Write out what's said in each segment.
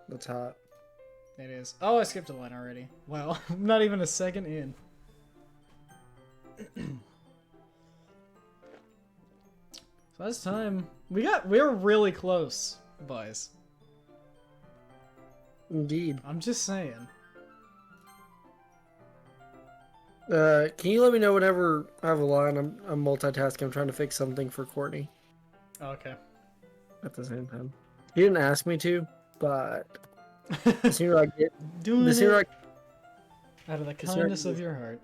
That's hot. It is. Oh, I skipped a line already. Wow, I'm not even a second in. So that's time. We're really close, boys. Indeed. I'm just saying. Can you let me know whenever I have a line? I'm multitasking. I'm trying to fix something for Courtney Okay. at the same time. He didn't ask me to, but the sooner I get, Doing the sooner it out of the the sooner I kindness of your heart.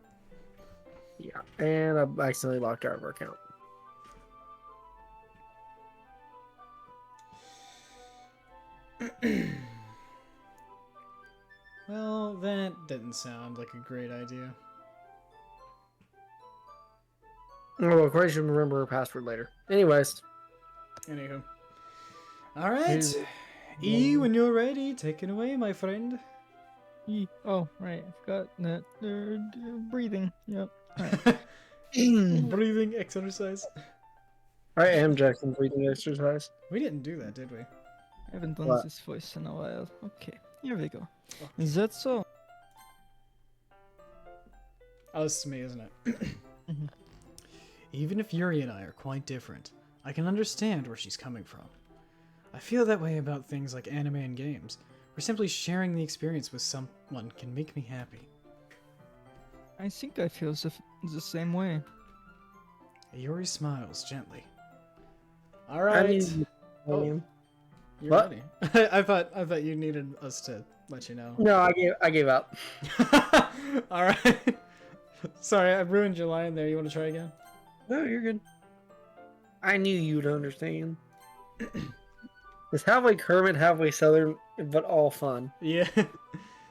yeah. And I accidentally locked out of our account. Well, that didn't sound like a great idea. Oh, well, Courtney should remember her password later. Anyways. Anywho. Alright. Who's- E, when you're ready, take it away, my friend. Oh, right. I forgot that. Breathing. Yep. Right. Breathing exercise. I am Jackson's breathing exercise. We didn't do that, did we? I haven't done What? this voice in a while. Okay, here we go. Okay. Is that so? Oh, this is me, isn't it? Mhm. Even if Yuri and I are quite different, I can understand where she's coming from. I feel that way about things like anime and games, where simply sharing the experience with someone can make me happy. I think I feel the same way. Yuri smiles gently. I Alright. mean, Oh. You're What? ready. I thought you needed us to let you know. no, I gave up. Alright. Sorry, I ruined your line there. You want to try again? No, you're good. I knew you'd understand. It's halfway Kermit, halfway Southern, but all fun. Yeah.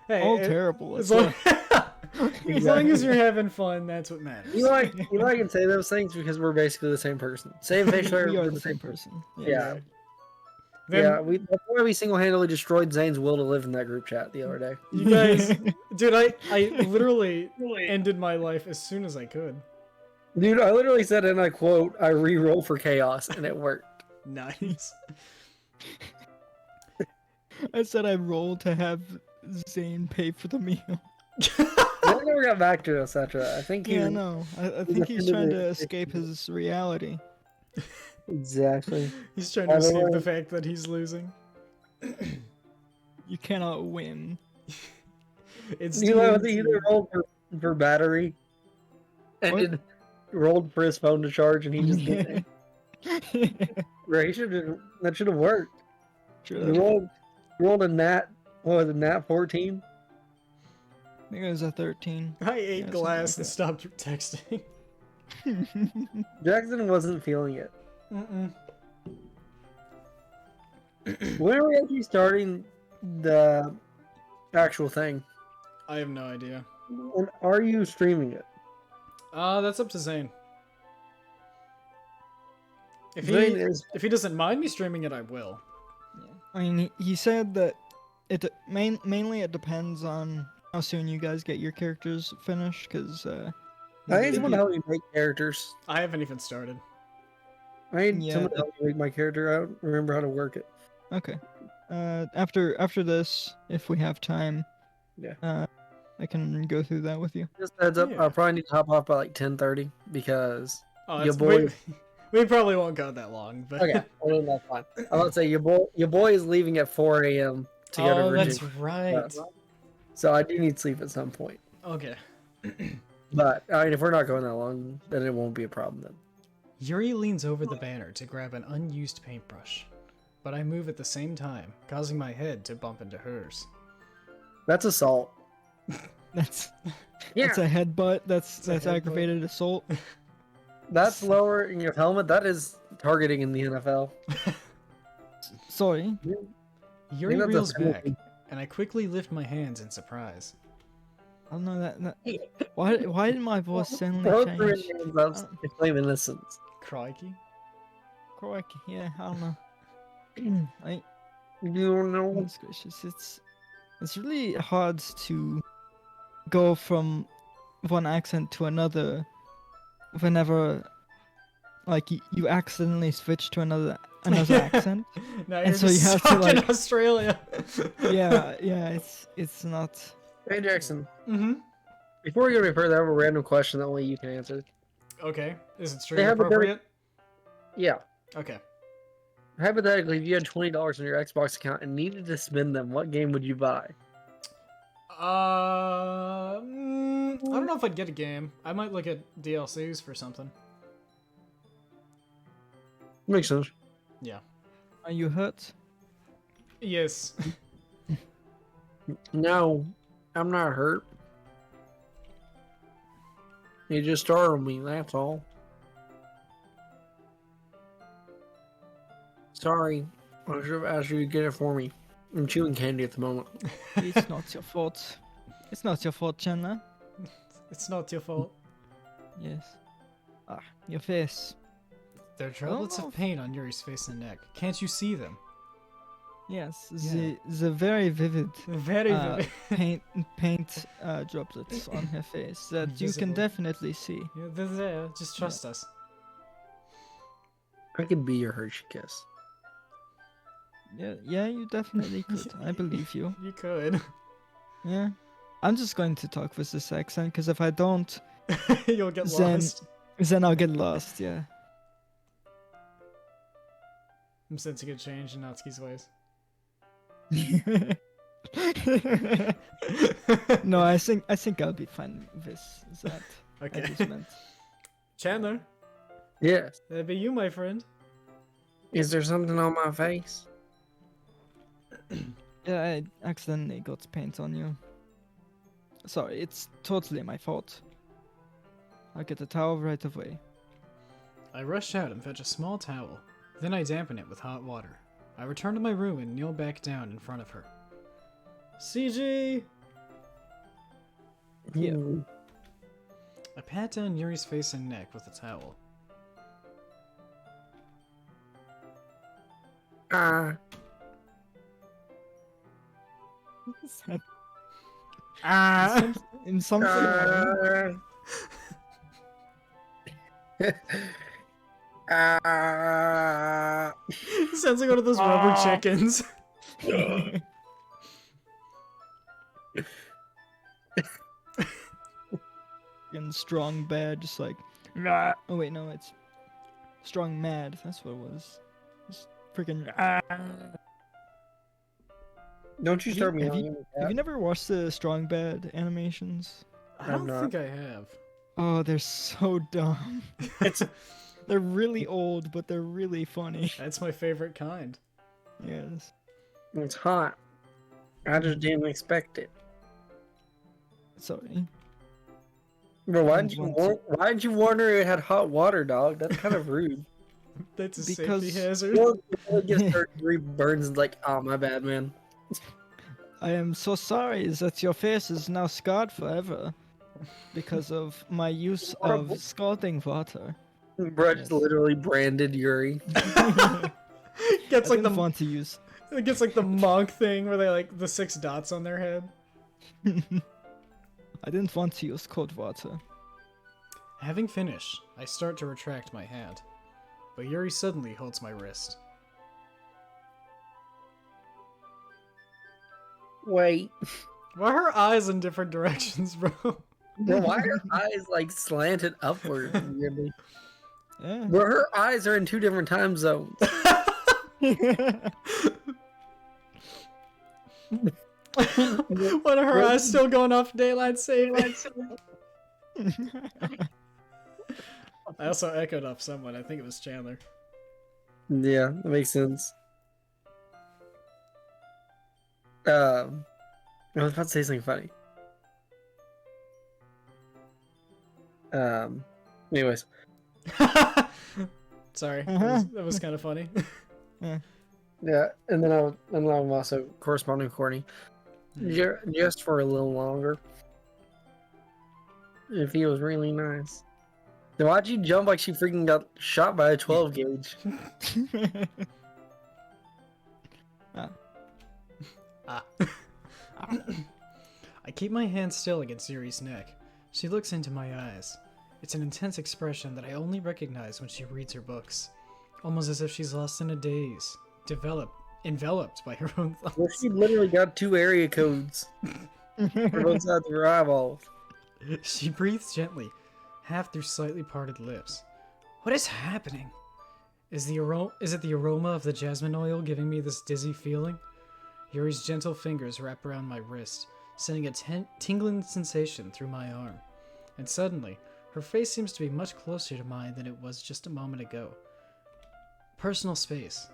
Hey, All terrible. As That's long, as long as you're having fun, that's what matters. You know, I can say those things because we're basically the same person. Same facial hair. we are we're the same person. Yeah. Then, Yeah, that's why we single-handedly destroyed Zane's will to live in that group chat the other day. You guys, dude, I literally ended my life as soon as I could. Dude, I literally said, and I quote, I re-roll for chaos, and it worked. Nice. I said I rolled to have Zane pay for the meal. I never got back to us after that. I think he Yeah, no. I think he's trying to escape his reality. Exactly. He's trying to escape the fact that he's losing. You cannot win. It's You know, TNT. he either rolled for battery, and What? then rolled for his phone to charge, and he just did it. Right, that should have worked. True. You rolled a nat, what was it, nat 14? I think it was a 13. I ate Yeah, glass something and stopped texting. Jackson wasn't feeling it. Mm-mm. When are we actually starting the actual thing? I have no idea. And are you streaming it? That's up to Zane. If Zane is. he doesn't mind me streaming it, I will. Yeah. I mean, he said that mainly it depends on how soon you guys get your characters finished, because I need someone to help me make characters. I haven't even started. I need Yeah, someone to help me make my character. I don't remember how to work it. okay. After this, if we have time, Yeah. I can go through that with you. Just a heads up, Yeah. I'll probably need to hop off by like 10:30 because Oh, your that's, boy. we probably won't go that long, but Okay, well, then that's fine. I was about to say your boy is leaving at 4 a.m. to go to oh, Virginia. that's right. So I do need sleep at some point. Okay. But I mean, if we're not going that long, then it won't be a problem then. Yuri leans over the banner to grab an unused paintbrush, but I move at the same time, causing my head to bump into hers. That's assault. That's Yeah. that's a headbutt. That's a headbutt. aggravated assault. That's lowering your helmet. That is targeting in the NFL. Sorry. Yuri that's a reels school back, thing. and I quickly lift my hands in surprise. I don't know that. Why did my voice suddenly Throw change? three hands up to claim innocence. Crikey. Crikey, yeah, I don't know. You know. Goodness gracious, it's really hard to go from one accent to another whenever like you accidentally switch to another accent. Now And you're so you just have to, stuck in like- Australia. Yeah, it's not. Hey Jackson, Mm-hmm. before we go any further, I have a random question that only you can answer. Okay. Is it They stream have a better- appropriate? Yeah. Okay. Hypothetically, if you had $20 in your Xbox account and needed to spend them, what game would you buy? I don't know if I'd get a game. I might look at DLCs for something. Makes sense. Yeah. Are you hurt? Yes. No, I'm not hurt. You just startled me, that's all. Sorry. I should have asked you to get it for me. I'm chewing candy at the moment. It's not your fault. It's not your fault, Chandler. It's not your fault. Yes. Ah, your face. There are droplets know of if- paint on Yuri's face and neck. Can't you see them? Yes, Yeah. the very vivid Very, Uh, very. paint droplets on her face that you can Visible. definitely see. Yeah, they're there. Just trust us. I could be your Hershey kiss. Yeah, you definitely could. I believe you. You could. Yeah. I'm just going to talk with this accent because if I don't, You'll get Then- lost. then I'll get lost. Yeah. I'm sensing a change in Natsuki's ways. No, I think I'll be fine with that. I Okay. just meant. Chandler, Yes. that'd be you, my friend. Is there something on my face? Yeah, I accidentally got paint on you. Sorry, it's totally my fault. I'll get a towel right away. I rush out and fetch a small towel. Then I dampen it with hot water. I return to my room and kneel back down in front of her. CG! Yeah. Hmm. I pat down Yuri's face and neck with a towel. Ah! In some Sounds like one of those rubber chickens. in strong bad, just like. Oh wait, no, it's strong mad. That's what it was. Just freaking. Don't you Have start you- me have on you- Have you never watched the strong bad animations? I I'm don't not. think I have. Oh, they're so dumb. It's They're really old, but they're really funny. That's my favorite kind. Yes. it's hot. I just didn't expect it. Sorry. Bro, Didn't want to- why'd you warn her it had hot water, dog? That's kind of rude. That's a Because- safety hazard. Or it gets third degree burns and like, oh my bad, man. I am so sorry that your face is now scarred forever because of my use of scalding water. Bro just Yes. literally branded Yuri. Gets I like didn't the want to use. it gets like the monk thing where they like the 6 dots on their head. I didn't want to use cold water. Having finished, I start to retract my hand, but Yuri suddenly holds my wrist. Wait. Why are her eyes in different directions, bro? Bro, why are her eyes like slanted upward? Weirdly? Yeah. Bro, her eyes are in 2 different time zones. One of her eyes still going off daylight savings. I also echoed off someone. I think it was Chandler. Yeah, that makes sense. I was about to say something funny. Anyways, Sorry, Uh-huh. that was kind of funny. yeah, and then I'm also corresponding with Courtney, just for a little longer. It feels really nice. Then why'd you jump like she freaking got shot by a 12 gauge? Ah. I keep my hand still against Yuri's neck. She looks into my eyes. It's an intense expression that I only recognize when she reads her books, almost as if she's lost in a daze, enveloped by her own Well, thoughts. she literally got 2 area codes for both sides of her eyeballs. She breathes gently, half through slightly parted lips. What is happening? Is it the aroma of the jasmine oil giving me this dizzy feeling? Yuri's gentle fingers wrap around my wrist, sending a tingling sensation through my arm. And suddenly, her face seems to be much closer to mine than it was just a moment ago. Personal space.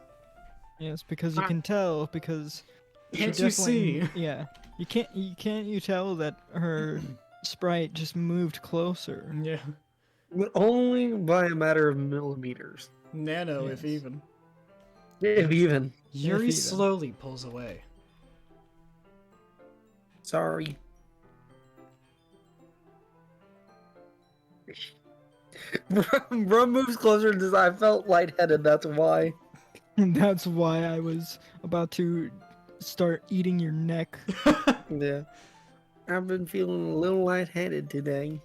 Yes, because you can tell, because Can't she you definitely- see? Yeah, you tell that her sprite just moved closer. Yeah. But only by a matter of millimeters. Nano, if Yes. even. If even. Yuri even. slowly pulls away. Sorry. Bro moves closer to this. I felt lightheaded, that's why. That's why I was about to start eating your neck. Yeah. I've been feeling a little lightheaded today.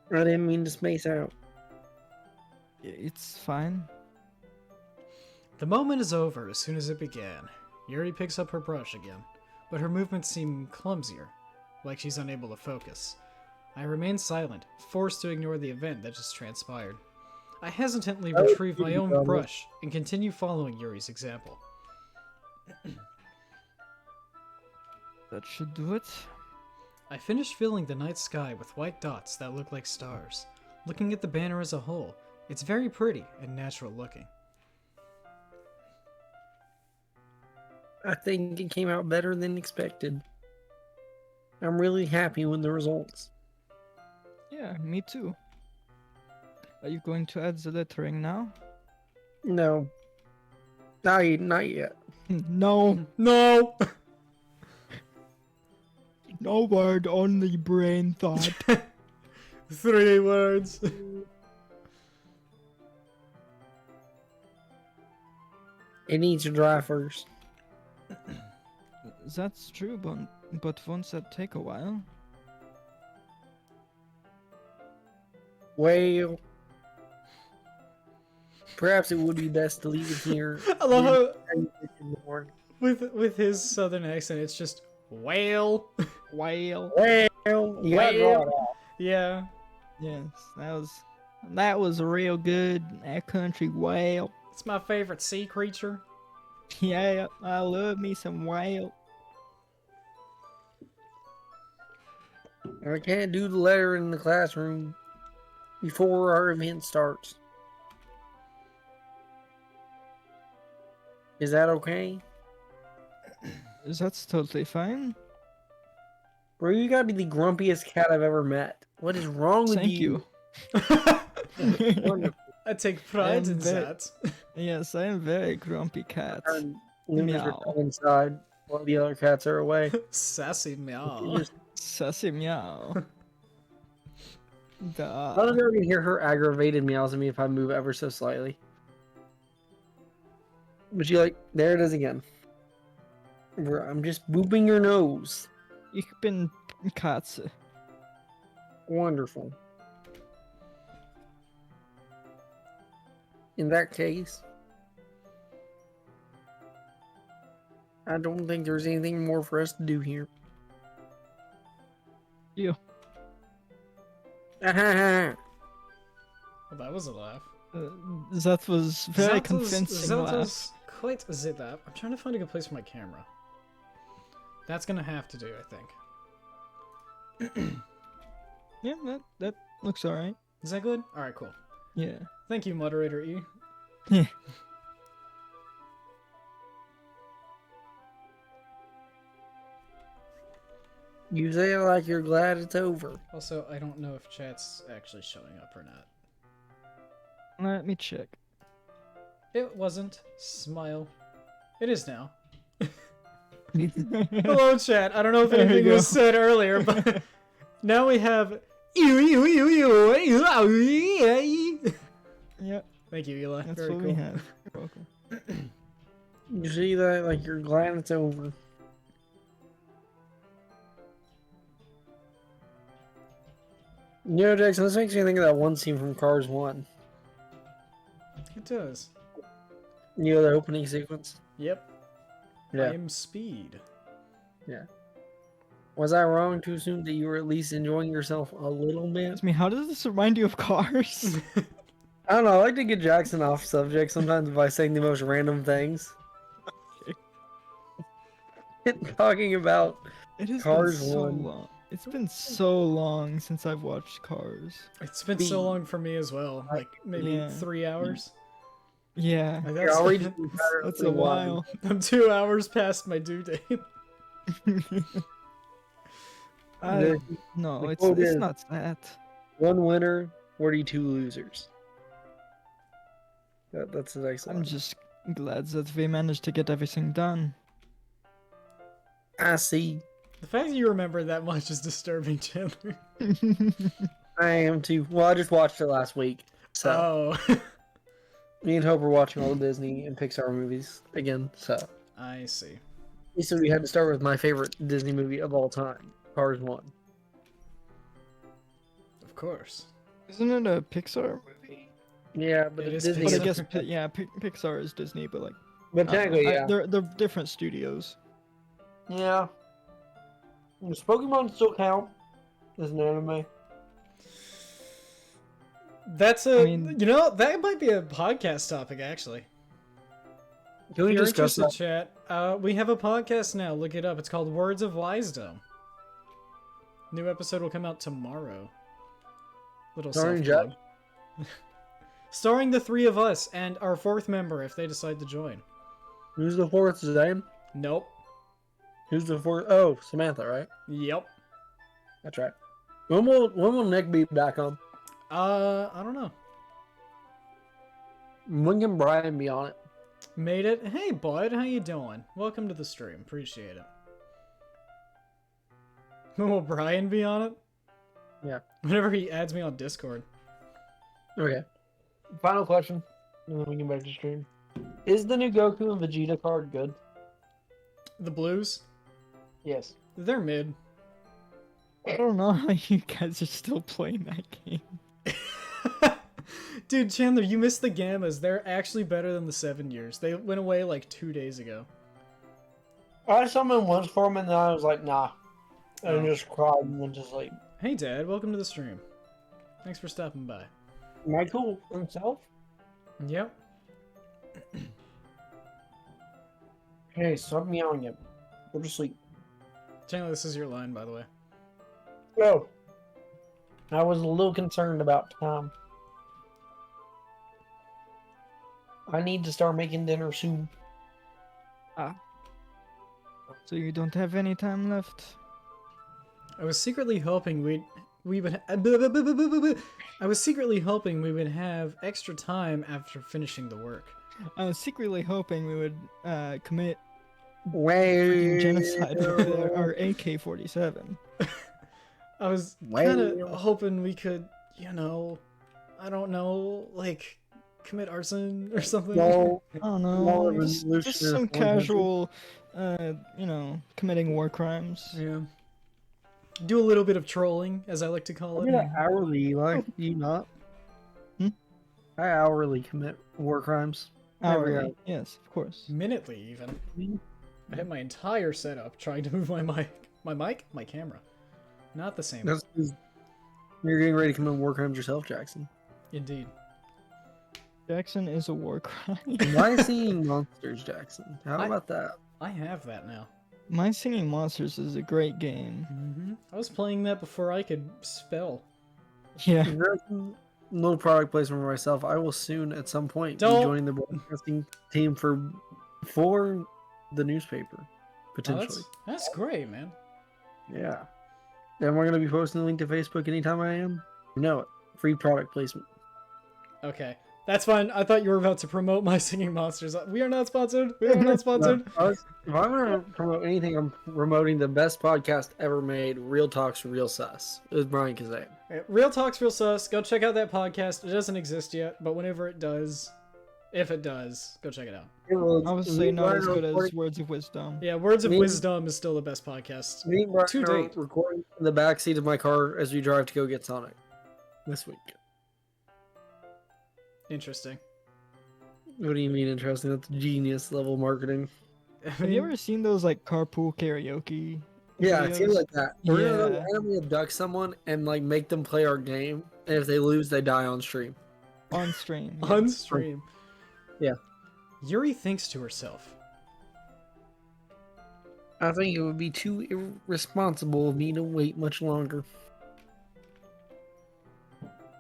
I didn't mean to space out. It's fine. The moment is over as soon as it began. Yuri picks up her brush again, but her movements seem clumsier, like she's unable to focus. I remain silent, forced to ignore the event that just transpired. I hesitantly That would retrieve be my own dumb. brush and continue following Yuri's example. That should do it. I finish filling the night sky with white dots that look like stars. Looking at the banner as a whole, it's very pretty and natural looking. I think it came out better than expected. I'm really happy with the results. Yeah, me too. Are you going to add the lettering now? No. Not yet. No. No! No word, only brain thought. 3 words. It needs to dry first. That's true, but won't that take a while? Well, perhaps it would be best to leave it here. I love how In the morning. with his southern accent, it's just whale. Whale. Well, you gotta draw it out. Yeah. Yes, that was real good. That country whale. It's my favorite sea creature. Yeah, I love me some whale. I can't do the letter in the classroom before our event starts. Is that okay? That's totally fine. Bro, you gotta be the grumpiest cat I've ever met. What is wrong with Thank you? you. Wonderful. I take pride I'm in very- that. Yes, I am very grumpy cat. And Luna's Meow. are inside while the other cats are away. Sassy meow. You just- Sassy meow. I'm Duh. never gonna hear her aggravated meows at me if I move ever so slightly. But you like, there it is again. Bro, I'm just booping your nose. Ich bin Katze. Wonderful. In that case, I don't think there's anything more for us to do here. You. Well, that was a laugh. That was very That convincing laugh. was quite a zit laugh. I'm trying to find a good place for my camera. That's gonna have to do, I think. Yeah, that looks alright. Is that good? Alright, cool. Yeah. Thank you, Moderator E. You say it like you're glad it's over. Also, I don't know if chat's actually showing up or not. Let me check. It wasn't. Smile. It is now. Hello. Hello, chat. I don't know if There you anything go. was said earlier, but now we have. Yep, Thank you, Eli. that's Very what cool. we have. You're welcome. You see that like you're glad it's over. You know, Jackson, this makes me think of that one scene from Cars 1. It does. You know, the opening sequence? Yep. Yeah. I am Speed. Yeah. Was I wrong to assume that you were at least enjoying yourself a little bit? Excuse me, how does this remind you of Cars? I don't know, I like to get Jackson off subject sometimes by saying the most random things. Talking about It has Cars been so 1. long. It's been so long since I've watched Cars. It's been so long for me as well. Like maybe Yeah. 3 hours. Yeah, Like, Here, I'll read you the that's entire a while. I'm 2 hours past my due date. No, the it's quote is, not that. 1 winner, 42 losers. That's a nice I'm line. just glad that we managed to get everything done. I see. The fact that you remember that much is disturbing, Chandler. I am too. Well, I just watched it last week. So, Oh. me and Hope are watching all the Disney and Pixar movies again. So, I see. so we had to start with my favorite Disney movie of all time, Cars 1. Of course. Isn't it a Pixar movie? Yeah, but It is Disney. But I Pixar. guess Pixar is Disney, but like But technically, yeah. they're different studios. Yeah. Does Pokemon still count as an anime? That's a, I mean- you know, that might be a podcast topic, actually. Can we If you're discuss interested, that? chat, we have a podcast now. Look it up. It's called Words of Wisdom. New episode will come out tomorrow. Little Starring self-plug. Starring the 3 of us and our 4th member if they decide to join. Who's the fourth name? Nope. Who's the fourth? Oh, Samantha, right? Yep. That's right. When will Nick be back on? I don't know. When can Brian be on it? Made it. Hey, bud, how you doing? Welcome to the stream. Appreciate it. When will Brian be on it? Yeah. Whenever he adds me on Discord. Okay. Final question, and then we can back to stream. Is the new Goku and Vegeta card good? The Blues? Yes. They're mid. I don't know how you guys are still playing that game. Dude, Chandler, you missed the Gammas. They're actually better than the 7 years. They went away like 2 days ago. I summoned once for him, and then I was like, nah. And Oh. just cried and went to sleep. Hey, Dad, welcome to the stream. Thanks for stopping by. Michael himself? Yep. Hey, stop meowing at me. Go to sleep. Chandler, this is your line, by the way. Oh. I was a little concerned about Tom. I need to start making dinner soon. So you don't have any time left? I was secretly hoping we would I was secretly hoping we would have extra time after finishing the work. I was secretly hoping we would commit Way genocide with our AK-47. I was kind of hoping we could, you know, I don't know, like commit arson or something. No, I don't Smaller know, just resolution some is 100. casual, committing war crimes. Yeah. Do a little bit of trolling, as I like to call I it. hourly, like, do you not? Hmm? I hourly commit war crimes. Every Hourly, hour. yes, of course. Minutely, even. I had my entire setup trying to move my camera. Not the same. That's 'cause you're getting ready to commit war crimes yourself, Jackson. Indeed. Jackson is a war crime. Why Singing Monsters, Jackson? How I- about that? I have that now. My Singing Monsters is a great game. I was playing that before I could spell. Yeah. Little product placement for myself. I will soon, at some point, Don't- be joining the broadcasting team for the newspaper, Oh, potentially. that's great, man. Yeah. And we're going to be posting the link to Facebook anytime I am. You know it. Free product placement. Okay. That's fine. I thought you were about to promote my Singing Monsters. We are not sponsored. We are not sponsored. If I'm going to promote anything, I'm promoting the best podcast ever made, Real Talks Real Sus. It was Brian Kazan. Okay, Real Talks Real Sus. Go check out that podcast. It doesn't exist yet, but whenever it does, if it does, go check it out. I would say not as good as Words of Wisdom. Yeah, Words of Me- Wisdom is still the best podcast. Me and Brian To are date. recording in the backseat of my car as we drive to go get Sonic. this week. Interesting. What do you mean interesting? That's genius level marketing. Have you ever seen those like carpool karaoke? Yeah, it seems videos? like that. We're gonna Yeah, randomly abduct someone and like make them play our game, and if they lose, they die on stream. on stream. Yeah. On stream. Yeah. Yuri thinks to herself. I think it would be too irresponsible of me to wait much longer.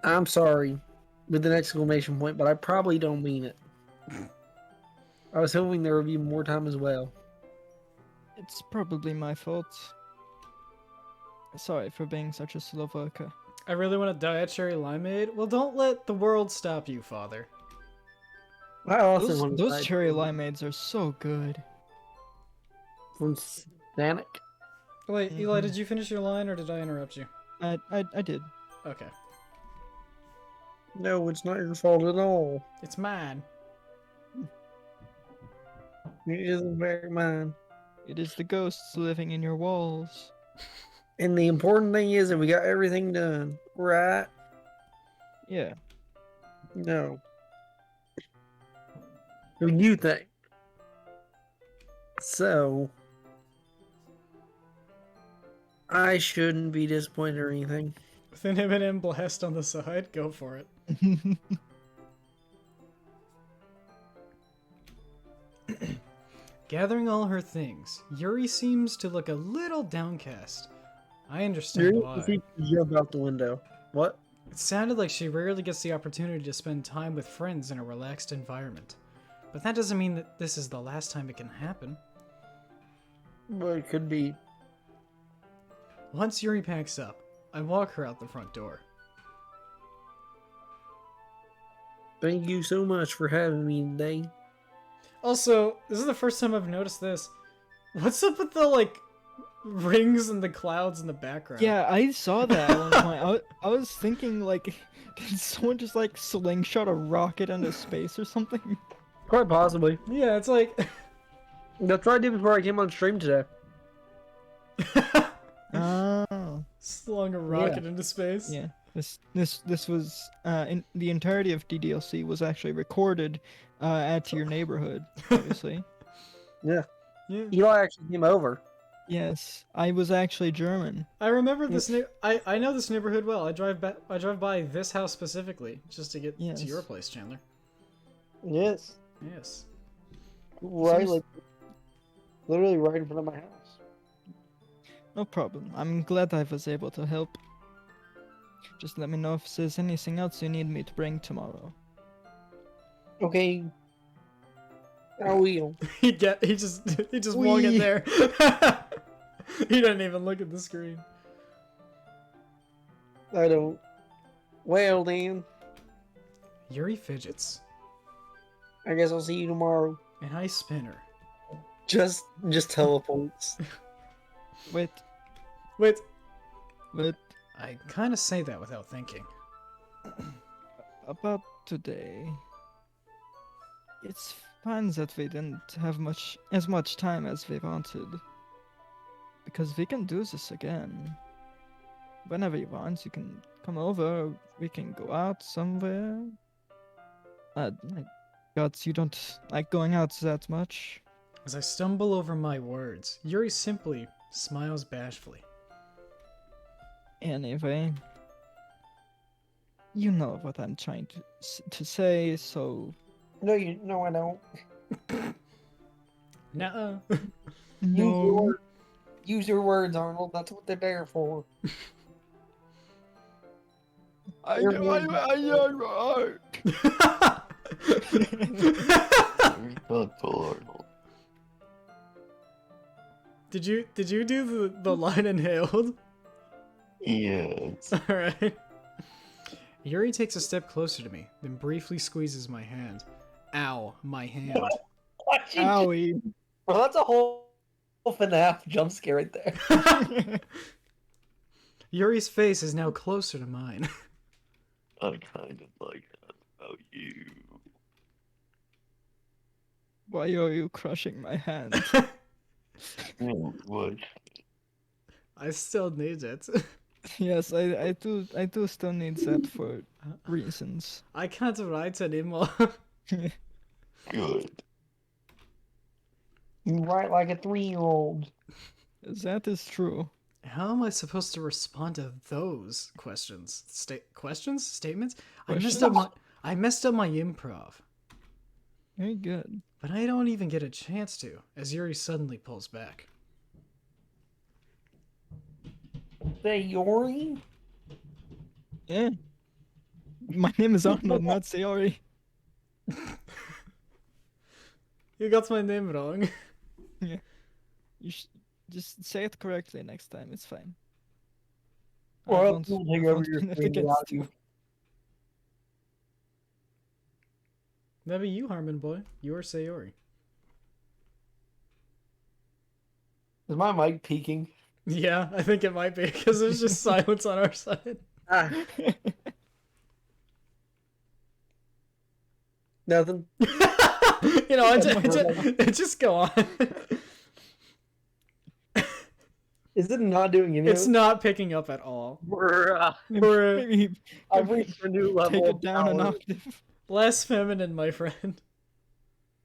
I'm sorry, with an exclamation point, but I probably don't mean it. I was hoping there would be more time as well. It's probably my fault. Sorry for being such a slow worker. I really want a diet cherry limeade. Well, don't let the world stop you, Father. I also want Those cherry limeades are so good. from Sanic. Wait, Eli, did you finish your line or did I interrupt you? I did. Okay. No, it's not your fault at all. It's mine. It isn't very mine. It is the ghosts living in your walls. And the important thing is that we got everything done, right? Yeah. No. What do you think? So, I shouldn't be disappointed or anything. With an M&M blast on the side, go for it. Gathering all her things, Yuri seems to look a little downcast. I understand why. You jump out the window. What? It sounded like she rarely gets the opportunity to spend time with friends in a relaxed environment. But that doesn't mean that this is the last time it can happen. But it could be. Once Yuri packs up, I walk her out the front door. Thank you so much for having me today. Also, this is the first time I've noticed this. What's up with the, like, rings and the clouds in the background? Yeah, I saw that at one point. I was thinking, like, did someone just, like, slingshot a rocket into space or something? Quite possibly. Yeah, it's like... That's what I did before I came on stream today. Oh. Slung a rocket into space. Yeah. This was in the entirety of DDLC was actually recorded at your neighborhood, obviously. Yeah. Yeah. Eli actually came over. Yes, I was actually German. I remember this I know this neighborhood well. I drive by this house specifically just to get Yes. to your place, Chandler. Yes. Yes. Right, Seems- like literally right in front of my house. No problem. I'm glad I was able to help. Just let me know if there's anything else you need me to bring tomorrow. Okay. I will. he just won't get Wee. there. He doesn't even look at the screen. I don't. Well, then. Yuri fidgets, I guess I'll see you tomorrow. and I spin her. Just teleports. Wait, Wait, I kind of say that without thinking. about today. It's fine that we didn't have as much time as we wanted. Because we can do this again. Whenever you want, you can come over, we can go out somewhere. God, you don't like going out that much. As I stumble over my words, Yuri simply smiles bashfully. Anyway, you know what I'm trying to say, so... No, I don't. Nuh-uh. No. Use your words, Arnold. That's what they're there for. Did you do the line inhaled? Yes. Alright. Yuri takes a step closer to me, then briefly squeezes my hand. Ow, my hand. Owie. Well, that's a whole FNAF jump scare right there. Yuri's face is now closer to mine. I kind of like that about you. Why are you crushing my hand? Oh, what? I still need it. Yes, I do still need that for reasons. I can't write anymore. Good. You write like a 3-year-old. That is true. How am I supposed to respond to those questions? Questions? Statements? Questions? I messed up my improv. Very good. But I don't even get a chance to, as Yuri suddenly pulls back. Sayori? Yeah. My name is Arnold, not Sayori. You got my name wrong. Yeah. You just say it correctly next time. It's fine. I Or else won't- we'll I take over won't your pin it screen against without you. That'd be you, Harmon boy. You are Sayori. Is my mic peaking? Yeah, I think it might be, because there's just silence on our side. Ah, nothing. Just go on. Is it not doing anything? It's not picking up at all. Bruh. Maybe I've reached a new level. take of it down an power. octave. Less feminine, my friend.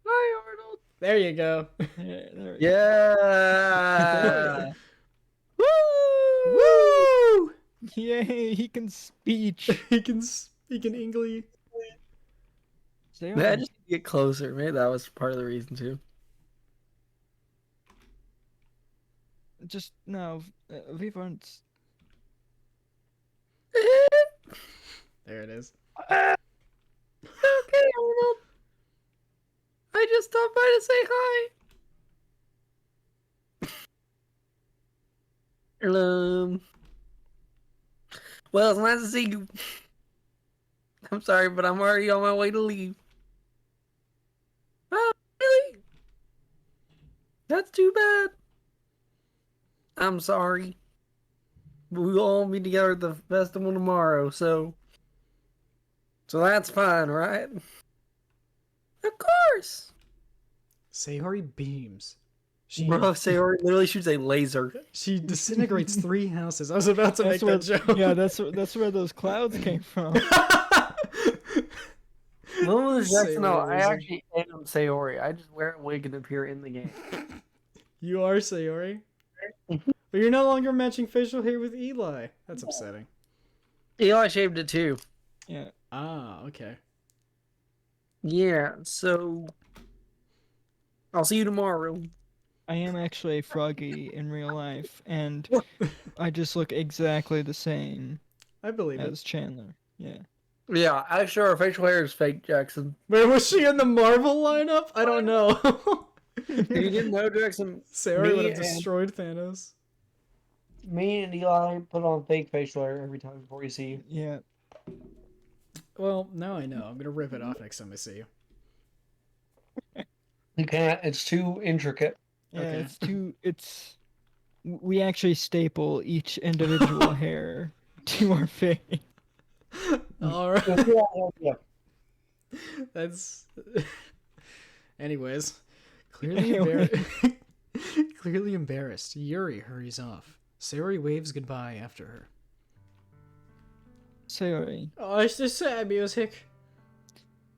Hi, Arnold. There you go. Yeah, there we go. Yeah. Woo! Yay, he can speech. He can English. Sayori. Man, I just need to get closer. Maybe that was part of the reason too. Just no, we weren't. There it is. Okay, Arnold. I just stopped by to say hi. Hello. Well, it's nice to see you. I'm sorry, but I'm already on my way to leave. Oh, really? That's too bad. I'm sorry. But we'll all be together at the festival tomorrow, so that's fine, right? Of course. Sayori beams. She Bro, Sayori literally shoots a laser. she disintegrates 3 houses. I was about to make That's where, that joke. yeah, that's where those clouds came from. Little Jackson, no, Sayori I laser. actually am Sayori. I just wear a wig and appear in the game. You are Sayori? But you're no longer matching facial hair with Eli. That's upsetting. Eli shaved it too. Yeah. Ah, okay. Yeah, so I'll see you tomorrow. I am actually a Froggy in real life, and I just look exactly the same I believe it. as Chandler. Yeah. Yeah, I sure our facial hair is fake, Jackson. Wait, was she in the Marvel lineup? I don't know. If you didn't know, Jackson, Sayori would have and- destroyed Thanos. me and Eli put on fake facial hair every time before you see you. Yeah. Well, now I know. I'm gonna rip it off next time I see you. You can't. It's too intricate. Yeah, Okay. we actually staple each individual hair to our face. Alright. Yeah. That's. Anyways. Clearly, Anyway. Clearly embarrassed, Yuri hurries off. Sayori waves goodbye after her. Sayori, Oh, it's just sad music.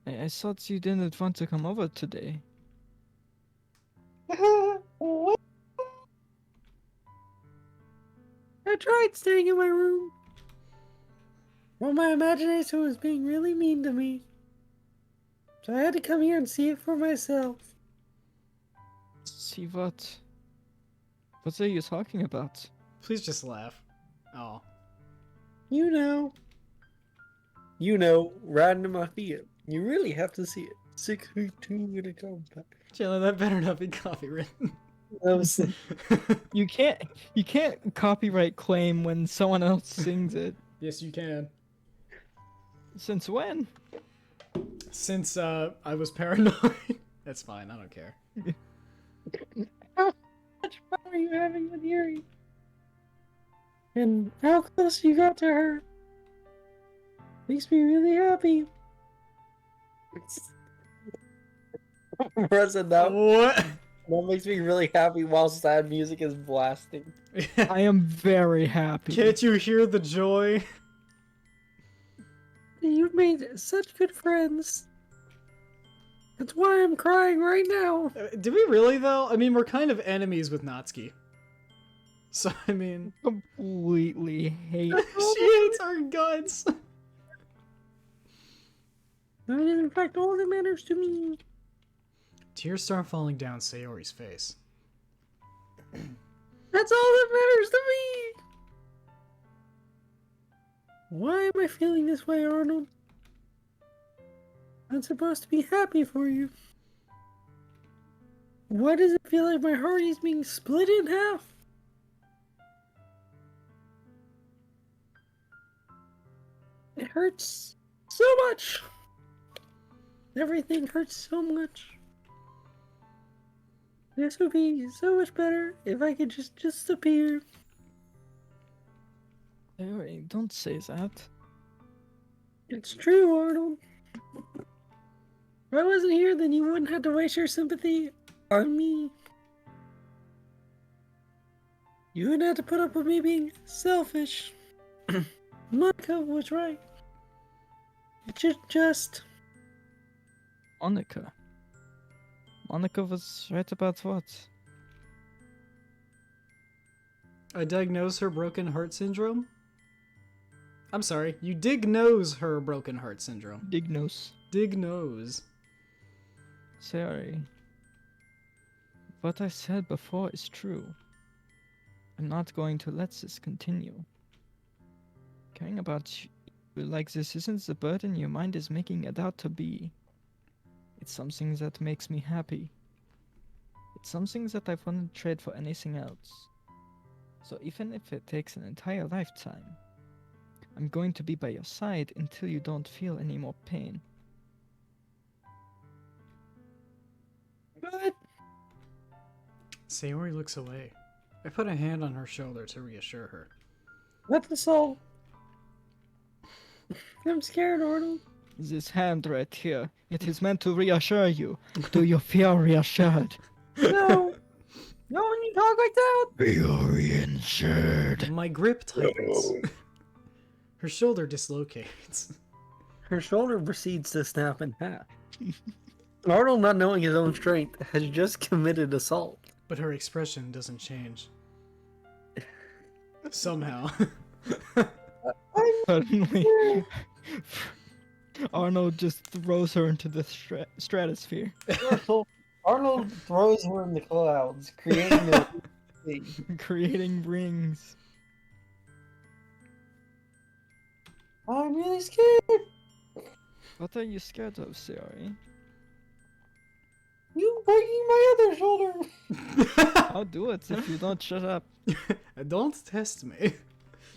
I thought you didn't want to come over today. What? I tried staying in my room. Well, my imagination was being really mean to me. So I had to come here and see it for myself. See what? What are you talking about? Please just laugh. Oh. You know. You know, riding in my feet. You really have to see it. 6 feet 2 in a compact. Chandler, that better not be copywritten. That was You can't copyright claim when someone else sings it. Yes, you can. Since when? Since I was paranoid. That's fine, I don't care. How much fun are you having with Yuri? And how close you got to her? Makes me really happy. Press it now. What? That makes me really happy while sad music is blasting. I am very happy. Can't you hear the joy? You've made such good friends. That's why I'm crying right now. Do we really, though? I mean, we're kind of enemies with Natsuki. So, I mean... Completely hate. She hates our guts! That is in fact all that matters to me. Tears start falling down Sayori's face. That's all that matters to me. Why am I feeling this way, Arnold? I'm supposed to be happy for you. Why does it feel like my heart is being split in half? It hurts so much. Everything hurts so much. This would be so much better if I could just disappear. Sayori, don't say that. It's true, Arnold. If I wasn't here, then you wouldn't have to waste your sympathy on me. You wouldn't have to put up with me being selfish. Monica was right. It should just... Monica. Monica was right about what? I diagnose her broken heart syndrome? I'm sorry, you diagnose her broken heart syndrome. Dignos. Diagnose. Sayori. What I said before is true. I'm not going to let this continue. Caring about you like this isn't the burden your mind is making it out to be. It's something that makes me happy. It's something that I wouldn't trade for anything else. So even if it takes an entire lifetime, I'm going to be by your side until you don't feel any more pain. But Sayori looks away. I put a hand on her shoulder to reassure her. that's the soul. I'm scared, Arnold. This hand right here, it is meant to reassure you. Do you feel reassured? No. No, when you talk like that. Feel reassured. My grip tightens. Her shoulder dislocates. Her shoulder proceeds to snap in half. Arnold, not knowing his own strength, has just committed assault. But her expression doesn't change. Somehow. Suddenly, Arnold just throws her into the stratosphere. Arnold throws her in the clouds, creating a... Creating rings. I'm really scared. What are you scared of, Sayori? You breaking my other shoulder. I'll do it if you don't shut up. Don't test me.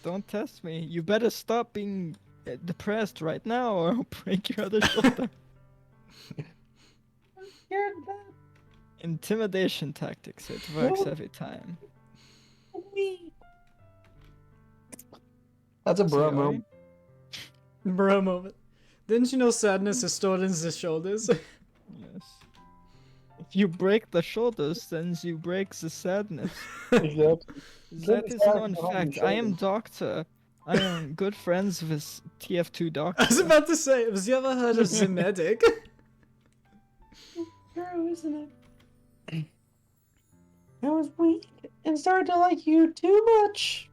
Don't test me. You better stop being depressed right now or I'll break your other shoulder. I'm scared of that. Intimidation tactics, it works every time. That's a bro Sayori? moment. Bro moment. Didn't you know sadness is stored in the shoulders? Yes. If you break the shoulders, then you break the sadness. Exactly. That Good is sad known behind fact. the I am shoulders. doctor. I am good friends with TF2 doctor. I was about to say, have you ever heard of the medic? True, isn't it? I was weak and started to like you too much.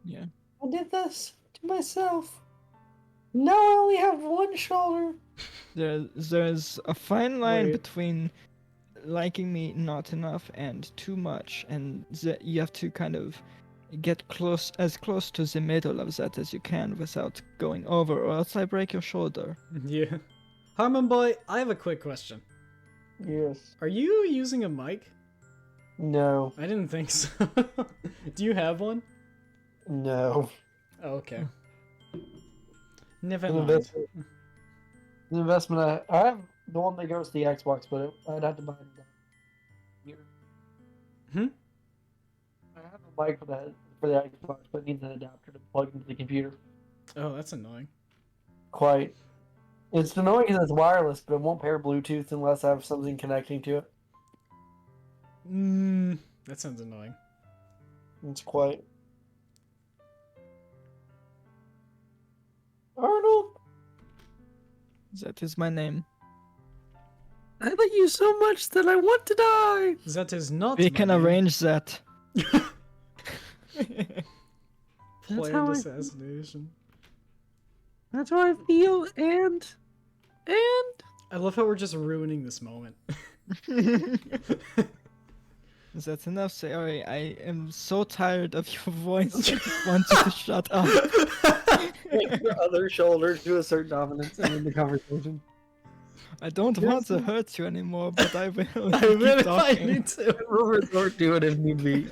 Yeah. I did this to myself. Now I only have one shoulder. There's a fine line Wait. between liking me not enough and too much, and you have to kind of get as close to the middle of that as you can without going over, or else I break your shoulder. Yeah. Harmon boy, I have a quick question. Yes. Are you using a mic? No. I didn't think so. Do you have one? No. Oh, okay. Never An mind. investment. An investment. I have the one that goes to the Xbox, but I'd have to buy it here. Hmm? I have a mic for the Xbox, but it needs an adapter to plug into the computer. Oh, that's annoying. Quite. It's annoying because it's wireless, but it won't pair Bluetooth unless I have something connecting to it. That sounds annoying. It's quite. Arnold! That is my name. I like you so much that I want to die. That is not. We my can name. arrange that. That's how Planned I- assassination. That's how I feel, and I love how we're just ruining this moment. That's enough, Sayori. I am so tired of your voice. I just want you to shut up. Make your other shoulder to assert dominance and end the conversation. I don't want to hurt you anymore, but I will. I Keep will if I talking. need to. We'll resort to it if need be.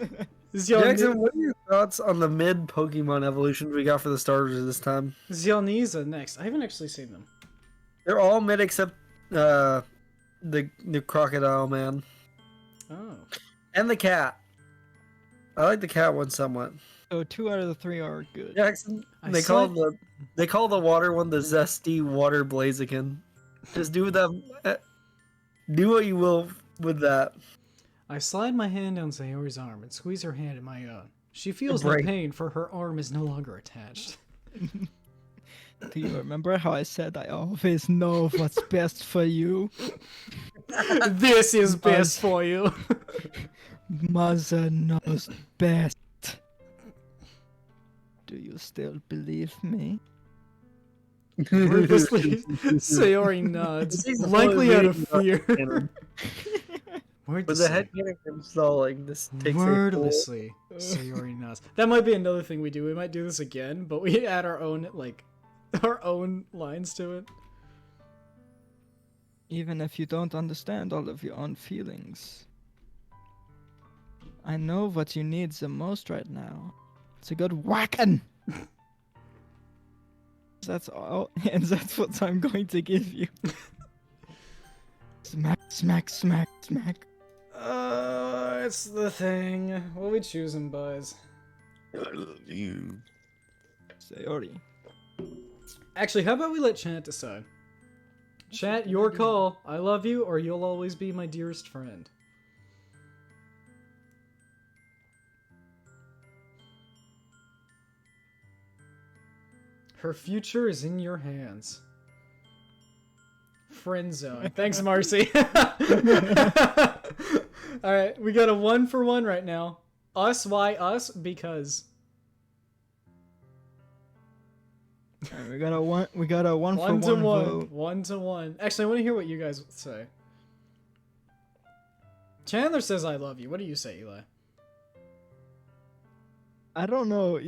Is y'all Jackson, what are your thoughts on the mid Pokemon evolutions we got for the starters this time? Xialniza next. I haven't actually seen them. They're all mid except the crocodile man Oh. and the cat. I like the cat one somewhat. So 2 out of the 3 are good. Jackson, I they saw- call the water one the zesty water Blaziken. Just do them. Do what you will with that. I slide my hand down Sayori's arm and squeeze her hand in my own. She feels no Break. pain, for her arm is no longer attached. Do you remember how I said I always know what's best for you? This is best for you. Mother knows best. Do you still believe me? Wordlessly, Sayori nods, likely out of fear. With the head cannon installing, this takes Wordlessly, Sayori nods. That might be another thing we do. We might do this again, but we add our own lines to it. Even if you don't understand all of your own feelings. I know what you need the most right now. It's a good whacking! That's all, and that's what I'm going to give you. Smack, smack, smack, smack. It's the thing. What we choosing, boys? I love you. Sayori. Actually, how about we let Chat decide? Chat, your call. I love you, or you'll always be my dearest friend. Her future is in your hands. Friend zone. Thanks, Marcy. Alright, we got a 1-for-1 right now. Us, why us? Because. Alright, we got a one for 1 one to 1. vote. 1 to 1. Actually, I want to hear what you guys say. Chandler says I love you. What do you say, Eli? I don't know.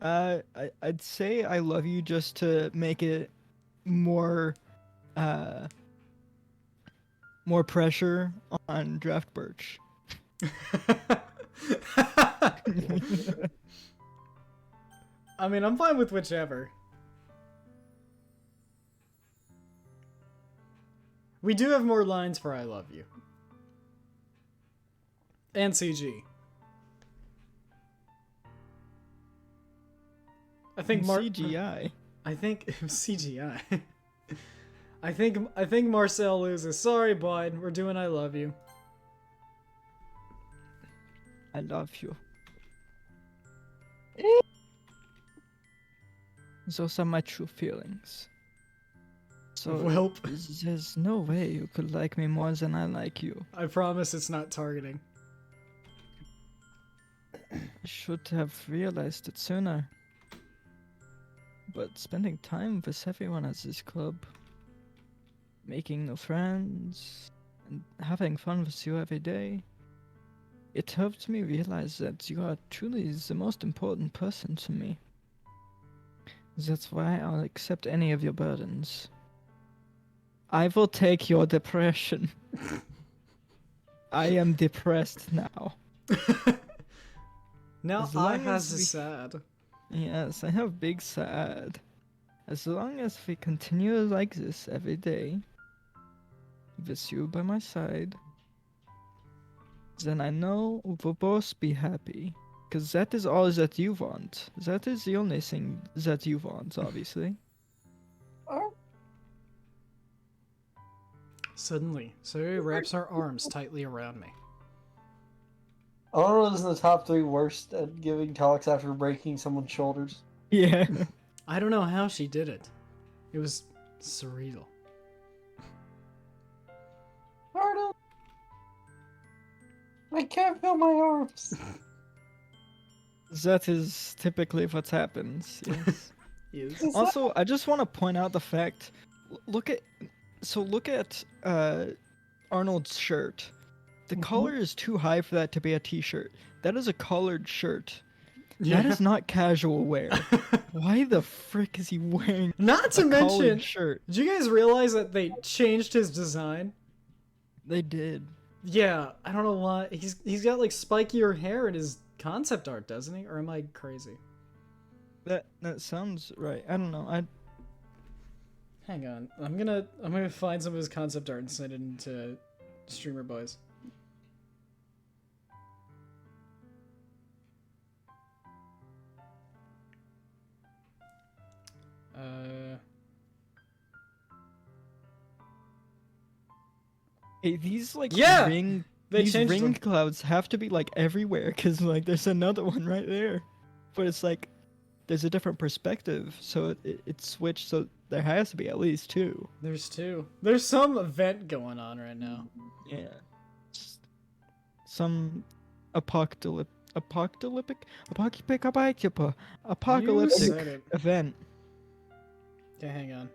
I'd say I love you just to make it more more pressure on Draft Birch. I mean, I'm fine with whichever. We do have more lines for I love you. And CG. I think CGI. I think CGI. I think Marcel loses. Sorry, bud. We're doing I love you. I love you. Those are my true feelings. So Welp. there's no way you could like me more than I like you. I promise it's not targeting. I should have realized it sooner. But spending time with everyone at this club, making new friends, and having fun with you every day, it helped me realize that you are truly the most important person to me. That's why I'll accept any of your burdens. I will take your depression. I am depressed now. Now As I long has as a we- sad. Yes, I have big sad. As long as we continue like this every day, with you by my side, then I know we'll both be happy. Because that is all that you want. That is the only thing that you want, obviously. Suddenly, Sayori wraps her arms tightly around me. Arnold is in the top 3 worst at giving talks after breaking someone's shoulders. Yeah. I don't know how she did it. It was surreal. Arnold! I can't feel my arms. That is typically what happens. Yes. Yes. Also, I just want to point out the fact. Look at Arnold's shirt. The collar is too high for that to be a t-shirt. That is a collared shirt. That is not casual wear. Why the frick is he wearing Not to a collared mention, shirt? did you guys realize that they changed his design? They did. Yeah, I don't know why. He's got like spikier hair in his concept art, doesn't he? Or am I crazy? That sounds right. I don't know. Hang on. I'm gonna find some of his concept art and send it into Streamer Boys. Hey, these like Yeah! ring They these changed ring them. clouds have to be like everywhere because like there's another one right there, but it's like there's a different perspective, so it switched. So there has to be at least 2. There's 2. There's some event going on right now. Yeah. Some apocalyptic You said it. event. Okay, hang on.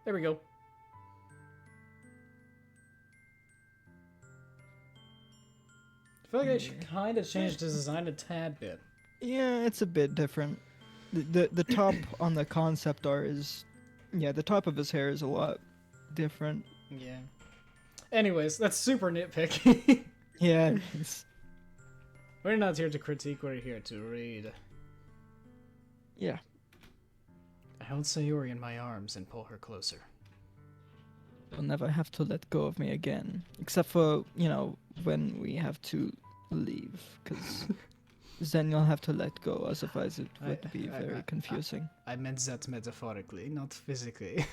There we go. I feel like they should kind of change the design a tad bit. Yeah, it's a bit different. The top on the concept art is, yeah, the top of his hair is a lot different. Yeah. Anyways, that's super nitpicky. Yeah. We're not here to critique, we're here to read. Yeah. I hold Sayori in my arms and pull her closer. You'll never have to let go of me again. Except for, when we have to leave. Because then you'll have to let go, otherwise it would be very confusing. I meant that metaphorically, not physically.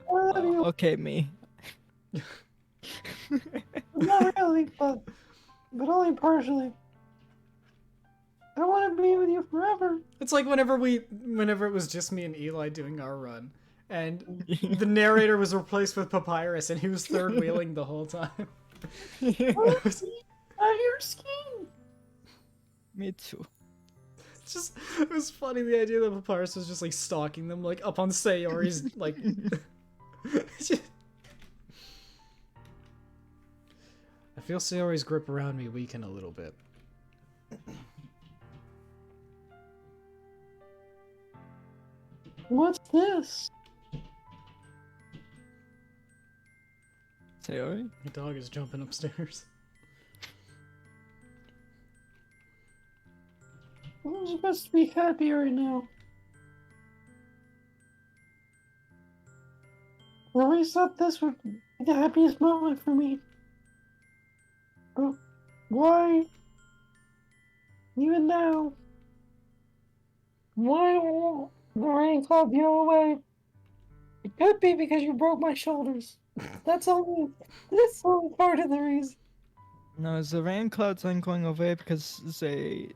Oh, okay, me. Not really, but only partially. I want to be with you forever. It's like whenever it was just me and Eli doing our run, and the narrator was replaced with Papyrus, and he was third wheeling the whole time. I hear skiing. Me too. It was funny, the idea that Papyrus was just like stalking them, like up on Sayori's like. I feel Sayori's grip around me weaken a little bit. What's this? Sayori? My dog is jumping upstairs. I'm supposed to be happy right now. I always thought this would be the happiest moment for me. But why? Even now? Why won't the rain cloud go away? It could be because you broke my shoulders. That's only part of the reason. No, the rain clouds aren't going away because they,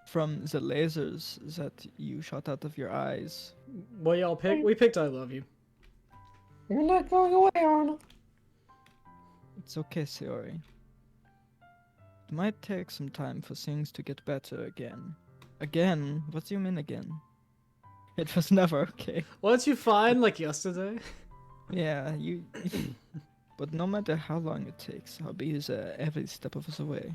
from the lasers that you shot out of your eyes. Well, y'all we picked I Love You. You're not going away, Arnold. It's okay, Sayori. It might take some time for things to get better again. Again? What do you mean again? It was never okay. Weren't you fine like yesterday? Yeah, you... But no matter how long it takes, I'll be there every step of the way.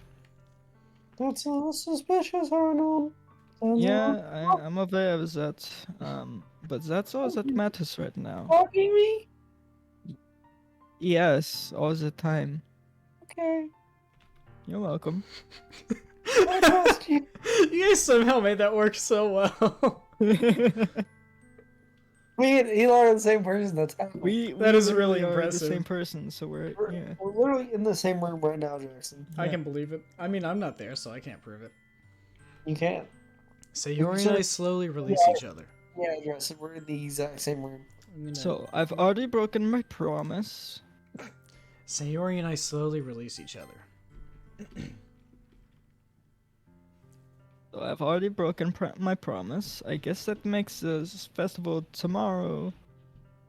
That's a little suspicious, Arnold. Yeah, I'm aware of that. But that's all that matters right now. Talking me? Yes, all the time. Okay. You're welcome. I trust you. You guys somehow made that work so well. Me and Eli are the same person. That's how. That is really literally are impressive. The same person, so we're yeah. We're literally in the same room right now, Jackson. I can believe it. I mean, I'm not there, so I can't prove it. You can't. Sayori and I slowly release each other. Yeah, Jackson, we're in the exact same room. I'm gonna... So, I've already broken my promise. Sayori and I slowly release each other. So I've already broken my promise. I guess that makes this festival tomorrow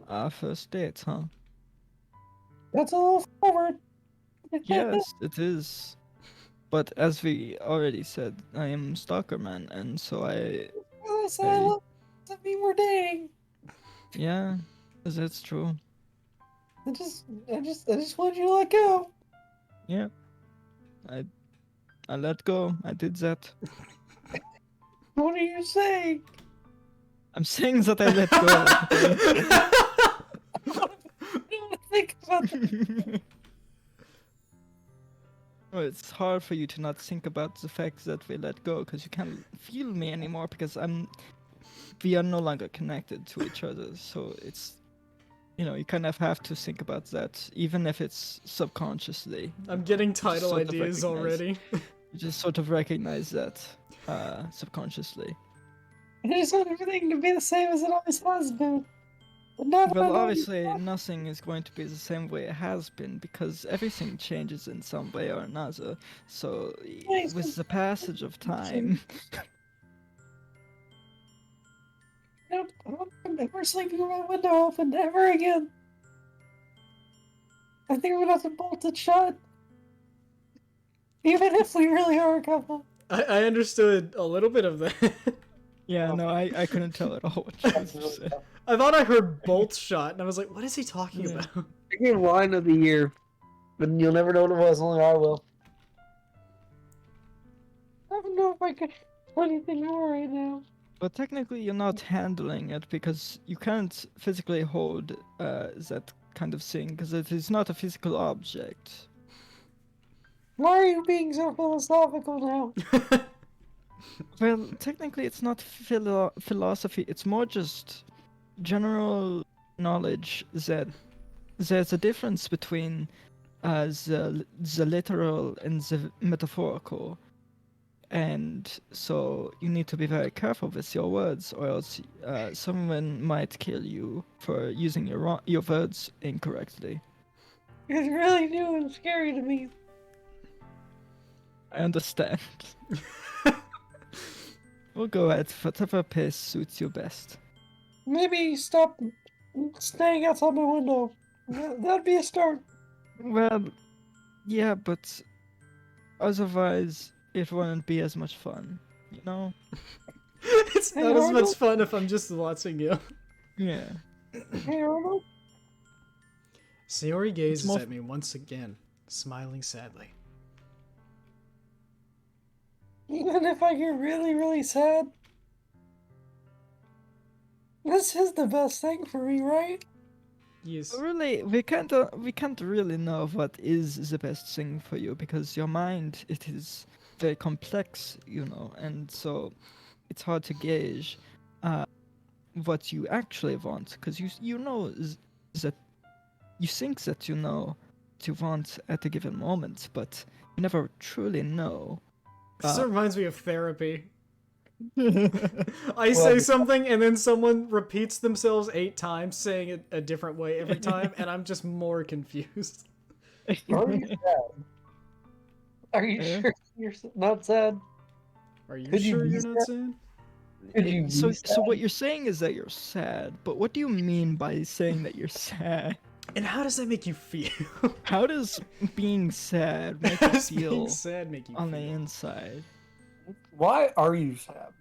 our first date, huh? That's a little forward. Yes, it is. But as we already said, I am Stalker Man, and so I... Well, I said I love to be we're dating. Yeah, that's true. I just want you to let go. Yeah. I let go. I did that. What are you saying? I'm saying that I let go. I don't think about that. Well, it's hard for you to not think about the fact that we let go because you can't feel me anymore because we are no longer connected to each other. So it's, you kind of have to think about that, even if it's subconsciously. I'm getting title sort of ideas recognize- already. You just sort of recognize that subconsciously. I just want everything to be the same as it always has been. But now that I Well, know obviously, you- nothing is going to be the same way it has been because everything changes in some way or another. So, Nice. with the passage of time, I'm never sleeping with my window open ever again. I think I'm gonna have to bolt it shut. Even if we really are a couple. I understood a little bit of that. yeah, no, I couldn't tell at all what you That's really said. tough. I thought I heard bolt shot, and I was like, what is he talking Yeah. about? Freaking line of the year. But you'll never know what it was, only I will. I don't know if I can do anything more right now. But technically, you're not handling it because you can't physically hold that kind of thing because it is not a physical object. Why are you being so philosophical now? Well, technically, it's not philosophy. It's more just general knowledge that there's a difference between the literal and the metaphorical, and so you need to be very careful with your words, or else someone might kill you for using your words incorrectly. It's really new and scary to me. I understand. We'll go at whatever pace suits you best. Maybe stop staying outside my window. That'd be a start. Well, yeah, but otherwise it wouldn't be as much fun, you know? It's Hey, not as much Arnold? fun if I'm just watching you. Yeah. Hey, Arnold? Sayori gazes more- at me once again, smiling sadly. Even if I get really, really sad, this is the best thing for me, right? Yes. Really, we can't really know what is the best thing for you because your mind, it is very complex, and so it's hard to gauge what you actually want because you know that you think that you know what you want at a given moment, but you never truly know. This reminds me of therapy. I say something and then someone repeats themselves 8 times saying it a different way every time, and I'm just more confused. Are you sad? Are you Eh? sure you're not sad? Are you Could you sure be you're not sad? saying? Could you So, be so what sad? you're saying is that you're sad, but what do you mean by saying that you're sad? And how does that make you feel? How does being sad make How you does being feel sad make you on the feel? inside? Why are you sad?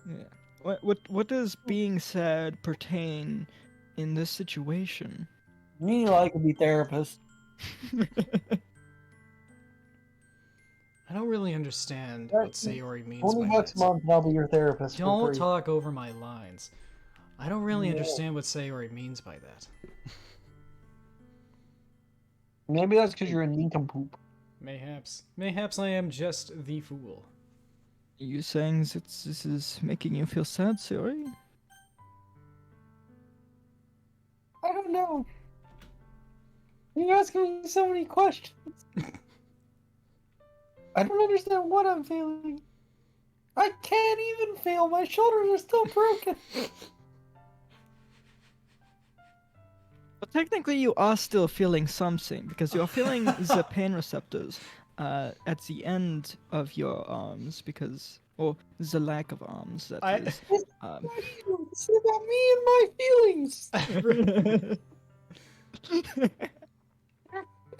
Yeah. What does being sad pertain in this situation? Me, I could be therapist. I don't really understand Right. what Sayori means $20 by a that. month, and I'll be your therapist for Don't free. talk over my lines. I don't really Yeah. understand what Sayori means by that. Maybe that's because you're a nincompoop. Mayhaps. Mayhaps I am just the fool. You saying that this is making you feel sad, Sayori? I don't know. You're asking me so many questions. I don't understand what I'm feeling. I can't even feel. My shoulders are still broken. technically you are still feeling something because you're feeling the pain receptors at the end of your arms or the lack of arms that I- is. What are you? This is about me and my feelings.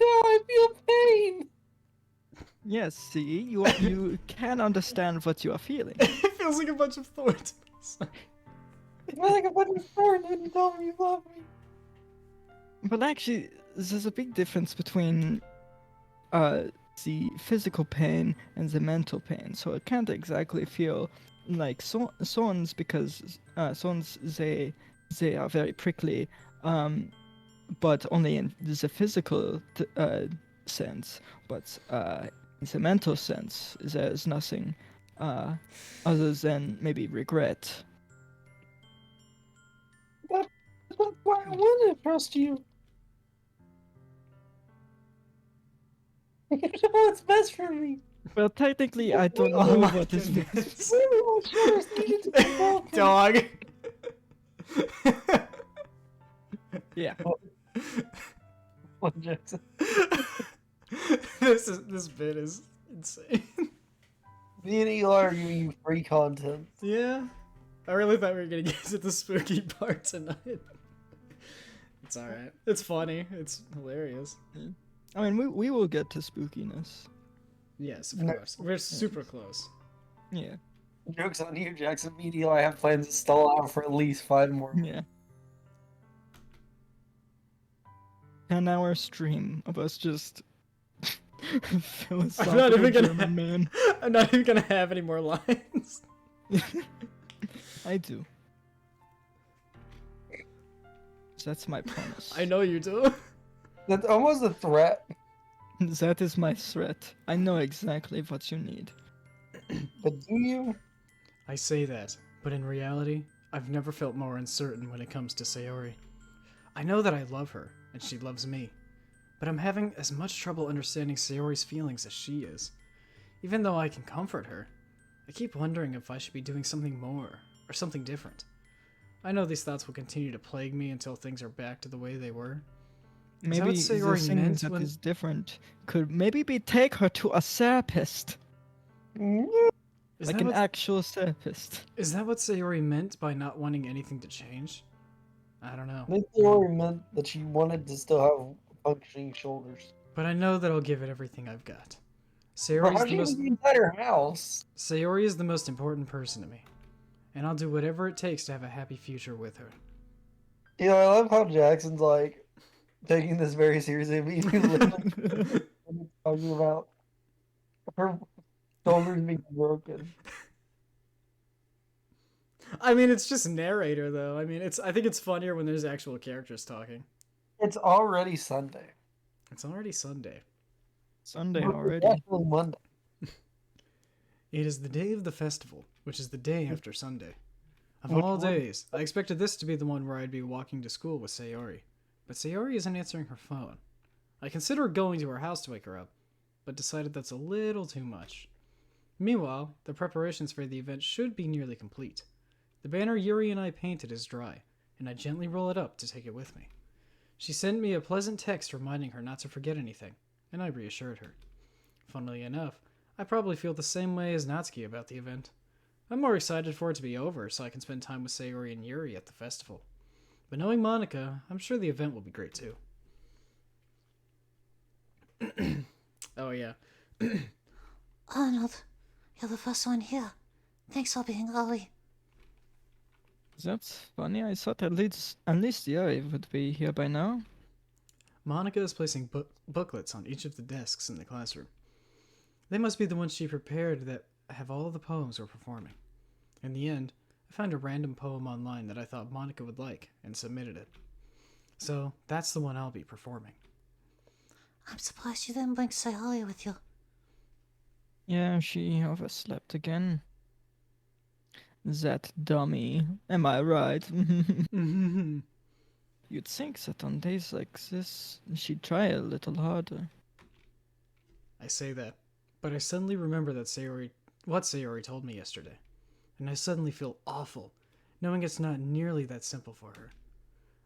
Now I feel pain. Yes, see, you can understand what you are feeling. It feels like a bunch of thorns. I feel like a bunch of thorns when you tell me you love me. But actually, there's a big difference between the physical pain and the mental pain. So it can't exactly feel like thorns because thorns they are very prickly, but only in the physical sense. But in the mental sense, there's nothing other than maybe regret. That's why I want to trust you. You know what's best for me. Well, technically, I don't Oh know my what is best. goodness. Really, my shoulders needed to be broken. Dog. Yeah. What, Jackson? This bit is insane. Me and Eli are giving you free content. Yeah. I really thought we were gonna get to the spooky part tonight. It's alright. It's funny. It's hilarious. I mean, we will get to spookiness. Yes, of course. We're super close. Yeah. Joke's on you, Jackson. Me and Eli have plans to stall out for at least 5 more. Yeah. 10-hour stream of us just philosophical German man. I'm not even gonna have any more lines. I do. That's my promise. I know you do. That's almost a threat. That is my threat. I know exactly what you need. But do you? I say that, but in reality, I've never felt more uncertain when it comes to Sayori. I know that I love her, and she loves me, but I'm having as much trouble understanding Sayori's feelings as she is. Even though I can comfort her, I keep wondering if I should be doing something more, or something different. I know these thoughts will continue to plague me until things are back to the way they were. Maybe what the Sayori thing meant that when- is different could maybe be take her to a therapist. Is Like that an what- actual therapist. Is that what Sayori meant by not wanting anything to change? I don't know. I think Sayori meant that she wanted to still have functioning shoulders. But I know that I'll give it everything I've got. Bro, Sayori is how'd the you most even get inside her house? Sayori is the most important person to me, and I'll do whatever it takes to have a happy future with her. You know, I love how Jackson's like taking this very seriously. I mean, he's literally talking about her shoulders being broken. I mean, it's just narrator though. I mean, I think it's funnier when there's actual characters talking. It's already Sunday. It's already Sunday. Sunday It's already. actually Monday. It is the day of the festival, which is the day after Sunday. Of Which all one? days, I expected this to be the one where I'd be walking to school with Sayori. But Sayori isn't answering her phone. I considered going to her house to wake her up, but decided that's a little too much. Meanwhile, the preparations for the event should be nearly complete. The banner Yuri and I painted is dry, and I gently roll it up to take it with me. She sent me a pleasant text reminding her not to forget anything, and I reassured her. Funnily enough, I probably feel the same way as Natsuki about the event. I'm more excited for it to be over so I can spend time with Sayori and Yuri at the festival. But knowing Monica, I'm sure the event will be great too. Oh yeah. Arnold, you're the first one here. Thanks for being early. That's funny. I thought at least Yuri would be here by now. Monica is placing booklets on each of the desks in the classroom. They must be the ones she prepared that have all the poems we're performing. In the end, I found a random poem online that I thought Monica would like and submitted it. So that's the one I'll be performing. I'm surprised you didn't bring Sayori with you. Yeah, she overslept again. That dummy. Am I right? You'd think that on days like this, she'd try a little harder. I say that, but I suddenly remember what Sayori told me yesterday, and I suddenly feel awful, knowing it's not nearly that simple for her.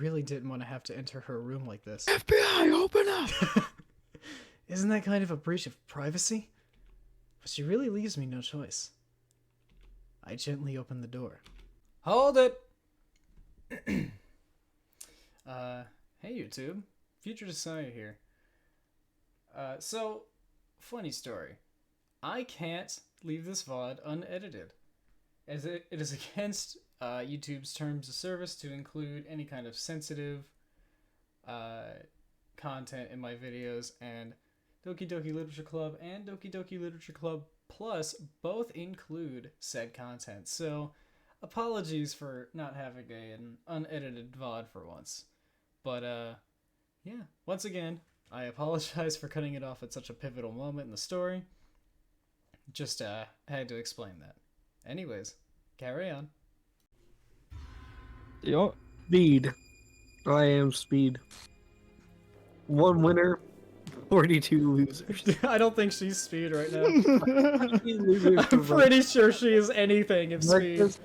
really didn't want to have to enter her room like this. FBI, open up! Isn't that kind of a breach of privacy? But she really leaves me no choice. I gently open the door. Hold it! Hey YouTube. Future Desire here. So, funny story. I can't leave this VOD unedited, as it is against YouTube's terms of service to include any kind of sensitive content in my videos, and Doki Doki Literature Club and Doki Doki Literature Club Plus both include said content. So, apologies for not having an unedited VOD for once. But, yeah, once again, I apologize for cutting it off at such a pivotal moment in the story. Just, had to explain that. Anyways, carry on. Yo, Speed. I am Speed. 1 winner, 42 losers. I don't think she's Speed right now. Losers for I'm pretty sure she is anything if Speed. breakfast.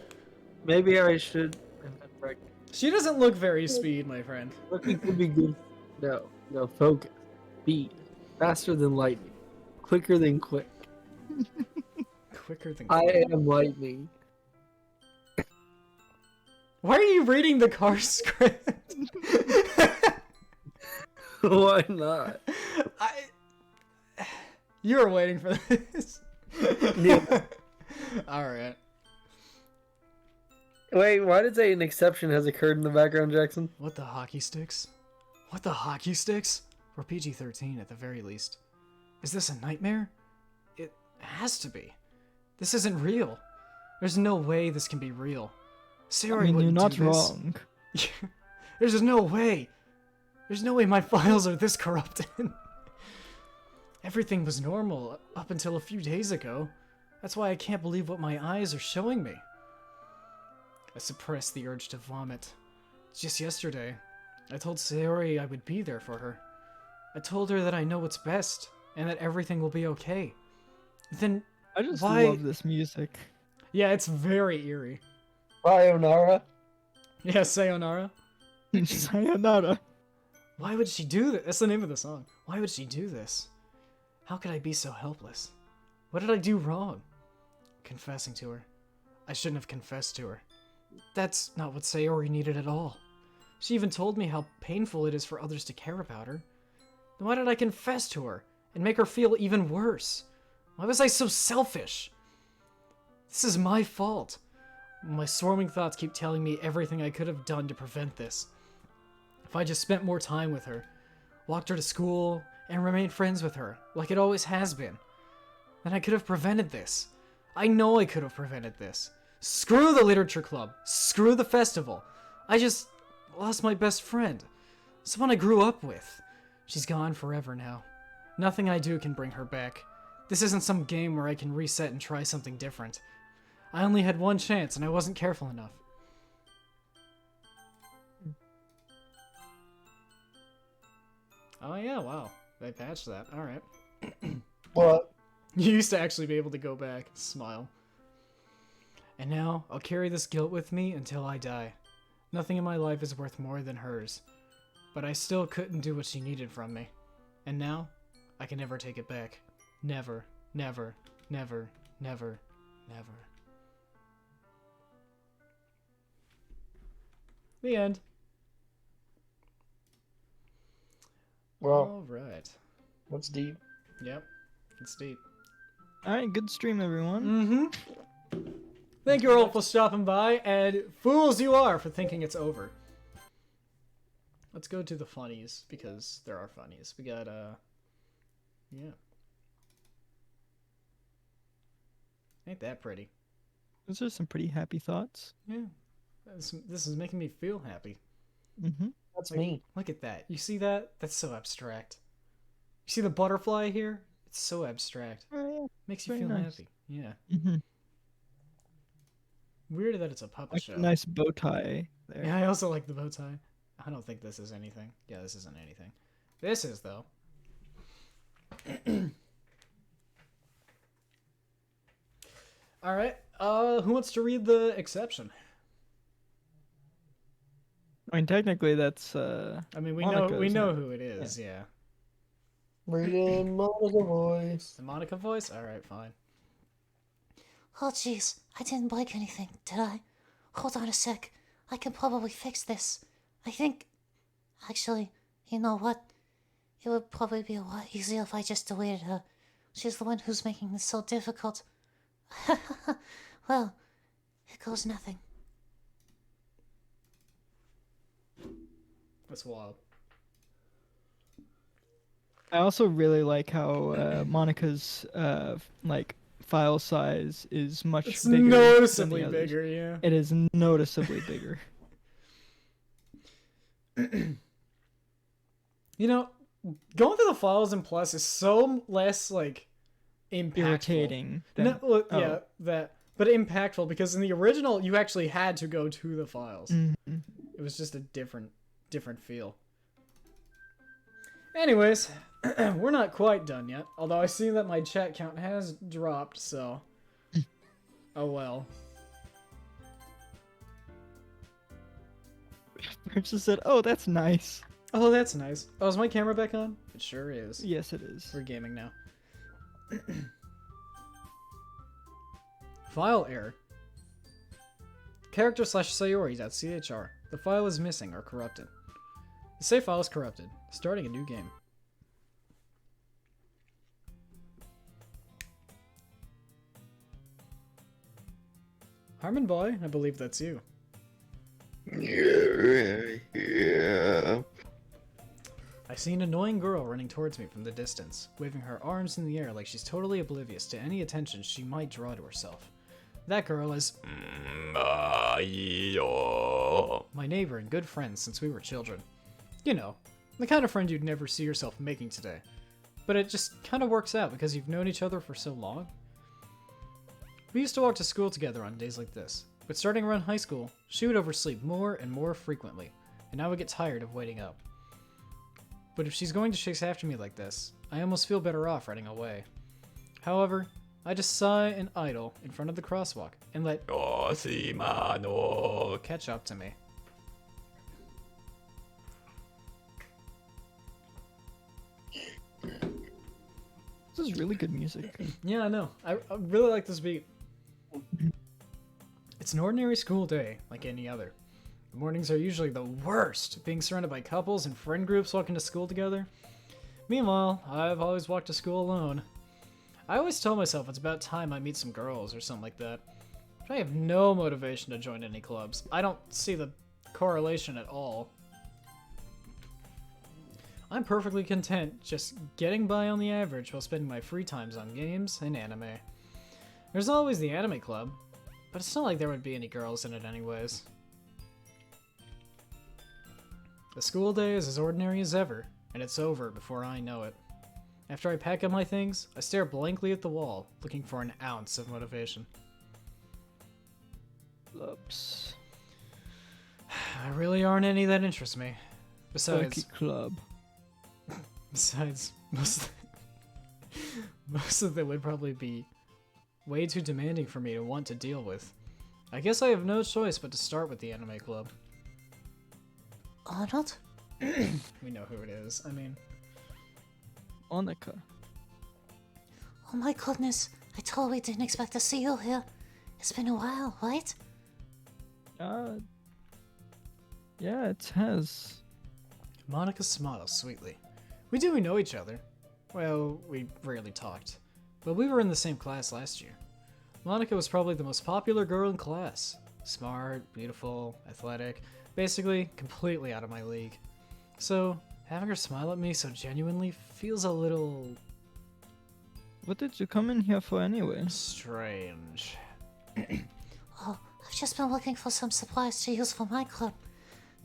Maybe I should have had breakfast. She doesn't look very Speed, my friend. Looking could be good. No, focus. Speed. Faster than lightning. Quicker than quick. Quicker than I am lightning. Why are you reading the car script? Why not? You were waiting for this. Yeah. Alright. Wait, why did it say an exception has occurred in the background, Jackson? What the hockey sticks? What the hockey sticks? We're PG-13 at the very least. Is this a nightmare? It has to be. This isn't real. There's no way this can be real. Sayori I mean, you're wouldn't not do this. wrong. There's no way. There's no way my files are this corrupted. Everything was normal up until a few days ago. That's why I can't believe what my eyes are showing me. I suppressed the urge to vomit. Just yesterday, I told Sayori I would be there for her. I told her that I know what's best, and that everything will be okay. Then, I just why... love this music. Yeah, it's very eerie. Sayonara. Yeah, Sayonara. Sayonara. Why would she do this? That's the name of the song. Why would she do this? How could I be so helpless? What did I do wrong? Confessing to her. I shouldn't have confessed to her. That's not what Sayori needed at all. She even told me how painful it is for others to care about her. Then why did I confess to her and make her feel even worse? Why was I so selfish? This is my fault. My swarming thoughts keep telling me everything I could have done to prevent this. If I just spent more time with her, walked her to school, and remained friends with her, like it always has been, then I could have prevented this. I know I could have prevented this. Screw the literature club. Screw the festival. I just lost my best friend. Someone I grew up with. She's gone forever now. Nothing I do can bring her back. This isn't some game where I can reset and try something different. I only had one chance and I wasn't careful enough. Oh yeah, wow. They patched that. Alright. What? You used to actually be able to go back. Smile. And now, I'll carry this guilt with me until I die. Nothing in my life is worth more than hers. But I still couldn't do what she needed from me. And now, I can never take it back. Never, never, never, never, never. The end. Well, Alright. that's deep. Yep. It's deep. Alright, good stream, everyone. Mm-hmm. Thank you all for stopping by, and fools you are for thinking it's over. Let's go to the funnies, because there are funnies. We got, yeah. Ain't that pretty. Those are some pretty happy thoughts. Yeah. This is making me feel happy. Mm-hmm. That's Like, me. Look at that. You see that? That's so abstract. You see the butterfly here? It's so abstract. Oh, yeah. Makes you Very feel nice. happy. Yeah. Mm-hmm. Weird that it's a puppet Like show. a nice bow tie there. Yeah, I also like the bow tie. I don't think this is anything. Yeah, this isn't anything. This is, though. Alright, who wants to read the exception? I mean, technically, that's I mean, we Monica, know isn't it? who it is. Yeah. Read in Monica voice. The Monica voice. All right, fine. Oh, jeez, I didn't break anything, did I? Hold on a sec. I can probably fix this. I think. Actually, you know what? It would probably be a lot easier if I just deleted her. She's the one who's making this so difficult. Well, it goes nothing. That's wild. I also really like how Monica's like file size is much It's bigger than noticeably the others. bigger, yeah. It is noticeably bigger. You know, going through the files in Plus is so less like impactful. Irritating. Than, No, well, oh. yeah, that, but impactful because in the original you actually had to go to the files. Mhm. It was just a different feel. Anyways, we're not quite done yet. Although I see that my chat count has dropped, so oh well. I just said, "Oh, that's nice." Oh, that's nice. Oh, is my camera back on? It sure is. Yes, it is. We're gaming now. File error. Character / Sayori.chr. The file is missing or corrupted. The save file is corrupted. Starting a new game. Harmon boy, I believe that's you. Yeah. I see an annoying girl running towards me from the distance, waving her arms in the air like she's totally oblivious to any attention she might draw to herself. That girl is my neighbor and good friend since we were children. You know, the kind of friend you'd never see yourself making today. But it just kind of works out because you've known each other for so long. We used to walk to school together on days like this, but starting around high school, she would oversleep more and more frequently, and I would get tired of waiting up. But if she's going to chase after me like this, I almost feel better off running away. However, I just sigh and idle in front of the crosswalk and let catch up to me. This is really good music. Yeah, I know. I really like this beat. It's an ordinary school day, like any other. The mornings are usually the worst, being surrounded by couples and friend groups walking to school together. Meanwhile, I've always walked to school alone. I always tell myself it's about time I meet some girls or something like that. But I have no motivation to join any clubs. I don't see the correlation at all. I'm perfectly content just getting by on the average while spending my free times on games and anime. There's always the anime club, but it's not like there would be any girls in it anyways. The school day is as ordinary as ever, and it's over before I know it. After I pack up my things, I stare blankly at the wall, looking for an ounce of motivation. Clubs. There really aren't any that interest me. Doki Club. Besides, most of them would probably be way too demanding for me to want to deal with. I guess I have no choice but to start with the anime club. Arnold? We know who it is. I mean, Monica. Oh my goodness, I totally didn't expect to see you here. It's been a while, right? Yeah, it has. Monica smiles sweetly. We do know each other. Well, we rarely talked, but we were in the same class last year. Monica was probably the most popular girl in class. Smart, beautiful, athletic, basically completely out of my league. So, having her smile at me so genuinely feels a little What did you come in here for anyway? strange. Oh, I've just been looking for some supplies to use for my club.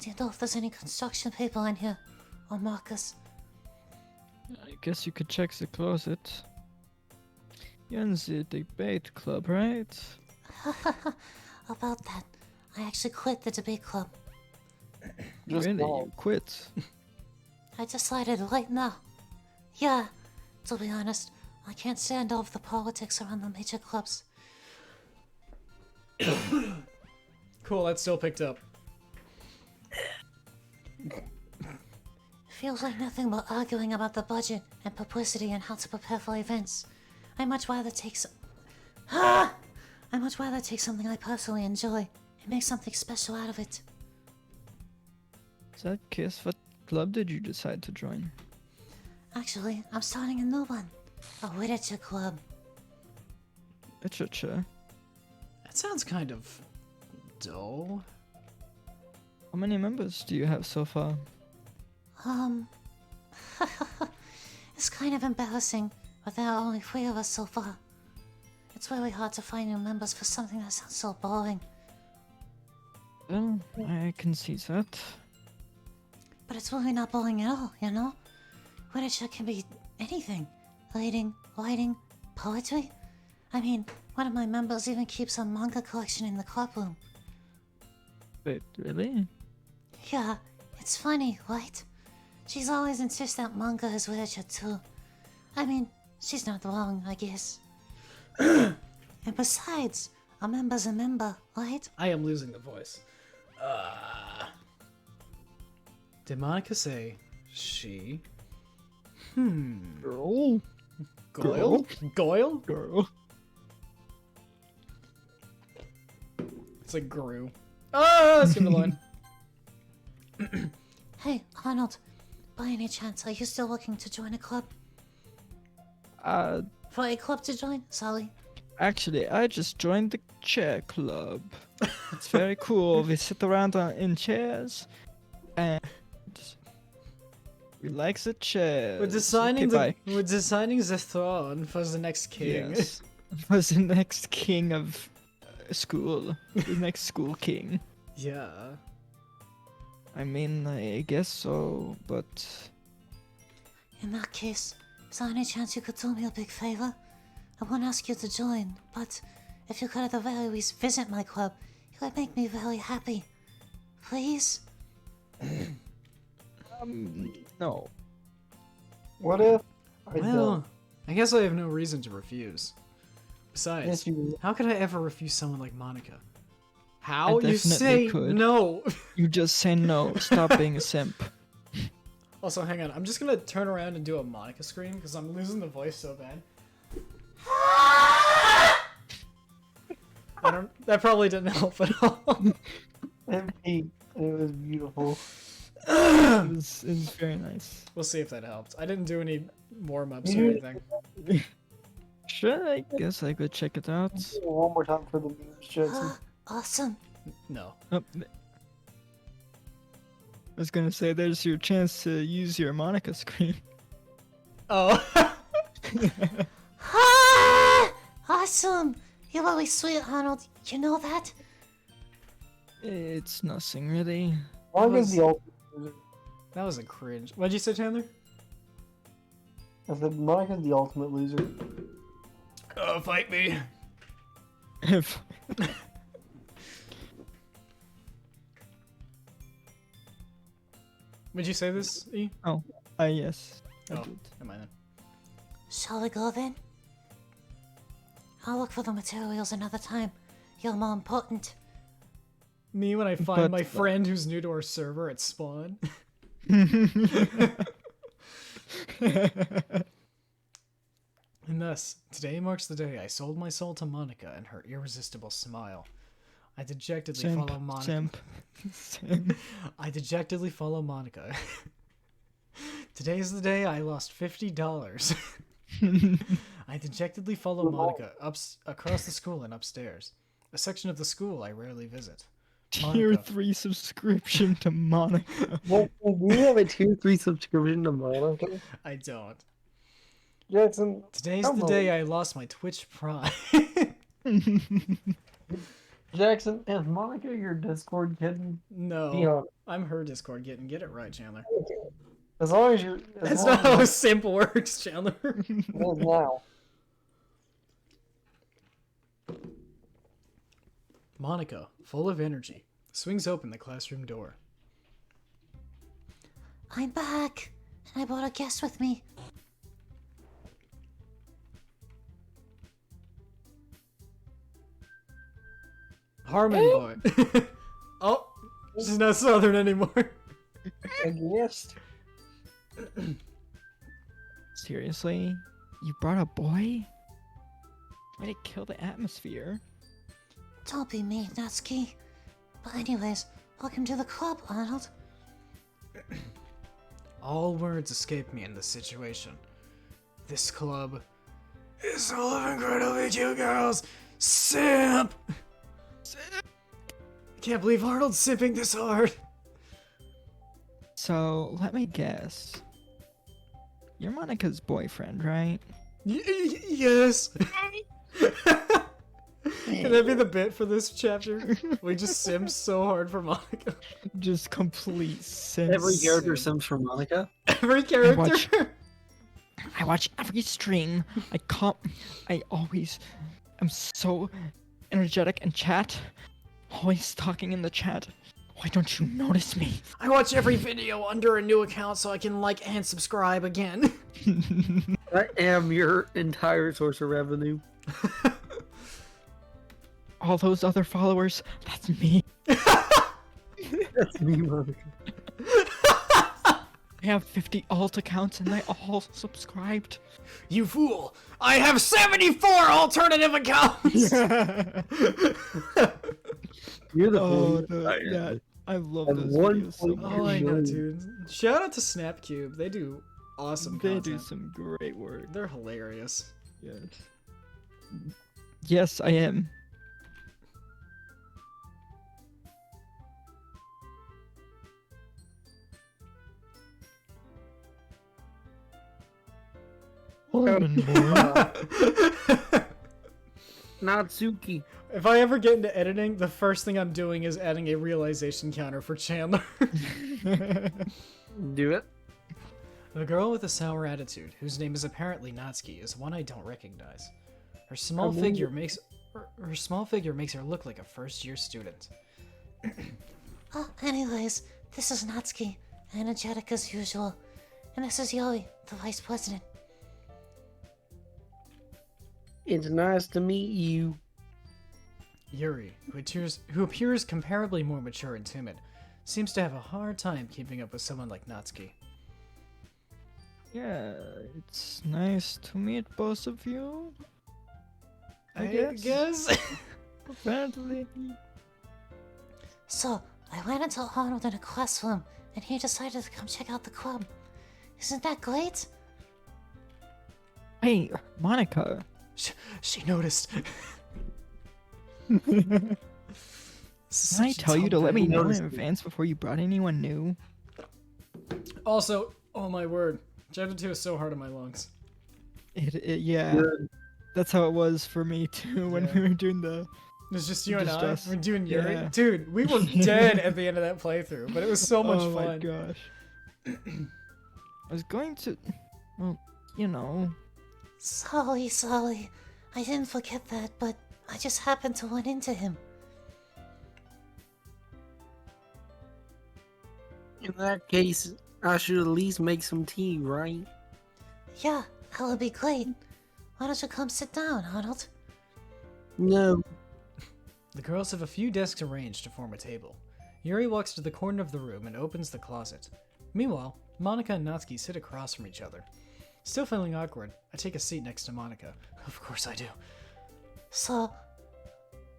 Do you know if there's any construction people in here? Or markers? I guess you could check the closet. You're in the debate club, right? About that, I actually quit the debate club. Just really? call. You quit? I decided right now. Yeah, to be honest, I can't stand all of the politics around the major clubs. Cool, that still picked up. Feels like nothing but arguing about the budget and publicity and how to prepare for events. I'd much rather take something I personally enjoy and make something special out of it. In that case, what club did you decide to join? Actually, I'm starting a new one. A literature club. Literature? That sounds kind of dull. How many members do you have so far? It's kind of embarrassing, but there are only 3 of us so far. It's really hard to find new members for something that sounds so boring. Well, I can see that. But it's really not boring at all, you know? Literature can be anything. Reading, writing, poetry. I mean, one of my members even keeps a manga collection in the club room. Wait, really? Yeah, it's funny, right? She's always insisted that manga is literature too. I mean, she's not wrong, I guess. And besides, a member's a member, right? I am losing the voice. Did Monica say she? Girl? Goyle? Goyle? Girl? It's like Gru. Oh, skip the line. Hey, Arnold, by any chance, are you still looking to join a club? For a club to join? Sorry. Actually, I just joined the chair club. It's very cool. We sit around in chairs and we like the chairs. We're designing Okay, we're designing the throne for the next king. Yes. Was the next king of school. The next school king. Yeah. I mean, I guess so, but In that case, is there any chance you could do me a big favor? I won't ask you to join, but if you could at the very least visit my club, it would make me very happy. Please? no. What if I Well, don't? I guess I have no reason to refuse. Besides, Yes, you how could I ever refuse someone like Monica? How? I You definitely say could. no! You just say no. Stop being a simp. Also, hang on. I'm just gonna turn around and do a Monica scream because I'm losing the voice so bad. That probably didn't help at all. It was beautiful. It was very nice. We'll see if that helped. I didn't do any warm-ups or anything. Sure, I guess I could check it out. One more time for the memes, Jackson. Awesome. No. Oh, I was gonna say, there's your chance to use your Monica screen. Oh. Awesome! You're really sweet, Arnold. You know that? It's nothing really. Manga's the ultimate loser. That was a cringe. What'd you say, Chandler? I said Monica's the ultimate loser. Oh, fight me. If Would you say this, E? yes. I Oh, did. never mind then. Shall we go then? I'll look for the materials another time. You're more important. Me when I find But- my friend who's new to our server at spawn. And thus, today marks the day I sold my soul to Monica and her irresistible smile. I dejectedly Simp, follow Monica. simp, simp. I dejectedly follow Monica. Today is the day I lost $50. I dejectedly follow Monica across the school and upstairs. A section of the school I rarely visit. Tier Monica. 3 subscription to Monica. What, do you have a tier 3 subscription to Monica? I don't. Jackson, Today's Come the on. day I lost my Twitch Prime. Jackson, is Monica your Discord kitten? Be No, honest. I'm her Discord getting. Get it right, Chandler. As long as you're. That's As not long how a as simp works, Chandler. it is now. Monica, full of energy, swings open the classroom door. I'm back, and I brought a guest with me. Harmon boy. Oh, she's not southern anymore. A guest? Seriously? You brought a boy? Way to kill the atmosphere. Don't be mean, Natsuki. But anyways, welcome to the club, Arnold. All words escape me in this situation. This club is full of incredibly cute girls. Simp! I can't believe Arnold's simping this hard. So, let me guess. You're Monica's boyfriend, right? Yes. Can that be the bit for this chapter? We just simp so hard for Monica. Just complete sense. Every character sims for Monica. Every character. I watch every stream. I always am so energetic in chat. Always talking in the chat. Why don't you notice me? I watch every video under a new account so I can like and subscribe again. I am your entire source of revenue. All those other followers, that's me. That's me, Monica. I have 50 alt accounts and they all subscribed. You fool! I have 74 alternative accounts! You're the Oh, fool. I love At those one videos so point, much. Oh, I know, dude. Shout out to Snapcube. They do awesome They content. do some great work. They're hilarious. Yes. Yes, I am. Harmon boy. Natsuki. If I ever get into editing, the first thing I'm doing is adding a realization counter for Chandler. Do it. The girl with a sour attitude, whose name is apparently Natsuki, is one I don't recognize. Her small figure makes her look like a first-year student. Anyways, this is Natsuki, energetic as usual. And this is Yuri, the vice president. It's nice to meet you. Yuri, who appears comparably more mature and timid, seems to have a hard time keeping up with someone like Natsuki. Yeah, it's nice to meet both of you. I guess. guess. Apparently. So, I went into Arnold in a classroom, and he decided to come check out the club. Isn't that great? Hey, Monica. She noticed. Can I tell you to let me know in advance before you brought anyone new? Also, oh my word, Chapter 2 is so hard on my lungs. Yeah. That's how it was for me too when we were doing the. It's just you and Just I. us. We're doing Yuri. Yeah. Dude, we were dead at the end of that playthrough, but it was so much Oh fun. my gosh. I was going to. Well, you know. Sorry. I didn't forget that, but I just happened to run into him. In that case, I should at least make some tea, right? Yeah, that would be great. Why don't you come sit down, Arnold? No. The girls have a few desks arranged to form a table. Yuri walks to the corner of the room and opens the closet. Meanwhile, Monica and Natsuki sit across from each other. Still feeling awkward, I take a seat next to Monica. Of course I do. So,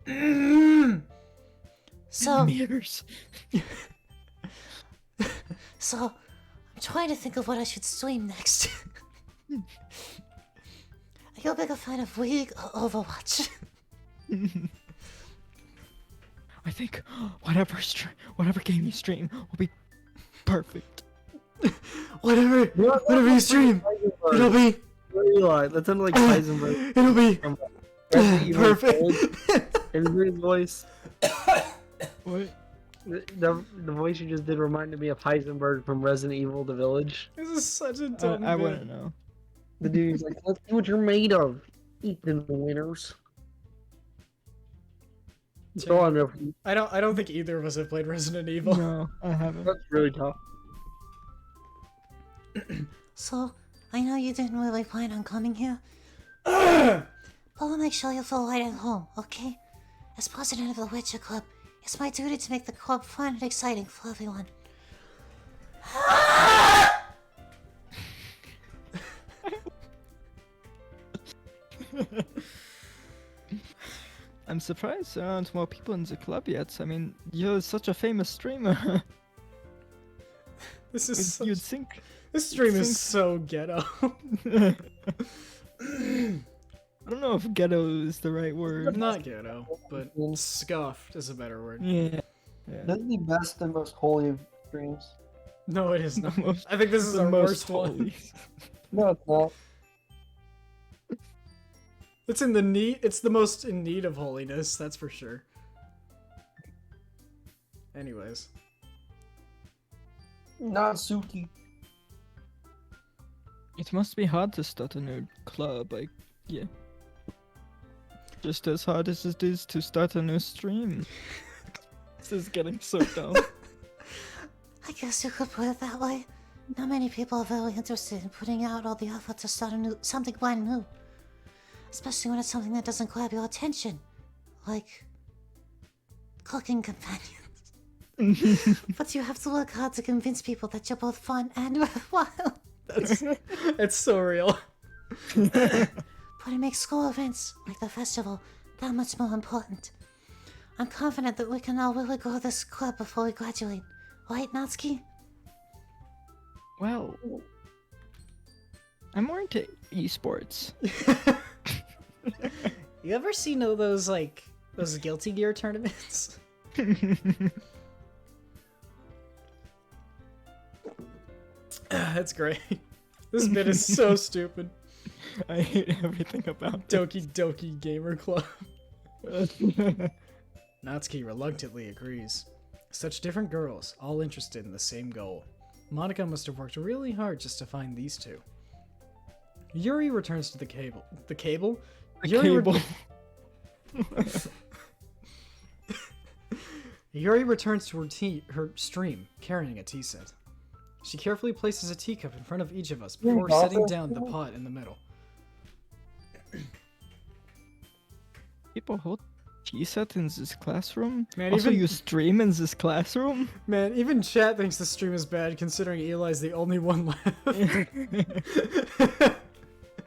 Mirrors. I'm trying to think of what I should stream next. Are you a bigger fan of League or Overwatch? I think whatever game you stream will be perfect. Whatever you stream, it'll be. Eli, that sounded like Heisenberg. It'll be From Resident Evil perfect. In his voice. What? The voice you just did reminded me of Heisenberg from Resident Evil: The Village. This is such a dumb I bit. wouldn't know. The dude's like, "Let's see what you're made of, Ethan Winters." So I know I don't think either of us have played Resident Evil. No, I haven't. that's really tough. So, I know you didn't really plan on coming here. But I'll make sure you feel right at home, okay? As president of the Witcher Club, it's my duty to make the club fun and exciting for everyone. I'm surprised there aren't more people in the club yet. I mean, you're such a famous streamer. This is You'd such... think. This stream think- is so ghetto. I don't know if ghetto is the right word. Not ghetto, but scuffed is a better word. Yeah. Yeah. This is the best and most holy of streams. No, it is The not. most- I think this is the our most worst one. holy. No, it's not. It's in the need. It's the most in need of holiness. That's for sure. Anyways, Natsuki. It must be hard to start a new club, like, yeah. Just as hard as it is to start a new stream. This is getting so dumb. I guess you could put it that way. Not many people are very interested in putting out all the effort to start something brand new. Especially when it's something that doesn't grab your attention. Like cooking companions. But you have to work hard to convince people that you're both fun and worthwhile. it's so real. But it makes school events, like the festival, that much more important. I'm confident that we can all really grow this club before we graduate. Right, Natsuki? Well, I'm more into esports. You ever seen those Guilty Gear tournaments? That's great. This bit is so stupid. I hate everything about Doki Doki Gamer Club. Natsuki reluctantly agrees. Such different girls, all interested in the same goal. Monica must have worked really hard just to find these two. Yuri returns to the cable. The cable? Cable. Yuri returns to her stream, carrying a tea set. She carefully places a teacup in front of each of us before setting down the pot in the middle. People hold tea set in this classroom? Man, Also, even- you stream in this classroom? Man, even chat thinks the stream is bad, considering Eli's the only one left.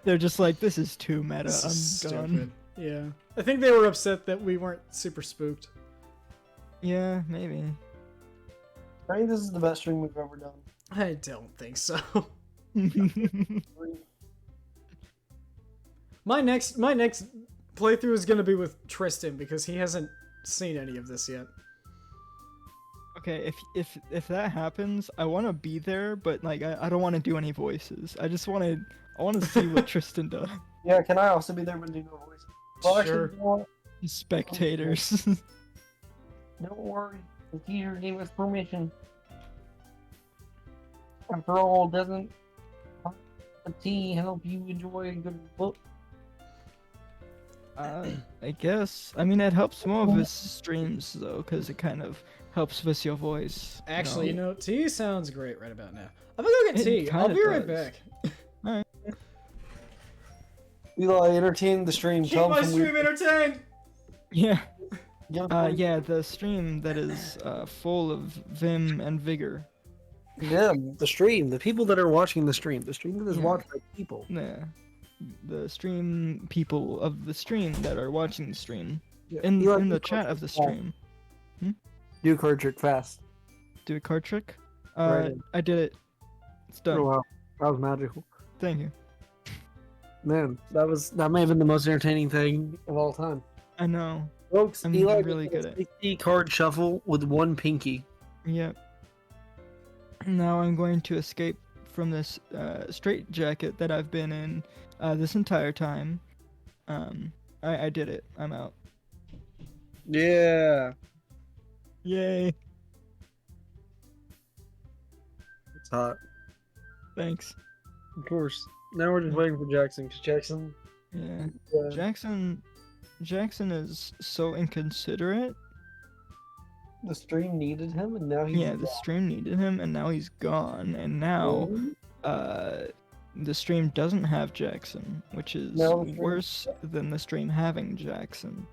They're just like, this is too meta, This is I'm done. stupid. Yeah. I think they were upset that we weren't super spooked. Yeah, maybe. I think this is the best stream we've ever done. I don't think so. My next playthrough is gonna be with Tristan because he hasn't seen any of this yet. Okay, if that happens, I want to be there, but like I don't want to do any voices. I want to see what Tristan does. Yeah, can I also be there but do no voice? Well, Sure. actually, you know what? Spectators. Don't worry. The teacher gave us permission. After all, doesn't a tea help you enjoy a good book? I guess. I mean, it helps more with streams though, because it kind of helps with your voice. Actually, tea sounds great right about now. I'm gonna go get It tea. I'll kinda be right does. back. Eli, entertain the stream. Keep Tell my them stream entertained! Yeah. Yeah, Yeah, the stream that is full of vim and vigor. the stream. The people that are watching the stream. The stream that is Yeah. watched by people. Yeah. The stream people of the stream that are watching the stream. Yeah. In Eli, the do chat card of the trick fast. stream. Do a card trick fast. Do a card trick? Right. I did it. It's done. Oh wow, that was magical. Thank you. Man, that may have been the most entertaining thing of all time. I know. Folks, I'm Eli really did a good at- 60 card shuffle with one pinky. Yep. Now I'm going to escape from this straight jacket that I've been in this entire time. I did it. I'm out. Yeah. Yay. It's hot. Thanks. Of course. Now we're just waiting for Jackson, because Jackson... Yeah. Uh, Jackson is so inconsiderate. the stream needed him, and now he's... Yeah, the stream needed him, and now he's gone. And now, gone. the stream doesn't have Jackson, which is No, the stream- worse than the stream having Jackson.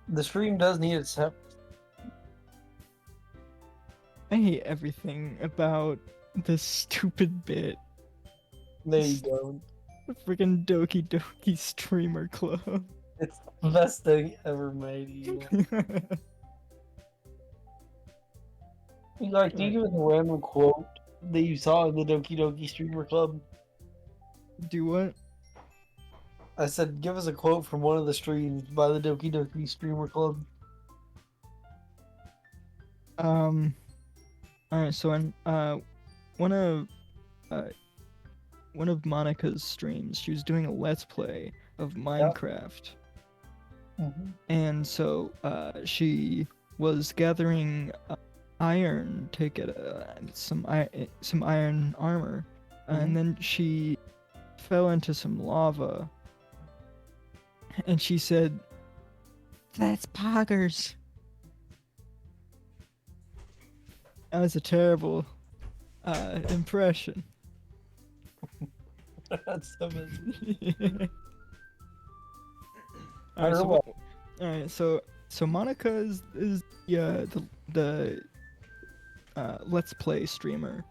The stream does need its help. I hate everything about this stupid bit. There you go. Freaking Doki Doki Streamer Club. It's the best thing ever made. Eli, can you give us a random quote that you saw in the Doki Doki Streamer Club? Do what? I said, give us a quote from one of the streams by the Doki Doki Streamer Club. Alright, so in one of Monica's streams, she was doing a let's play of Minecraft. And so she was gathering iron to get some iron armor, and then she fell into some lava, and she said, "That's poggers." That was a terrible impression. That's so amazing. Alright, so Monica is the let's play streamer.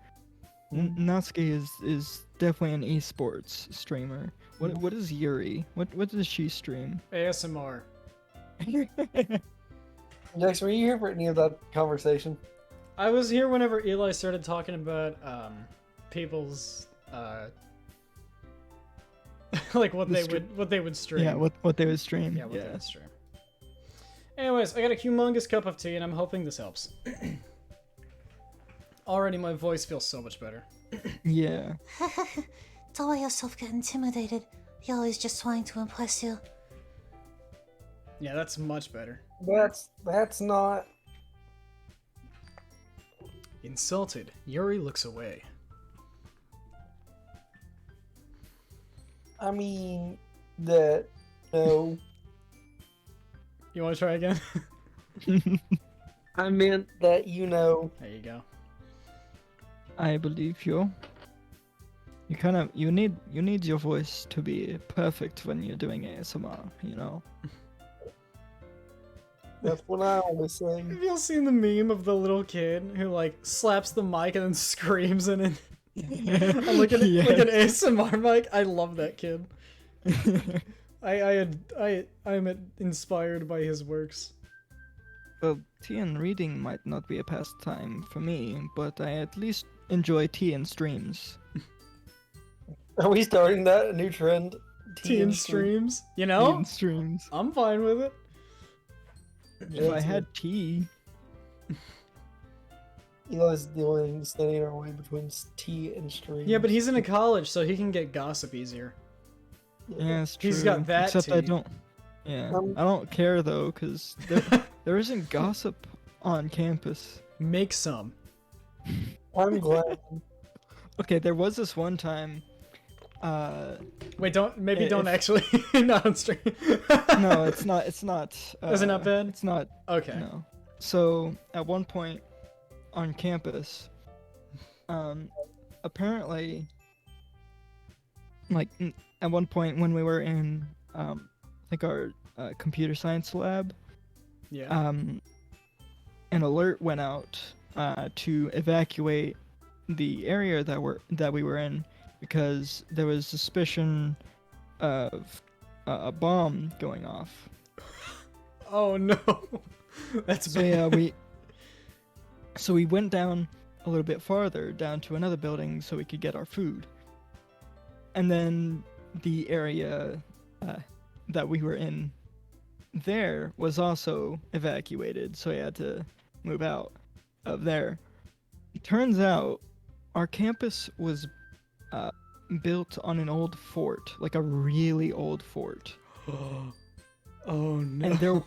Natsuki is definitely an esports streamer. What is Yuri? What does she stream? ASMR. Jackson, were you here for any of that conversation? I was here whenever Eli started talking about people's like what they would stream. Yeah, what they would stream. Yeah, what they would stream. Anyways, I got a humongous cup of tea, and I'm hoping this helps. Already, my voice feels so much better. Yeah. Don't let yourself get intimidated. Yuri's just trying to impress you. Yeah, that's much better. That's not. Insulted, Yuri looks away. I mean, that. No. You want to try again? I meant that, There you go. I believe you. You need your voice to be perfect when you're doing ASMR, you know. That's what I always say. Have y'all seen the meme of the little kid who like slaps the mic and then screams in it? I'm like an ASMR mic. I love that kid. I'm inspired by his works. Well, tea and reading might not be a pastime for me, but I at least enjoy tea and streams. Are we starting that? A new trend? Tea and streams? You Tea know? and streams. I'm fine with it. If I had tea. Eli's the only thing standing in our way between tea and streams. Yeah, but he's in a college, so he can get gossip easier. Yeah, it's true. He's got that Except tea. I don't. Yeah, I don't care though, cause there isn't gossip on campus. Make some. I'm glad. Okay, there was this one time. Wait, don't actually not on stream. No, it's not. It's not. Is it not bad? It's not. Okay. No. So at one point on campus, apparently, like at one point when we were in, I think our computer science lab, Yeah. an alert went out to evacuate the area that we were in because there was suspicion of a bomb going off. Oh no. That's So bad. yeah, we went down a little bit farther, down to another building so we could get our food. And then the area that we were in there was also evacuated, so we had to move out of there. It turns out our campus was built on an old fort, like a really old fort. Oh no.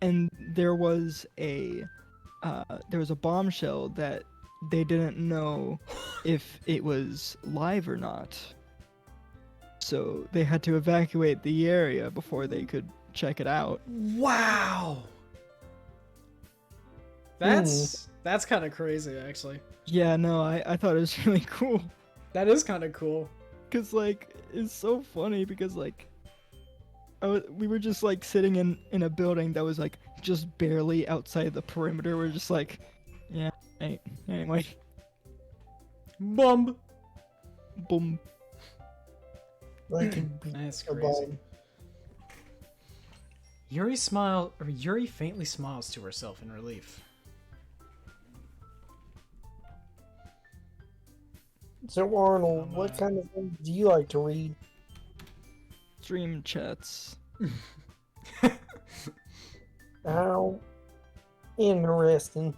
And there was a bombshell that they didn't know if it was live or not. So they had to evacuate the area before they could check it out. Wow. That's kind of crazy, actually. Yeah, no, I thought it was really cool. That is kind of cool. Cause like it's so funny because like we were just like sitting in a building that was like just barely outside the perimeter. We're just like, yeah, anyway. Boom. Boom. I could be That's a crazy. bomb. Yuri faintly smiles to herself in relief. So Arnold, I'm, what kind of things do you like to read? Stream chats. How interesting.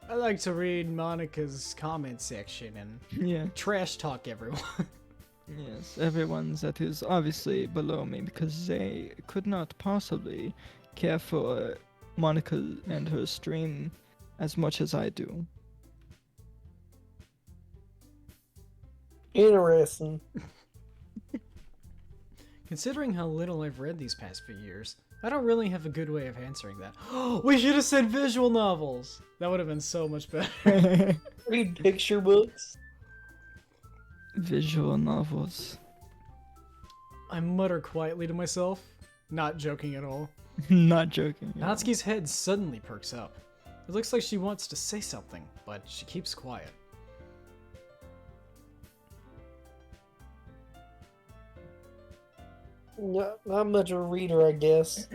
I like to read Monica's comment section and Yeah. trash talk everyone. Yes, everyone that is obviously below me because they could not possibly care for Monica and her stream as much as I do. Interesting. Considering how little I've read these past few years, I don't really have a good way of answering that. We should have said visual novels! That would have been so much better. Read picture books. Visual novels. I mutter quietly to myself, not joking at all. Not joking. yeah. Natsuki's head suddenly perks up. It looks like she wants to say something, but she keeps quiet. Not much of a reader, I guess.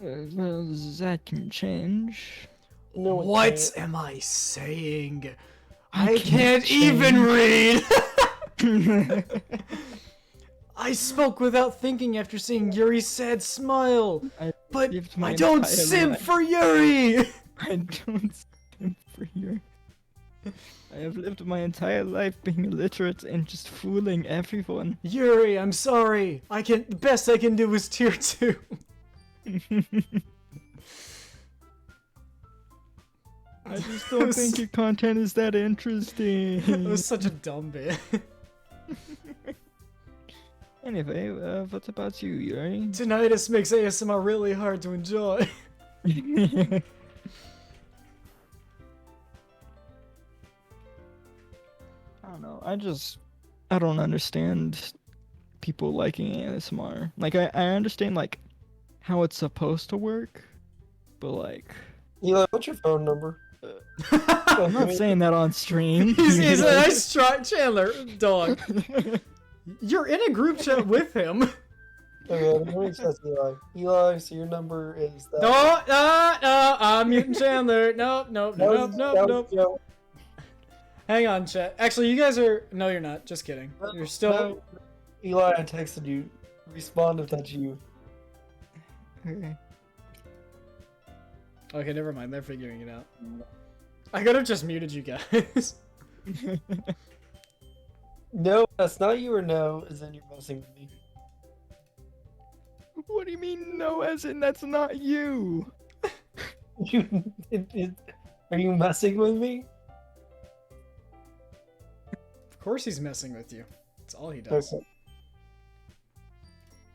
Well, that can change. No, it What can't. am I saying? I I can't even read! I spoke without thinking after seeing Yuri's sad smile. But lived my I don't entire simp life. for Yuri! I don't stand for you. I have lived my entire life being illiterate and just fooling everyone. Yuri, I'm sorry. The best I can do is tier 2. I just don't think your content is that interesting. It was such a dumb bit. Anyway, what about you, Yuri? Tinnitus makes ASMR really hard to enjoy. I don't know. I don't understand people liking ASMR. Like, I understand, like, how it's supposed to work, but, like, Eli, what's your phone number? I'm not saying that on stream. He's a nice try, Chandler, dog. You're in a group chat with him. Okay, let me check Eli. Eli, so your number is that. No, I'm muting Chandler. Nope. That was a joke. Hang on, chat. Actually, you guys are. No, you're not. Just kidding. You're still. No, Eli, I texted you. Respond if that's you. Okay. Okay, never mind. They're figuring it out. I could have just muted you guys. No, that's not you, or no, is then you're messing with me. What do you mean, no, as in that's not you? Are you messing with me? Of course, he's messing with you. That's all he does. Okay.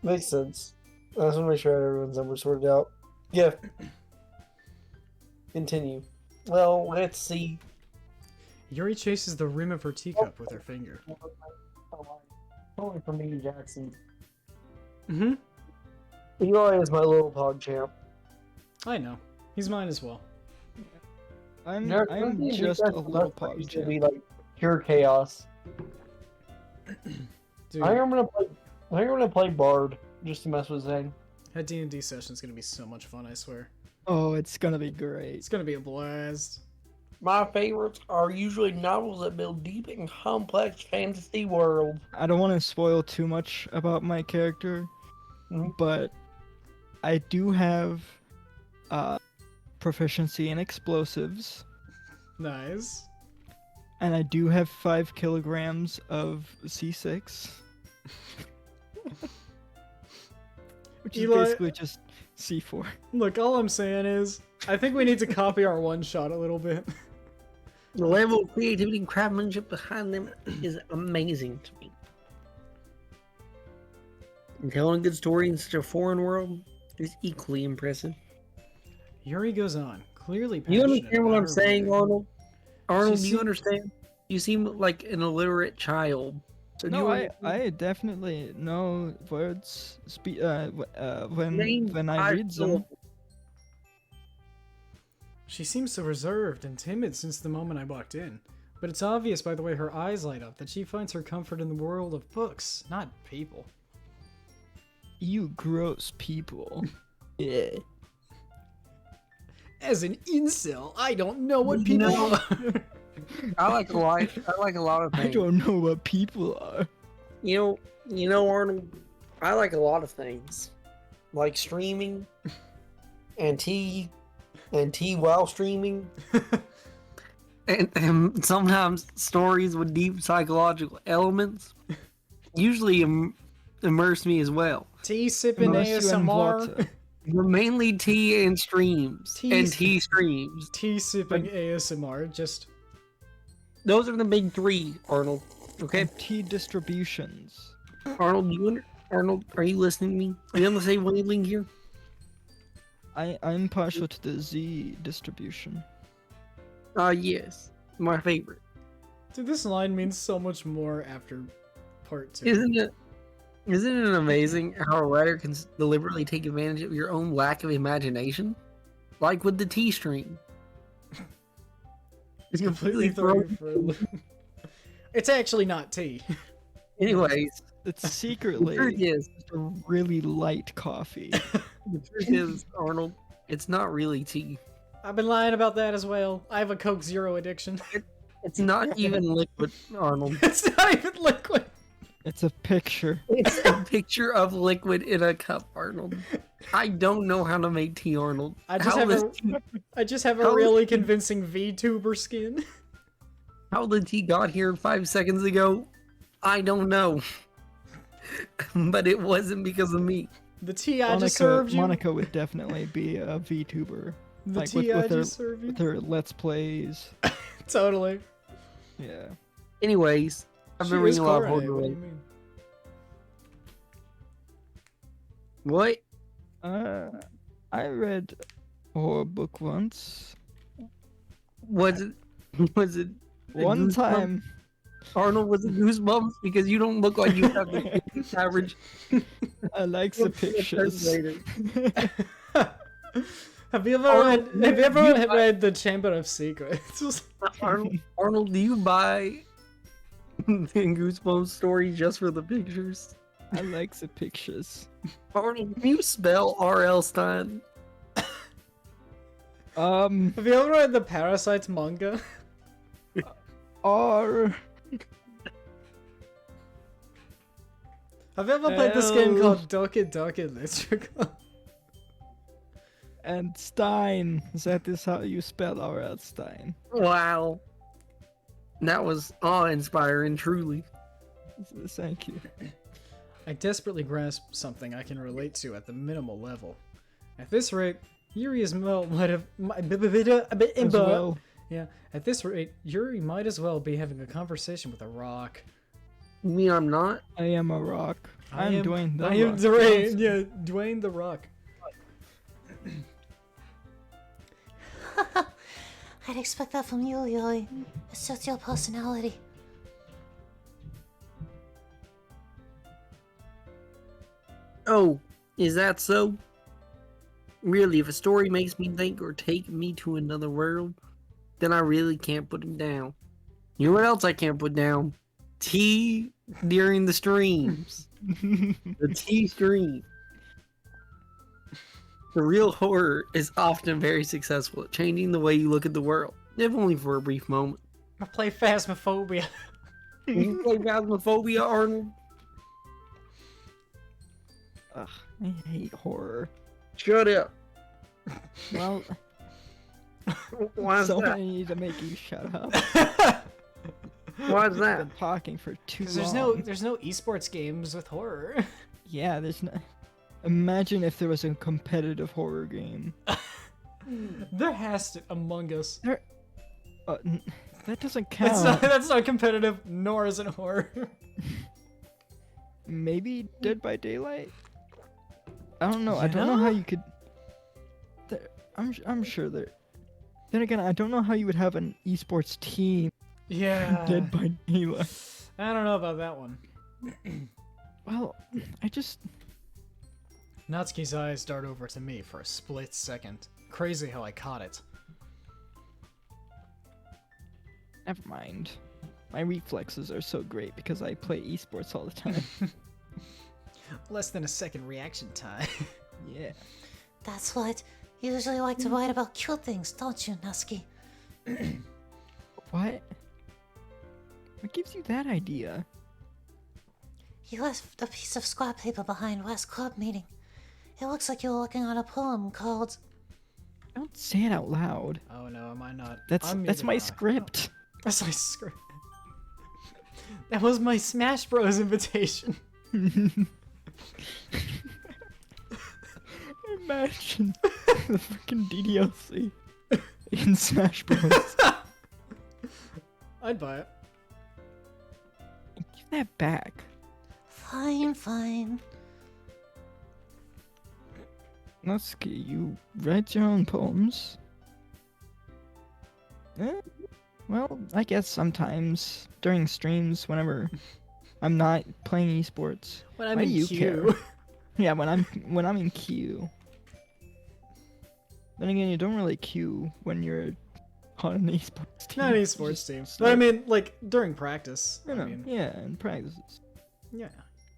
Makes sense. I just want to make sure I have everyone's number sorted out. Yeah. Continue. Well, let's see. Yuri chases the rim of her teacup with her finger. Only for me, Jackson. Mm-hmm. Eli is my little pog champ. I know. He's mine as well. I'm Jackson, just that's a the little best place pog to be champ. like pure chaos. Dude, I think I'm gonna play Bard just to mess with Zane. that D&D session's gonna be so much fun, I swear. Oh, it's gonna be great. It's gonna be a blast. My favorites are usually novels that build deep and complex fantasy worlds. I don't want to spoil too much about my character, Mhm. but I do have proficiency in explosives, Nice. and I do have 5 kilograms of C6. Which is Eli- basically just C4. Look, all I'm saying is, I think we need to copy our one-shot a little bit. The level of creativity and craftsmanship behind them is amazing to me. And telling a good story in such a foreign world is equally impressive. Yuri goes on, clearly You passionate understand what about I'm her saying, reading. Arnold? Arnold, She do you understand? You seem like an illiterate child. So do No, you I definitely know words Name when I 5 read them. syllables. She seems so reserved and timid since the moment I walked in. But it's obvious by the way her eyes light up that she finds her comfort in the world of books, not people. You gross people. Yeah. As an incel, I don't know what You people know- are. I like a lot of I things. don't know what people are. You know, Arnold, I like a lot of things. Like streaming and tea while streaming. and sometimes stories with deep psychological elements usually immerse me as well. Tea sipping Immerse you in ASMR. water. But mainly tea and streams. Tea and s- tea streams. Tea sipping ASMR. Just Those are the big three, Arnold. Okay? And tea distributions. Arnold, are you listening to me? Are you on the same wavelength here? I'm partial to the Z distribution. Yes. My favorite. dude, this line means so much more after part 2. Isn't it amazing how a writer can deliberately take advantage of your own lack of imagination? Like with the tea stream. It's completely thrown. for a loop. It's actually not tea. Anyways, It's the truth secretly is, just a really light coffee. the truth is, Arnold, it's not really tea. I've been lying about that as well. I have a Coke Zero addiction. It's not even liquid, Arnold. It's not even liquid. It's a picture. It's a picture of liquid in a cup, Arnold. I don't know how to make tea, Arnold. I just How have this a, tea- I just have a how- really convincing VTuber skin. How the tea got here 5 seconds ago, I don't know. But it wasn't because of me. The tea I just served you. Monica would definitely be a VTuber. The like tea I with her, just served you. with her Let's Plays. Totally. Yeah. Anyways, I've been She is reading a lot of Korean, horror. what do you mean? What? I read a horror book once. Was it? Was it? One Goosebumps? time. Arnold, was it Goosebumps? Because you don't look like you have the average. I like the pictures. Have you ever Arnold, read The Chamber of Secrets? Arnold, do you buy the Goosebumps story just for the pictures? I like the pictures. Arnold, can you spell R.L. Stein? Have you ever read the Parasites manga? R Have you ever played this game L. called Doki Doki Literature Club? and Stein. That is how you spell R.L. Stein. Wow. That was awe-inspiring, truly. Thank you. I desperately grasp something I can relate to at the minimal level. At this rate, Yuri is might have As well. Yeah, at this rate, Yuri might as well be having a conversation with a rock. You mean I'm not? I am a rock. I'm Dwayne the I am Rock Dwayne. Johnson. Yeah, Dwayne the Rock. I'd expect that from you, Yuri. It suits your personality. Oh, is that so? Really, if a story makes me think or take me to another world, then I really can't put it down. You know what else I can't put down? Tea during the streams. The tea stream. The real horror is often very successful at changing the way you look at the world, if only for a brief moment. I play Phasmophobia. You play Phasmophobia, Arnold? Ugh, I hate horror. Shut up. Well, Why is someone that? need to make you shut up. Why is You've that? been talking for too Because long. there's no esports games with horror. Yeah, there's no. Imagine if there was a competitive horror game. There has to Among Us. That doesn't count. That's not competitive, nor is it horror. Maybe Dead by Daylight. I don't know. I You don't know how know? you could. I'm sure there. Then again, I don't know how you would have an esports team. Yeah. Dead by Daylight. I don't know about that one. Well, I just. Natsuki's eyes dart over to me for a split second. Crazy how I caught it. Never mind. My reflexes are so great because I play esports all the time. Less than a second reaction time. Yeah. That's what you usually like to write about cute things, don't you, Natsuki? What? What gives you that idea? You left a piece of scrap paper behind last club meeting. It looks like you were working on a poem called... Don't say it out loud. Oh no, am I not? That's I'm my muted. script. That's my script. That was my Smash Bros. Invitation. Imagine the freaking DDLC in Smash Bros. I'd buy it. Give that back. Fine, fine. Natsuki, you write your own poems? Well, I guess sometimes during streams, whenever I'm not playing esports. When I'm Why in do you queue. care? Yeah, when I'm in queue. Then again, you don't really queue when you're on an esports team. Not an You esports just team. start- But I mean, like, during practice. You I know, mean, yeah, in practices. yeah.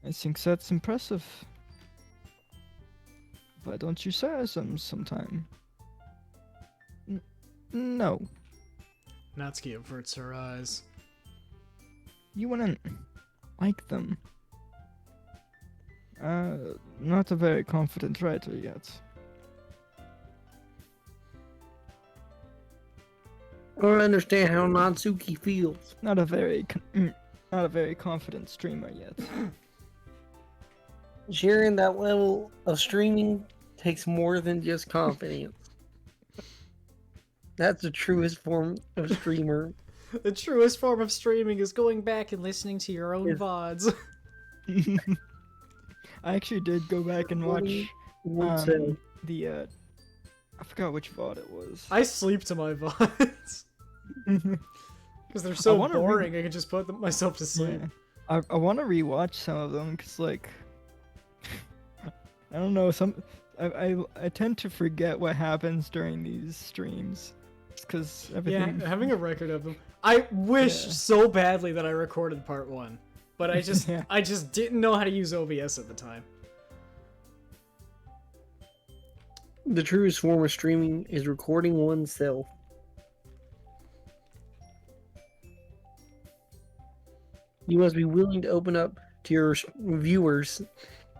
I think that's impressive. Why don't you say some sometime? No, Natsuki averts her eyes. you wouldn't like them. Not a very confident writer yet. I don't understand how Natsuki feels. Not a very confident streamer yet. Sharing that level of streaming takes more than just confidence. That's the truest form of streamer. The truest form of streaming is going back and listening to your own Yes. VODs. I actually did go back and watch Would say. the I forgot which VOD it was. I sleep to my VODs. Because they're so wanna boring, I can just put myself to sleep. Yeah. I want to rewatch some of them because like I don't know, I tend to forget what happens during these streams because Yeah, everything. having a record of them. I wish Yeah. so badly that I recorded part 1. But I just Yeah. I just didn't know how to use OBS at the time. The truest form of streaming is recording oneself. You must be willing to open up to your viewers,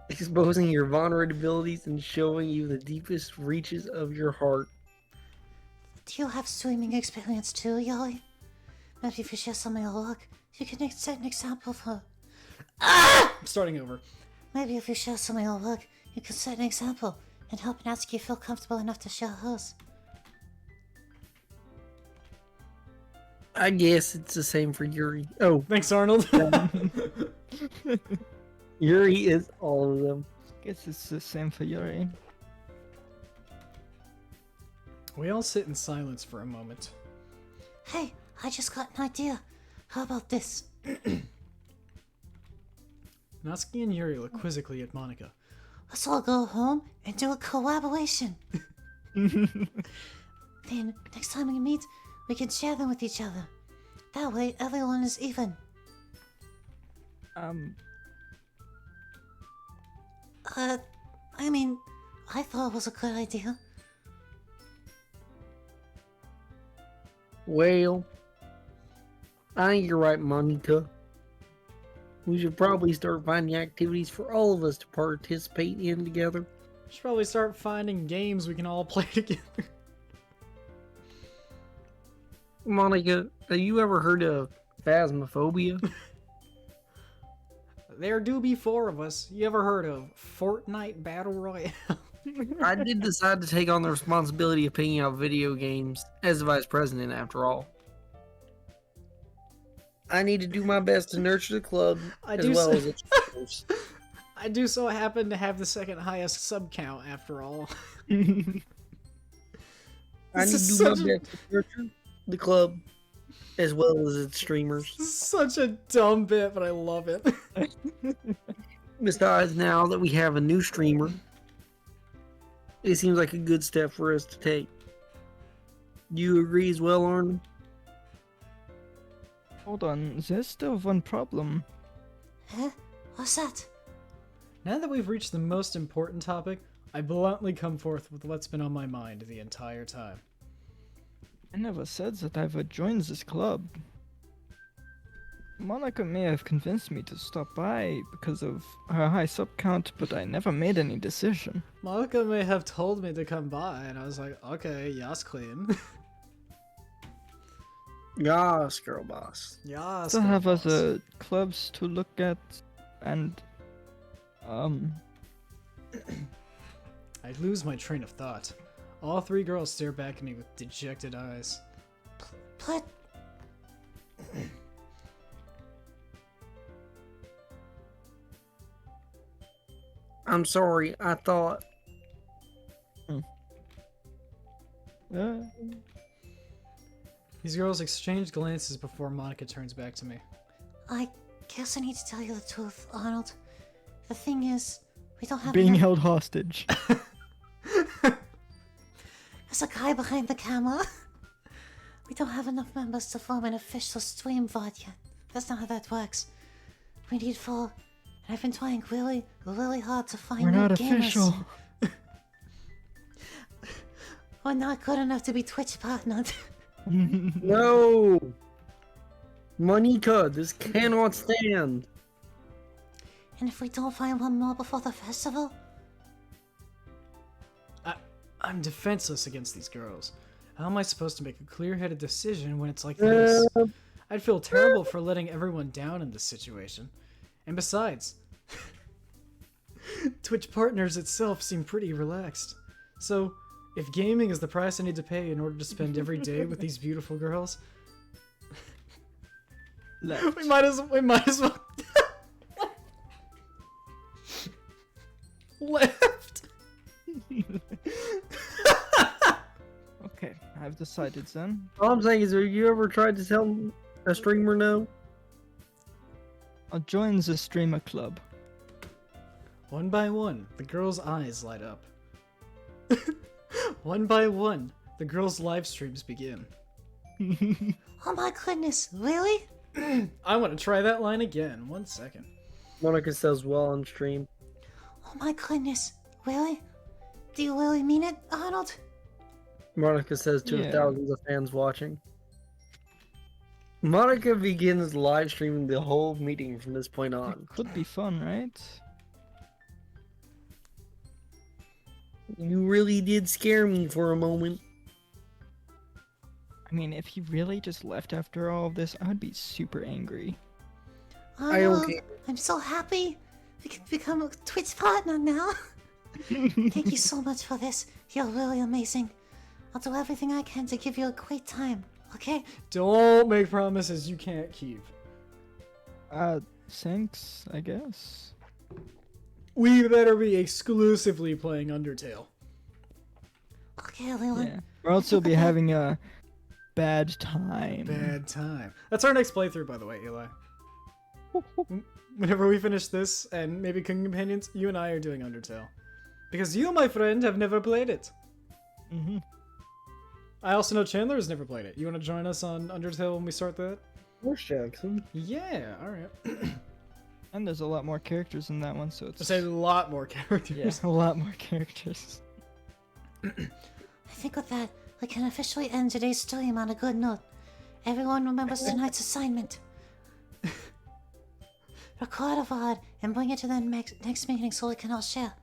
exposing your vulnerabilities and showing you the deepest reaches of your heart. Do you have streaming experience too, Yuri? Maybe if you share something to look, you can set an example for... I'm starting over. Maybe if you share something to look, you can set an example and help Natsuki feel comfortable enough to share hers. I guess it's the same for Yuri. Oh, Thanks, Arnold. Yuri is all of them. Guess it's the same for Yuri. We all sit in silence for a moment. Hey, I just got an idea. How about this? Natsuki and Yuri look quizzically at Monica. Let's all go home and do a collaboration. Then, next time we meet, we can share them with each other. That way, everyone is even. I mean, I thought it was a good idea. Well, I think you're right, Monica. We should probably start finding activities for all of us to participate in together. Should probably start finding games we can all play together. Monica, have you ever heard of Phasmophobia? There do be 4 of us. You ever heard of Fortnite Battle Royale? I did decide to take on the responsibility of picking out video games as the vice president, after all. I need to do my best to nurture the club as well as its members. I do so happen to have the second highest sub count after all. I need This to is do my such a- best to nurture the club as well as its streamers. Such a dumb bit, but I love it. Besides, now that we have a new streamer, it seems like a good step for us to take. Do you agree as well, Arnold? Hold on, there's still one problem. Huh? What's that? Now that we've reached the most important topic, I bluntly come forth with what's been on my mind the entire time. I never said that I would join this club. Monica may have convinced me to stop by because of her high sub count, but I never made any decision. Monica may have told me to come by, and I was like, okay, yes, queen. Yas, girl boss. Yes, Still girl have boss. other clubs to look at, and I lose my train of thought. All three girls stare back at me with dejected eyes. But I'm sorry, I thought. These girls exchange glances before Monica turns back to me. I guess I need to tell you the truth, Arnold. The thing is, we don't have being enough... held hostage. There's a guy behind the camera. We don't have enough members to form an official stream VOD yet. That's not how that works. We need 4, and I've been trying really, really hard to find We're new not gamers. official. We're not good enough to be Twitch partnered. No! Monica, this cannot stand. And if we don't find one more before the festival, I'm defenseless against these girls. How am I supposed to make a clear-headed decision when it's like this? I'd feel terrible for letting everyone down in this situation. And besides, Twitch partners itself seem pretty relaxed. So, if gaming is the price I need to pay in order to spend every day with these beautiful girls, Left. we might as well left. Okay, I've decided then. All I'm saying is, have you ever tried to tell a streamer no? I'll join the streamer club. One by one, the girls' eyes light up. One by one, the girls' live streams begin. oh my goodness, really? I want to try that line again. 1 second. Monica says well on stream. Oh my goodness, really? Do you really mean it, Arnold? Monica says to Yeah. thousands of fans watching. Monica begins live streaming the whole meeting from this point on. It could be fun, right? You really did scare me for a moment. I mean, if he really just left after all of this, I would be super angry. I don't Arnold, care. I'm so happy. We can become a Twitch partner now. Thank you so much for this. You're really amazing. I'll do everything I can to give you a great time, okay? Don't make promises you can't keep. Thanks, I guess. We better be exclusively playing Undertale. Okay, Leland. Yeah. Or else you'll be having a bad time. Bad time. That's our next playthrough, by the way, Eli. Whenever we finish this, and maybe Companions, you and I are doing Undertale. Because you, my friend, have never played it. Mm-hmm. I also know Chandler has never played it. You want to join us on Undertale when we start that? Where's Jackson? Yeah, alright. And there's a lot more characters in that one, so it's... There's a lot more characters. Yeah, a lot more characters. I think with that, we can officially end today's stream on a good note. Everyone remembers tonight's assignment. Record a VOD and bring it to the next meeting so we can all share.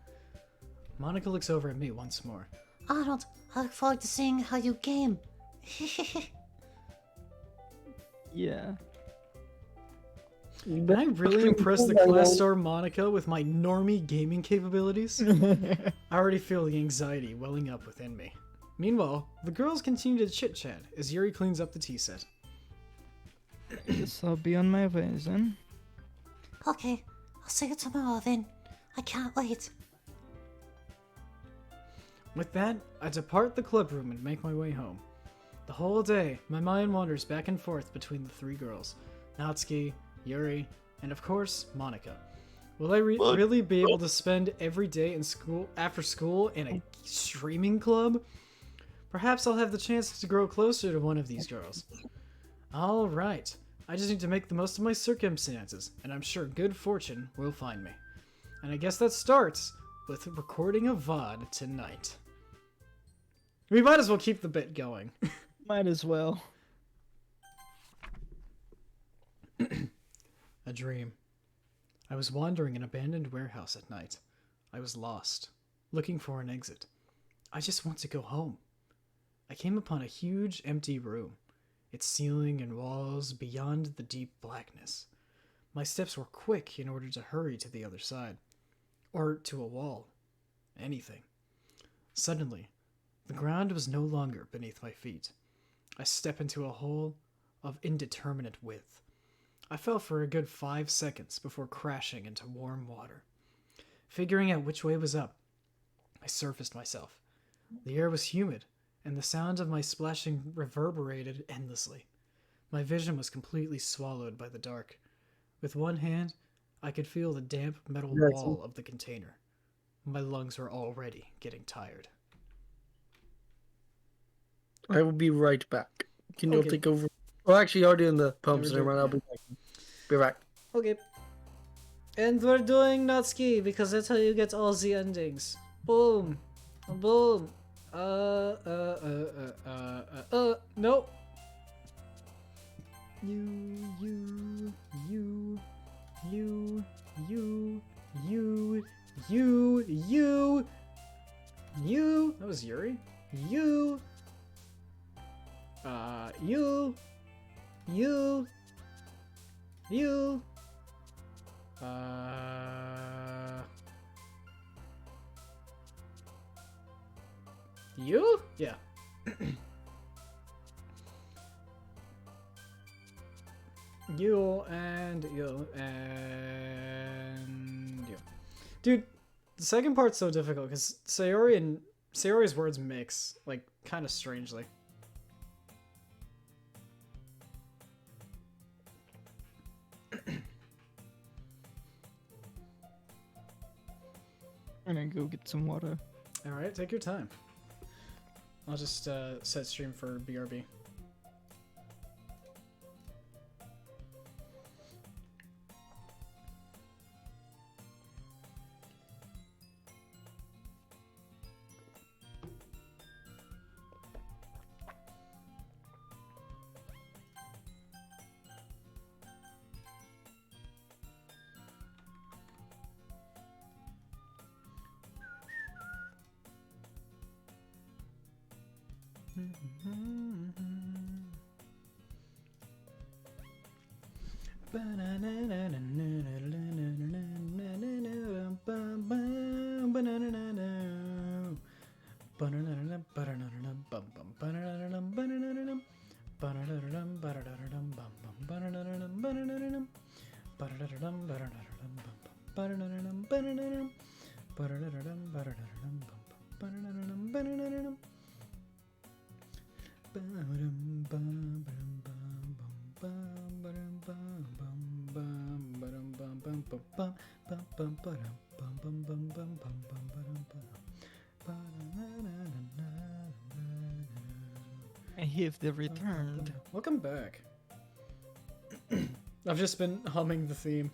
Monica looks over at me once more. Arnold, I look forward to seeing how you game. Yeah. Can I really impress the class star Monica with my normie gaming capabilities? I already feel the anxiety welling up within me. Meanwhile, the girls continue to chit-chat as Yuri cleans up the tea set. Guess I'll be on my way then. Okay, I'll see you tomorrow then. I can't wait. With that, I depart the club room and make my way home. The whole day, my mind wanders back and forth between the three girls, Natsuki, Yuri, and of course, Monica. Will I really be able to spend every day in school after school in a streaming club? Perhaps I'll have the chance to grow closer to one of these girls. Alright, I just need to make the most of my circumstances, and I'm sure good fortune will find me. And I guess that starts with recording a VOD tonight. We might as well keep the bit going. Might as well. A dream. I was wandering an abandoned warehouse at night. I was lost, looking for an exit. I just want to go home. I came upon a huge empty room, its ceiling and walls beyond the deep blackness. My steps were quick in order to hurry to the other side, or to a wall, anything. Suddenly, the ground was no longer beneath my feet. I stepped into a hole of indeterminate width. I fell for a good 5 seconds before crashing into warm water. Figuring out which way was up, I surfaced myself. The air was humid, and the sound of my splashing reverberated endlessly. My vision was completely swallowed by the dark. With one hand, I could feel the damp metal wall of the container. My lungs were already getting tired. I will be right back. Can you all Okay. take over? Well, actually, you're doing the pumps we're and doing- I'll be back. Be back. Okay. And we're doing Natsuki because that's how you get all the endings. Boom. Boom. No. You. That was Yuri. You. You. You. You? Yeah. You and you and you. Dude, the second part's so difficult because Sayori's words mix, like, kind of strangely. I'm gonna go get some water. Alright, take your time. I'll just set stream for BRB. I have the returned. Welcome back. I've just been humming the theme.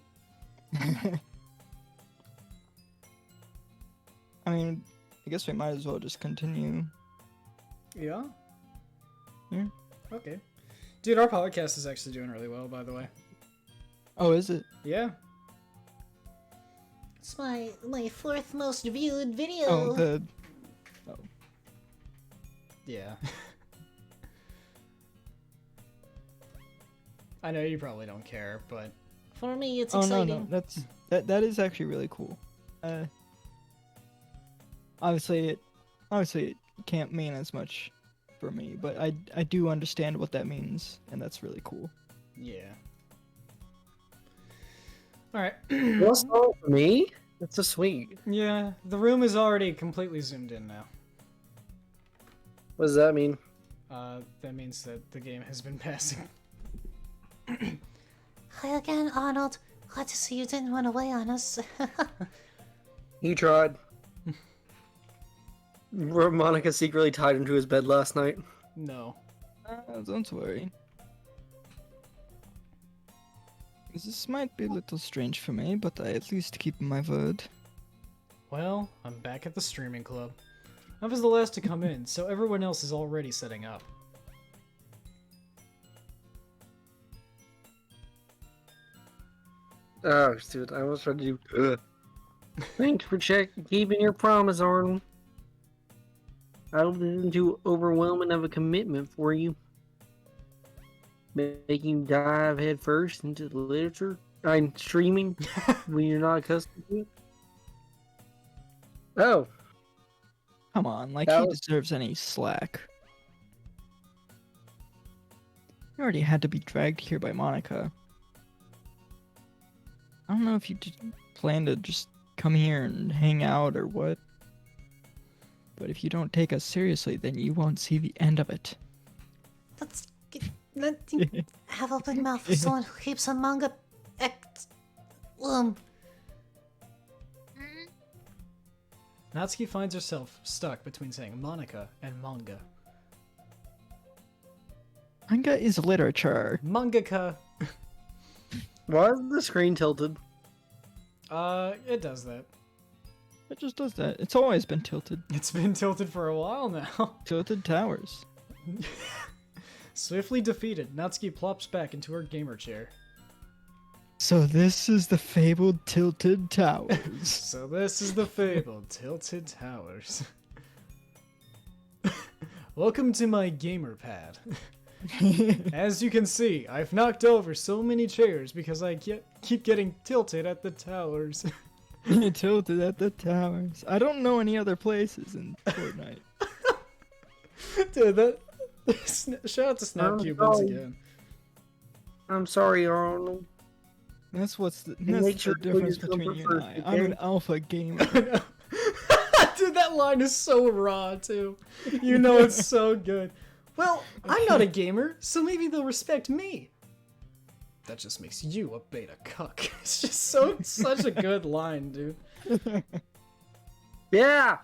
I mean, I guess we might as well just continue. Yeah? Yeah. Okay. Dude, our podcast is actually doing really well, by the way. Oh, is it? Yeah. It's my fourth most viewed video. Oh, the. Yeah. I know you probably don't care, but For me, it's Oh exciting. no, that is actually really cool. Obviously it can't mean as much for me, but I do understand what that means, and that's really cool. yeah. Alright. What's all for me? That's so sweet. Yeah, the room is already completely zoomed in now. What does that mean? That means that the game has been passing. Hi again, Arnold. Glad to see you didn't run away on us. He tried. Monica secretly tied him to his bed last night. No. Don't worry. This might be a little strange for me, but I at least keep my word. Well, I'm back at the streaming club. I was the last to come in, so everyone else is already setting up. Oh, dude, I was trying to do. Thanks for keeping your promise, Arnold. I hope this isn't too overwhelming of a commitment for you. Making you dive head first into the literature? I'm streaming when you're not accustomed to it? Oh. Come on, like That he was- deserves any slack. You already had to be dragged here by Monica. I don't know if you plan to just come here and hang out or what. But if you don't take us seriously, then you won't see the end of it. Have a big mouth for someone who keeps a manga. Natsuki finds herself stuck between saying Monica and manga. Manga is literature. Mangaka! Why is the screen tilted? It does that. It just does that. It's always been tilted. It's been tilted for a while now. Tilted towers. Swiftly defeated, Natsuki plops back into her gamer chair. So this is the fabled tilted towers. So this is the fabled Tilted Towers. Welcome to my gamer pad. As you can see, I've knocked over so many chairs because I keep getting tilted at the towers. Tilted at the towers. I don't know any other places in Fortnite. Dude, shout out to Snapcube once again. I'm sorry, Arnold. That's make sure the to put difference your between number you and first, I. I'm an okay? alpha gamer. Dude, that line is so raw, too. You know it's so good. Well, I'm not a gamer, so maybe they'll respect me. That just makes you a beta cuck. It's just such a good line, dude. Yeah!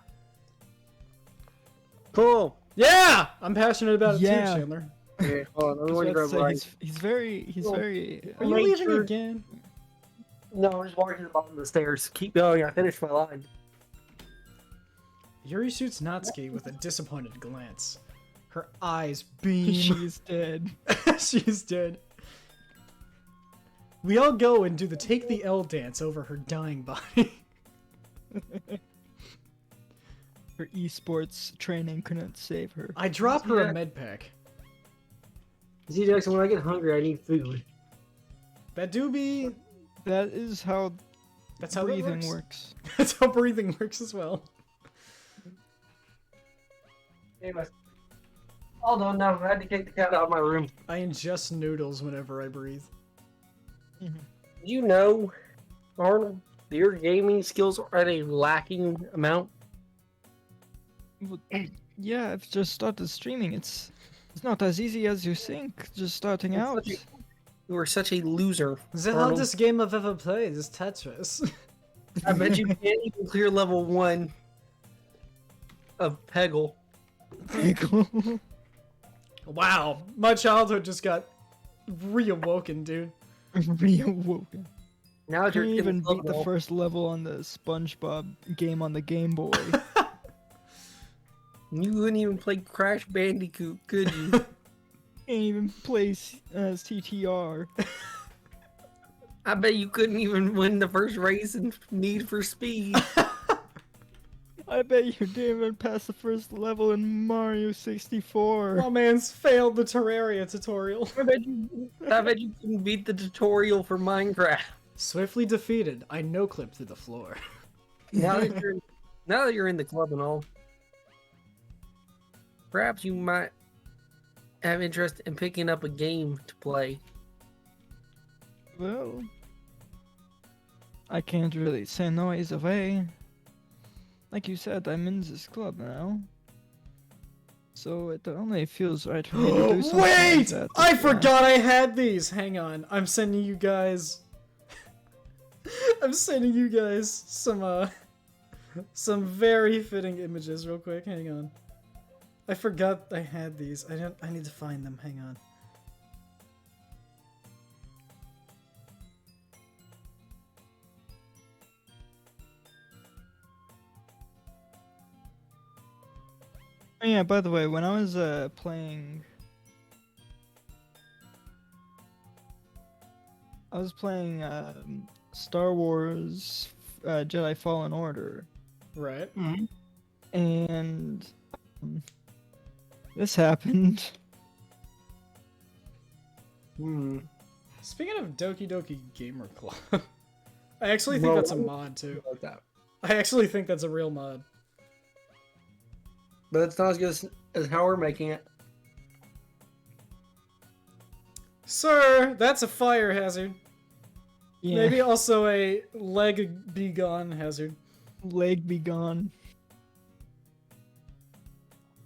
Cool. Yeah! I'm passionate about it Yeah. too, Chandler. Okay, hold on. I was Let me about to grab say, mine. he's very. Are you Make leaving sure- again? No, I'm just walking to the bottom of the stairs. Keep going. I finished my line. Yuri shoots Natsuki with a disappointed glance. Her eyes beam. She's dead. She's dead. We all go and do the take the L dance over her dying body. Her esports training couldn't save her. I drop her a Yeah. med pack. See, Jackson, when I get hungry, I need food. That do be. That is how That's how that breathing works. works. That's how breathing works as well. Anyways. Hold on, no. I had to kick the cat out of my room. I ingest noodles whenever I breathe. You know, Arnold, your gaming skills are at a lacking amount. Well, yeah, I've just started streaming. It's not as easy as you think. Just starting It's out. You are such a loser. The Arnold. hardest game I've ever played is Tetris. I bet you can't even clear level 1 of Peggle. Wow, my childhood just got reawoken, dude. Reawoken. Now that you're Couldn't in even the beat the level, first level on the SpongeBob game on the Game Boy. you couldn't even play Crash Bandicoot, could you? Can't even play CTR. I bet you couldn't even win the first race in Need for Speed. I bet you didn't even pass the first level in Mario 64. My man's failed the Terraria tutorial. I bet you couldn't beat the tutorial for Minecraft. Swiftly defeated, I no-clip through the floor. Now that you're in the club and all, perhaps you might have interest in picking up a game to play. Well, I can't really say no either way. Like you said, I'm in this club now. So it only feels right for me to do something like Wait! that. I forgot I had these! Hang on, I'm sending you guys... I'm sending you guys some very fitting images real quick, hang on. I forgot I had these. I need to find them, hang on. Oh, yeah, by the way, when I was playing, Star Wars Jedi Fallen Order, Right. and this happened. Hmm. Speaking of Doki Doki Gamer Club, I actually think that's a mod too. Like that. I actually think that's a real mod. But it's not as good as how we're making it. Sir, that's a fire hazard. Yeah, Maybe also a leg be gone hazard. leg be gone.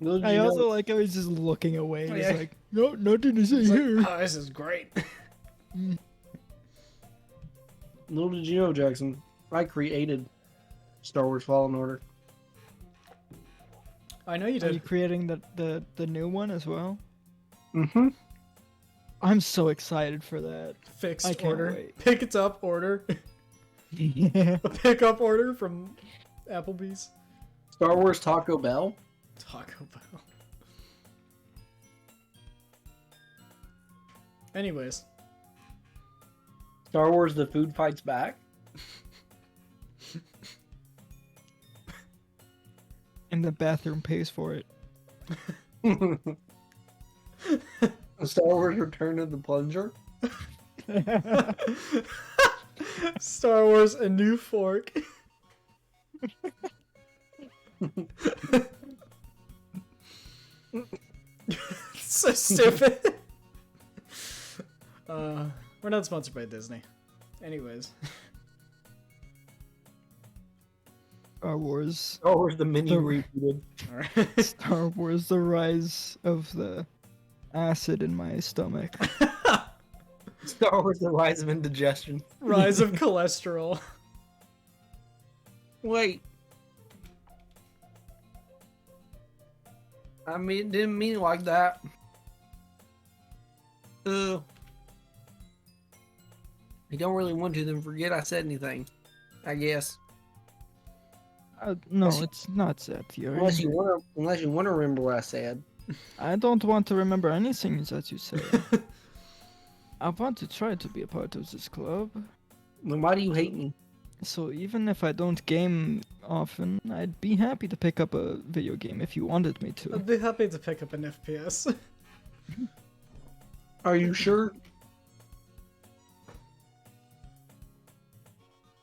Little did I you know- also like how he's just looking away. Oh, He's yeah. like, no, nothing to say It's like, here. oh, this is great. Little did you know, Jackson, I created Star Wars Fallen Order. I know you Are you did. creating the new one as well? Mm-hmm. I'm so excited for that. I Fixed can't order. wait. Pick it up order. Yeah. A pickup order from Applebee's. Star Wars Taco Bell. Taco Bell. Anyways, Star Wars The Food Fights Back. And the bathroom pays for it. Star Wars Return of the Plunger. Star Wars A New Fork. So stupid. We're not sponsored by Disney. Anyways. Star Wars. Star Wars The Mini The- Rebooted. Alright. Star Wars: The Rise of the Acid in my stomach. Star Wars The Rise of Indigestion. Rise of cholesterol. Wait. I mean, didn't mean it like that. I don't really want to, then forget I said anything. I guess. No, it's not that, Yuri. Unless you want to remember what I said. I don't want to remember anything that you say. I want to try to be a part of this club. Then why do you hate me? So even if I don't game often, I'd be happy to pick up a video game if you wanted me to. I'd be happy to pick up an FPS. Are you sure?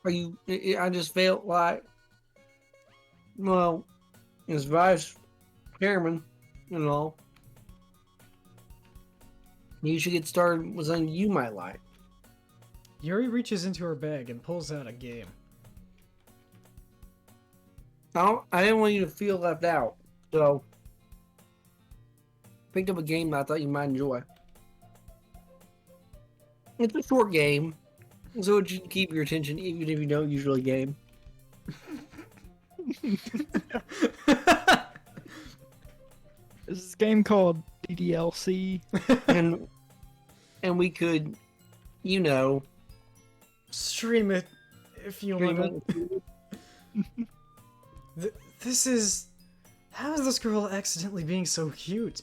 Are you? I just felt like, well, as vice chairman, you know, you should get started with something you might like. Yuri reaches into her bag and pulls out a game. I didn't want you to feel left out, so picked up a game that I thought you might enjoy. It's a short game, so it should keep your attention even if you don't usually game. There's this game called DDLC. and we could, you know, Stream it if you stream want it. This is... How is this girl accidentally being so cute?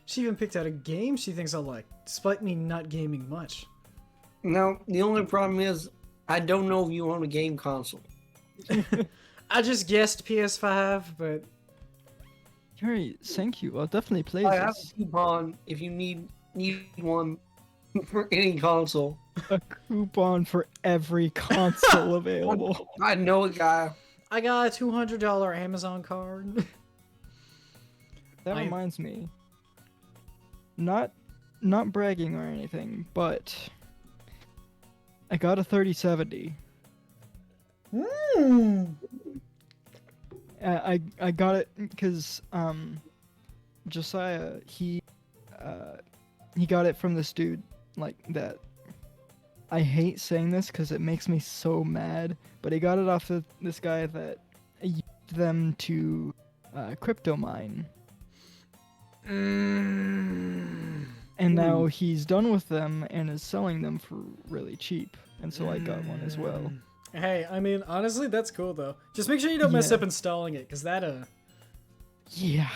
She even picked out a game she thinks I'll like, despite me not gaming much. Now, the only problem is, I don't know if you own a game console. I just guessed PS5, but... Yuri, thank you. I'll definitely play I have this. a coupon if you need one for any console. A coupon for every console available. I know a guy. I got a $200 Amazon card. That I- reminds me. Not bragging or anything, but I got a 3070. I got it because Josiah he got it from this dude like that. I hate saying this because it makes me so mad, but he got it off of this guy that used them to crypto mine. And now he's done with them and is selling them for really cheap. And so I got one as well. Hey, I mean, honestly, that's cool, though. Just make sure you don't mess Yeah. up installing it, because that, Yeah.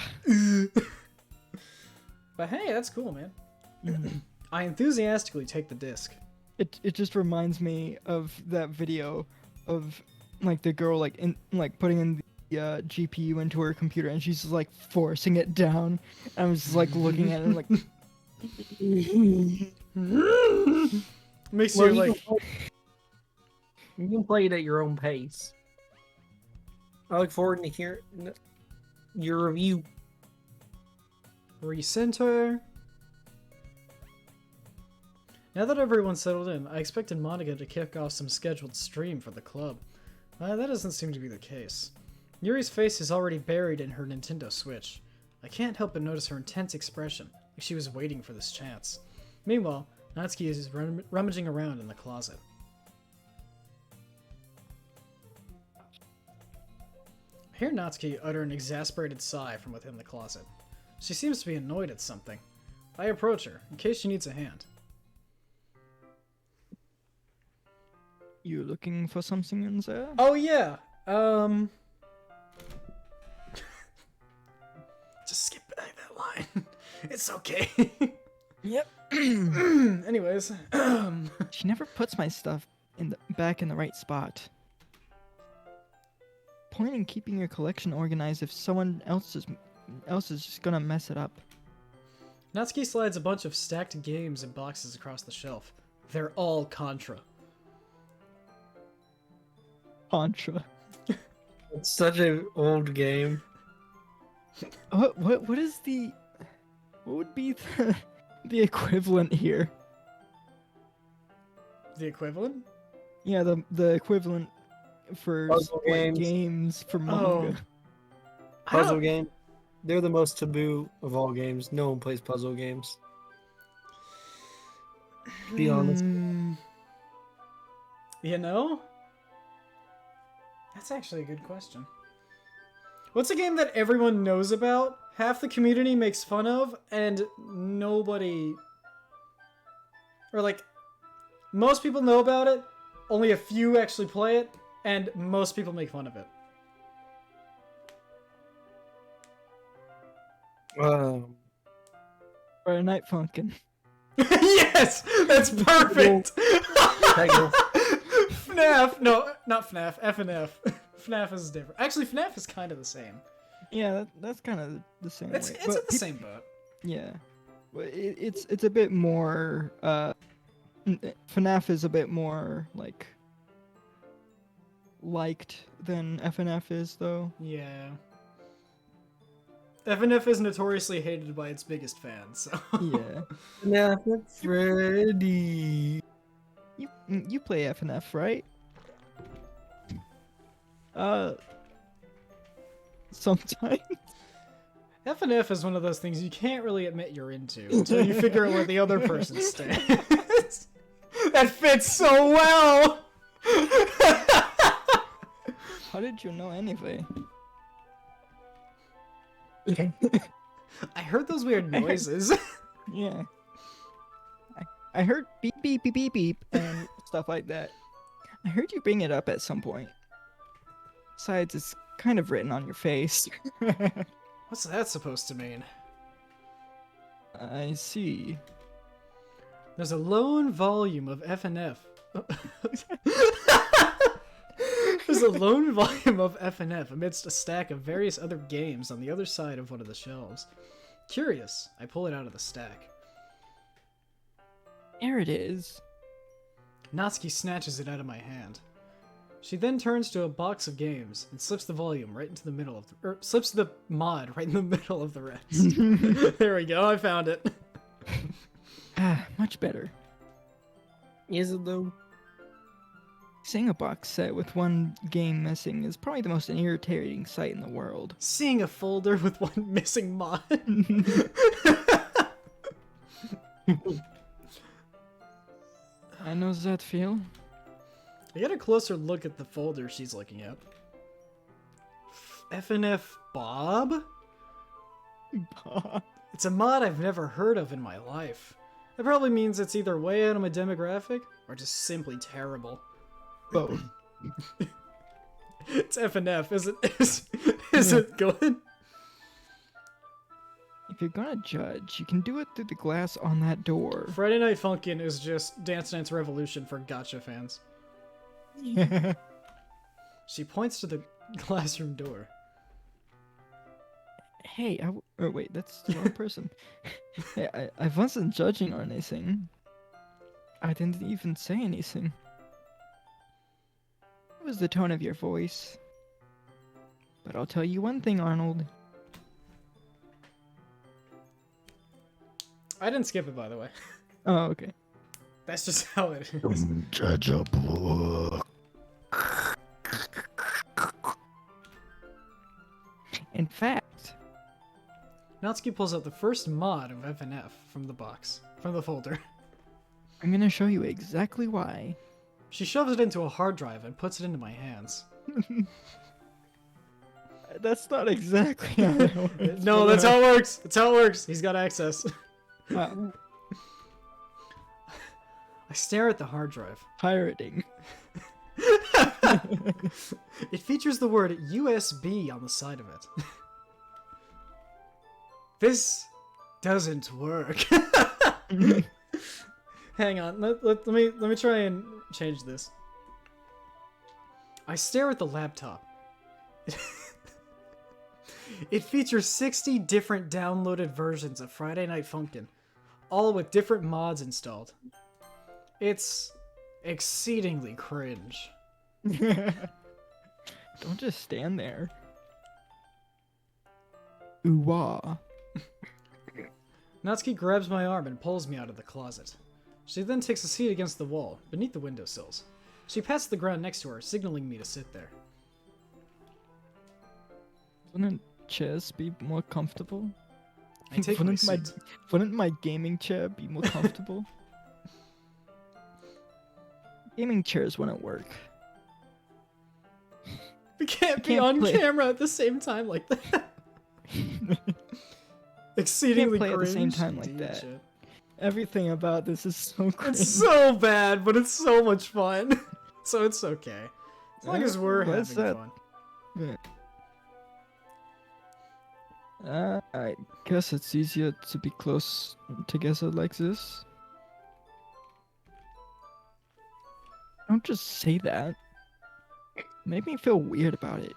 But hey, that's cool, man. Mhm. I enthusiastically take the disc. It just reminds me of that video of like the girl putting in the GPU into her computer and she's just like forcing it down. I was just like looking at it and like Makes Well, you you, like. you can play it at your own pace. I look forward to hearing your review. Recenter. Now that everyone's settled in, I expected Monica to kick off some scheduled stream for the club. That doesn't seem to be the case. Yuri's face is already buried in her Nintendo Switch. I can't help but notice her intense expression, like she was waiting for this chance. Meanwhile, Natsuki is rummaging around in the closet. I hear Natsuki utter an exasperated sigh from within the closet. She seems to be annoyed at something. I approach her, in case she needs a hand. you looking for something in there? Oh yeah, just skip that line. It's okay. Yep. Anyways, She never puts my stuff back in the right spot. Point in keeping your collection organized if someone else is just gonna mess it up. Natsuki slides a bunch of stacked games and boxes across the shelf. They're all Contra. Contra. It's such an old game. What would be the equivalent here? The equivalent? Yeah, the equivalent for Puzzle like, games. games for manga. Oh. Puzzle game. They're the most taboo of all games. No one plays puzzle games. Be honest. You know? That's actually a good question. What's a game that everyone knows about, half the community makes fun of, and nobody... Or like, most people know about it, only a few actually play it, and most people make fun of it. Friday Night Funkin'. Yes! That's perfect! Techno. FNAF! No, not FNAF. FNF. FNAF is different. Actually, FNAF is kind of the same. Yeah, that's kind of the same. It's way. in But the same boat. Yeah, but it's a bit more. FNAF is a bit more like liked than FNF is, though. Yeah. FNF is notoriously hated by its biggest fans, so... Yeah. Yeah, Freddy. You play FNF, right? Sometimes. FNF is one of those things you can't really admit you're into until you figure out where the other person stands. That fits so well! How did you know anyway? I heard those weird noises. Yeah. I heard beep beep beep beep beep and stuff like that. I heard you bring it up at some point. Besides, it's kind of written on your face. What's that supposed to mean? I see. There's a lone volume of FNF. There's a lone volume of FNF amidst a stack of various other games on the other side of one of the shelves. Curious, I pull it out of the stack. There it is. Natsuki snatches it out of my hand. She then turns to a box of games and slips the volume right into the middle of the... slips the mod right in the middle of the rest. There we go, I found it. Ah, much better. Is it though? Seeing a box set with one game missing is probably the most irritating sight in the world. Seeing a folder with one missing mod. I know that feel. I get a closer look at the folder she's looking at. FNF Bob? It's a mod I've never heard of in my life. That probably means it's either way out of my demographic, or just simply terrible. Both. It's FNF, is it good? if you're gonna judge, you can do it through the glass on that door. Friday Night Funkin' is just Dance Dance Revolution for gotcha fans. She points to the classroom door. Hey, oh wait, that's the wrong person. Hey, I wasn't judging or anything. I didn't even say anything. It was the tone of your voice. But I'll tell you one thing, Arnold. I didn't skip it, by the way. Oh, okay. That's just how it is. Don't judge a book. In fact, Natsuki pulls out the first mod of FNF from the box, from the folder. I'm gonna show you exactly why. She shoves it into a hard drive and puts it into my hands. That's not exactly how it works. No, that's how it works. That's how it works. He's got access. I stare at the hard drive. Pirating. It features the word USB on the side of it. This doesn't work. Hang on, let me try and change this. I stare at the laptop. It features 60 different downloaded versions of Friday Night Funkin', all with different mods installed. It's exceedingly cringe. Don't just stand there. Ooh-wah. Natsuki grabs my arm and pulls me out of the closet. She then takes a seat against the wall, beneath the windowsills. She pats the ground next to her, signaling me to sit there. Wouldn't chairs be more comfortable? I take my seat. Wouldn't my gaming chair be more comfortable? Gaming chairs wouldn't work. We can't be can't on play- camera at the same time like that. Exceedingly play at the cringe. same time like Indeed, that. shit. Everything about this is so cringe. It's so bad, but it's so much fun. So it's okay. As long as we're having What's that? fun. I guess it's easier to be close together like this. Don't just say that. Make me feel weird about it.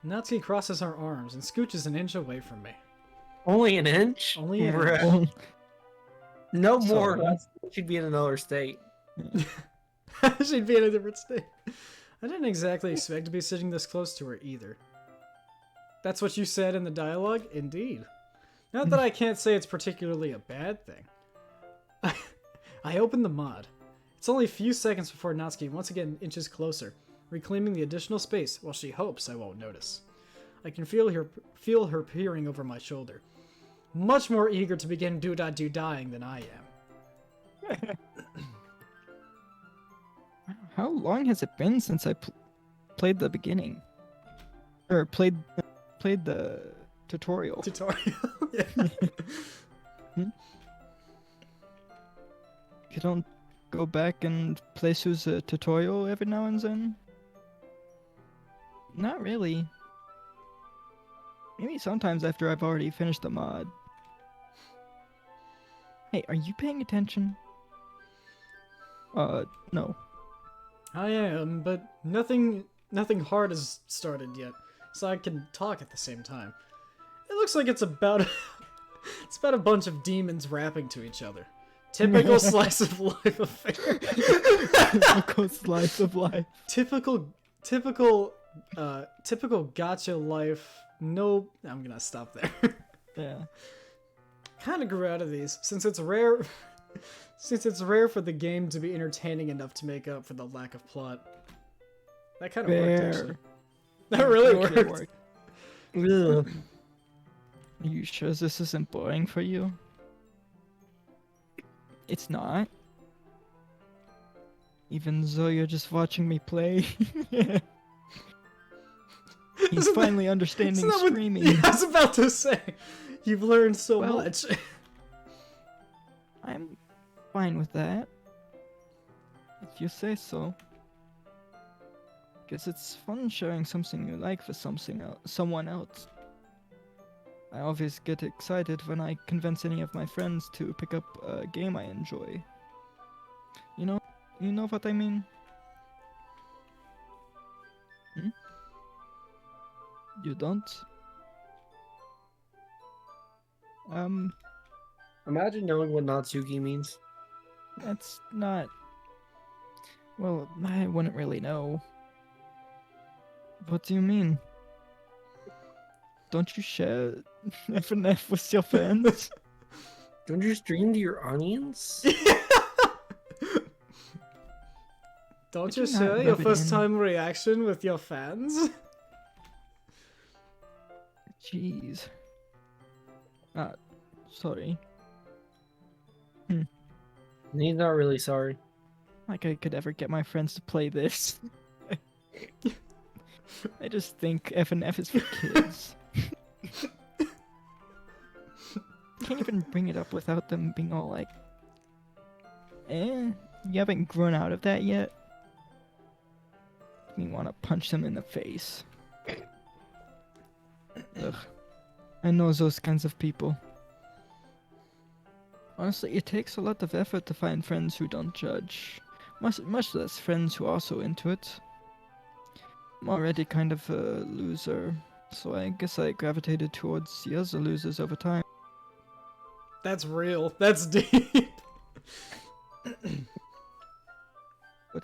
Natsuki crosses her arms and scooches an inch away from me. Only an inch? Only an Bruh. inch. No more. Sorry. She'd be in another state. She'd be in a different state. I didn't exactly expect to be sitting this close to her either. That's what you said in the dialogue? Indeed. Not that I can't say it's particularly a bad thing. I open the mod. It's only a few seconds before Natsuki once again inches closer, reclaiming the additional space while she hopes I won't notice. I can feel her peering over my shoulder, much more eager to begin do-da-do-dying than I am. How long has it been since I played the beginning? Or played the tutorial? Tutorial? Yeah. You don't go back and play through the tutorial every now and then? Not really. Maybe sometimes after I've already finished the mod. Hey, are you paying attention? No. I am, but nothing hard has started yet, so I can talk at the same time. It looks like it's about a bunch of demons rapping to each other. Typical slice of life affair. Typical slice of life. Typical gotcha life. No, I'm gonna stop there. Yeah. Kind of grew out of these since it's rare. Since it's rare for the game to be entertaining enough to make up for the lack of plot. That kind of worked, actually. That really Actually worked. Ugh. Are you sure this isn't boring for you? It's not. Even though you're just watching me play. He's Isn't that- finally understanding Isn't that what- screaming. Yeah, I was about to say. You've learned so Well- much. I'm fine with that. If you say so. Guess it's fun sharing something you like for someone else. I always get excited when I convince any of my friends to pick up a game I enjoy. You know what I mean? Hmm? You don't? Imagine knowing what Natsuki means. That's not... Well, I wouldn't really know. What do you mean? Don't you share FNF with your fans? Don't you stream to your audience? Don't Did you you not share your rub it first in? time reaction with your fans? Jeez. Sorry. He's not really sorry. Like I could ever get my friends to play this. I just think FNF is for kids. Can't even bring it up without them being all like, you haven't grown out of that yet? Me want to punch them in the face. Ugh. I know those kinds of people. Honestly, it takes a lot of effort to find friends who don't judge. Much less friends who are also into it. I'm already kind of a loser, so I guess I gravitated towards the other losers over time. That's real. That's deep. But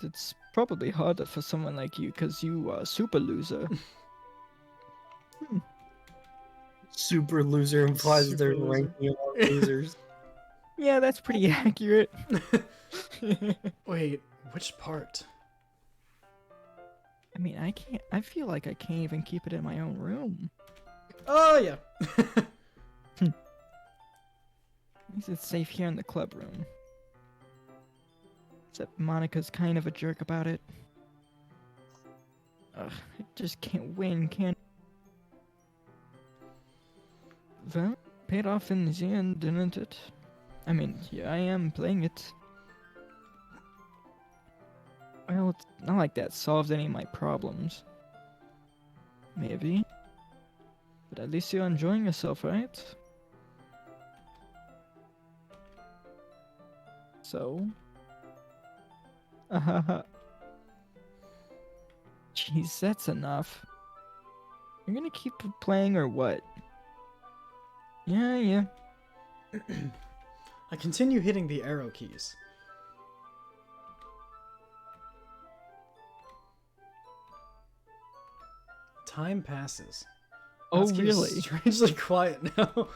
it's probably harder for someone like you, because you are a super loser. Super loser implies Super they're loser. ranking among losers. Yeah, that's pretty accurate. Wait, which part? I mean, I feel like I can't even keep it in my own room. Oh, yeah. At least it's safe here in the club room. Except Monica's kind of a jerk about it. Ugh, I just can't win, can Well, paid off in the end, didn't it? I mean, here I am playing it. Well, it's not like that solves any of my problems. Maybe. But at least you're enjoying yourself, right? So? Jeez, that's enough. You're gonna keep playing or what? Yeah. I continue hitting the arrow keys. Time passes. Oh, Natsuki is really? strangely quiet now.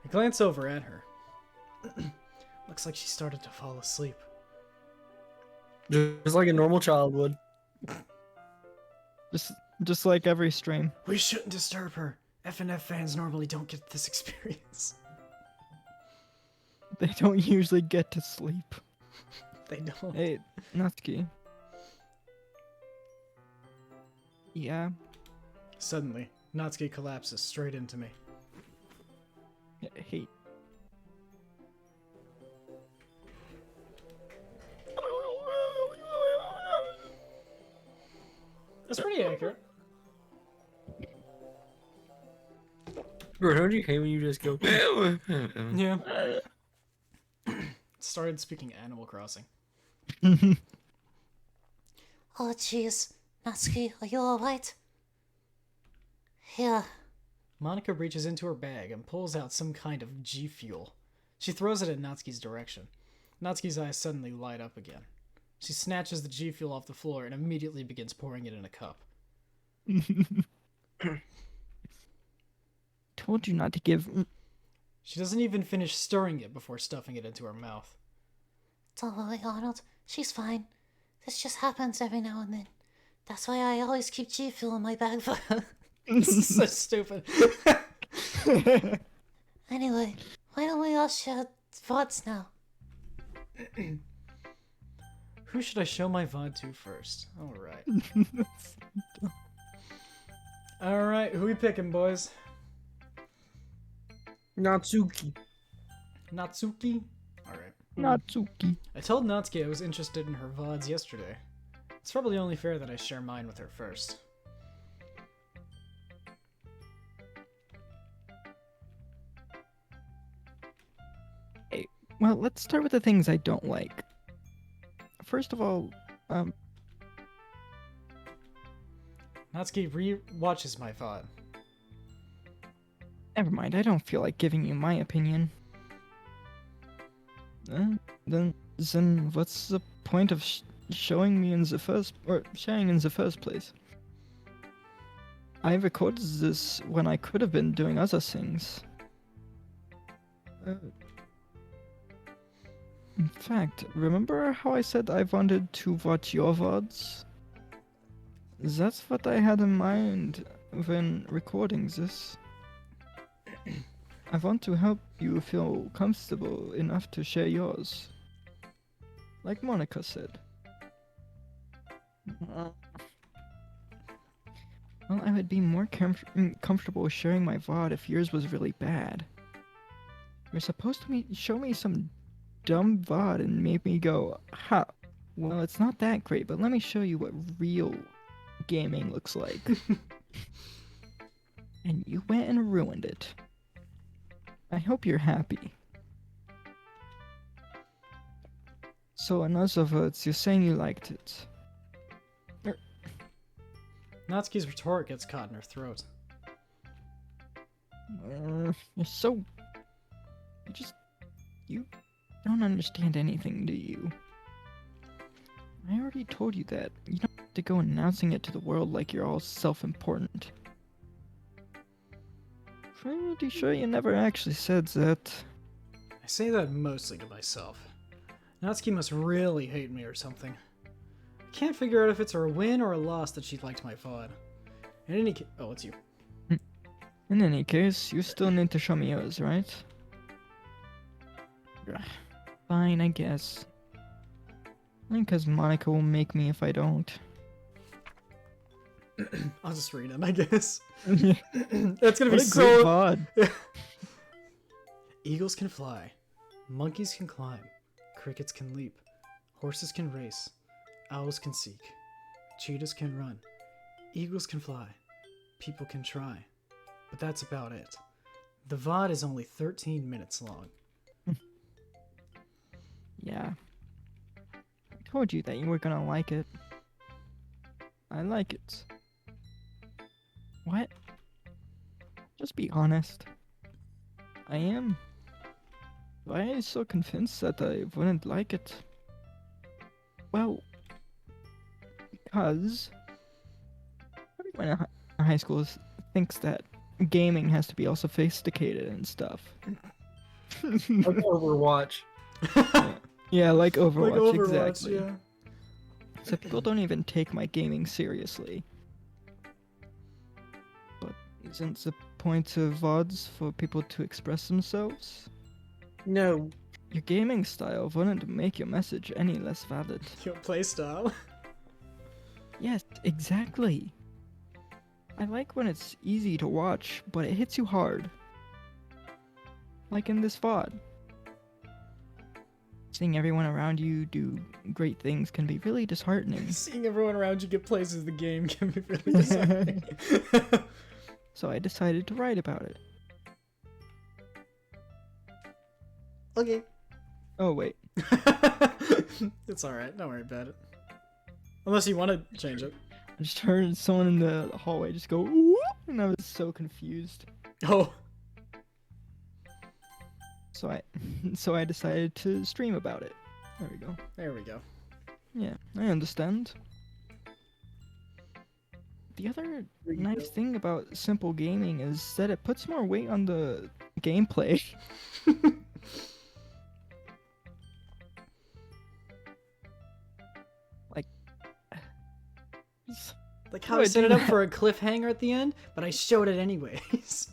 I glance over at her. Looks like she started to fall asleep. Just like a normal child would. Just like every stream. We shouldn't disturb her. FNF fans normally don't get this experience. They don't usually get to sleep. They don't. Hey, Natsuki. Yeah? Suddenly, Natsuki collapses straight into me. Hey. That's pretty accurate. Bro, don't you hate when you just go? Yeah. Started speaking Animal Crossing. Oh, jeez. Natsuki, are you alright? Here. Monica reaches into her bag and pulls out some kind of G Fuel. She throws it in Natsuki's direction. Natsuki's eyes suddenly light up again. She snatches the G Fuel off the floor and immediately begins pouring it in a cup. Told you not to give. She doesn't even finish stirring it before stuffing it into her mouth. Don't worry, Arnold. She's fine. This just happens every now and then. That's why I always keep G Fuel in my bag for her. This is so stupid. Anyway, why don't we all share VODs now? Who should I show my VOD to first? Alright. Alright, who we picking, boys? Natsuki. Natsuki? Alright. Natsuki. I told Natsuki I was interested in her VODs yesterday. It's probably only fair that I share mine with her first. Well, let's start with the things I don't like. First of all, Natsuki re-watches my VOD. never mind. I don't feel like giving you my opinion. Then what's the point of showing me in the first or sharing in the first place? I recorded this when I could have been doing other things. In fact, remember how I said I wanted to watch your VODs? That's what I had in mind when recording this. I want to help you feel comfortable enough to share yours. Like Monica said. Well, I would be more comfortable sharing my VOD if yours was really bad. You're supposed to show me some dumb VOD and make me go, ha, well, it's not that great, but let me show you what real gaming looks like. And you went and ruined it. I hope you're happy. So in other words, you're saying you liked it. Natsuki's retort gets caught in her throat. You're so... You don't understand anything, do you? I already told you that. You don't have to go announcing it to the world like you're all self-important. Pretty sure you never actually said that. I say that mostly to myself. Natsuki must really hate me or something. I can't figure out if it's a win or a loss that she liked my VOD. In any case... Oh, it's you. In any case, you still need to show me yours, right? Fine, I guess. Because Monica will make me if I don't. I'll just read it, I guess. That's gonna What be a so... great VOD. Eagles can fly. Monkeys can climb. Crickets can leap. Horses can race. Owls can seek. Cheetahs can run. Eagles can fly. People can try. But that's about it. The VOD is only 13 minutes long. Yeah. I told you that you were gonna like it. I like it. What? Just be honest. I am. Why are you so convinced that I wouldn't like it? Well, because everyone in high school thinks that gaming has to be all sophisticated and stuff. Like Overwatch. Yeah, like Overwatch, Like Overwatch, exactly. yeah. So people don't even take my gaming seriously. But isn't the point of VODs for people to express themselves? No. Your gaming style wouldn't make your message any less valid. Your playstyle. Yes, exactly. I like when it's easy to watch, but it hits you hard. Like in this VOD. Seeing everyone around you do great things can be really disheartening. Seeing everyone around you get places in the game can be really disheartening. So I decided to write about it. Okay. Oh, wait. It's alright, don't worry about it. Unless you want to change it. I just heard someone in the hallway just go, "Whoop," and I was so confused. Oh. So I decided to stream about it. There we go. There we go. Yeah, I understand. The other nice thing about simple gaming is that it puts more weight on the gameplay. Like how I set it up for a cliffhanger at the end, but I showed it anyways.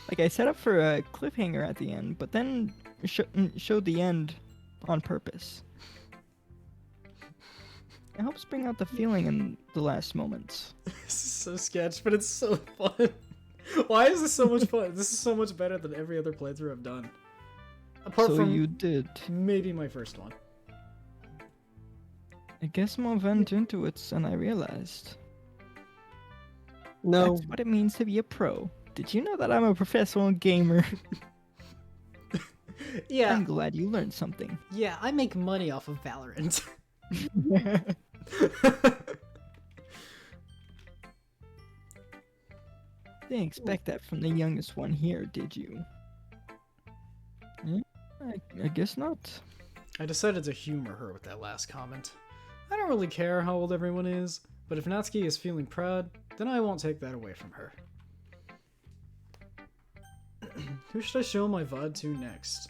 Like I set up for a cliffhanger at the end, but then showed the end on purpose. It helps bring out the feeling in the last moments. This is so sketch, but it's so fun. Why is this so much fun? This is so much better than every other playthrough I've done. Apart So from you did. maybe my first one. I guess more went into it than I realized. No. That's what it means to be a pro. Did you know that I'm a professional gamer? Yeah, I'm glad you learned something. yeah, I make money off of Valorant. Didn't expect that from the youngest one here, did you? Hmm? I guess not. I decided to humor her with that last comment. I don't really care how old everyone is, but if Natsuki is feeling proud, then I won't take that away from her. Who should I show my VOD to next?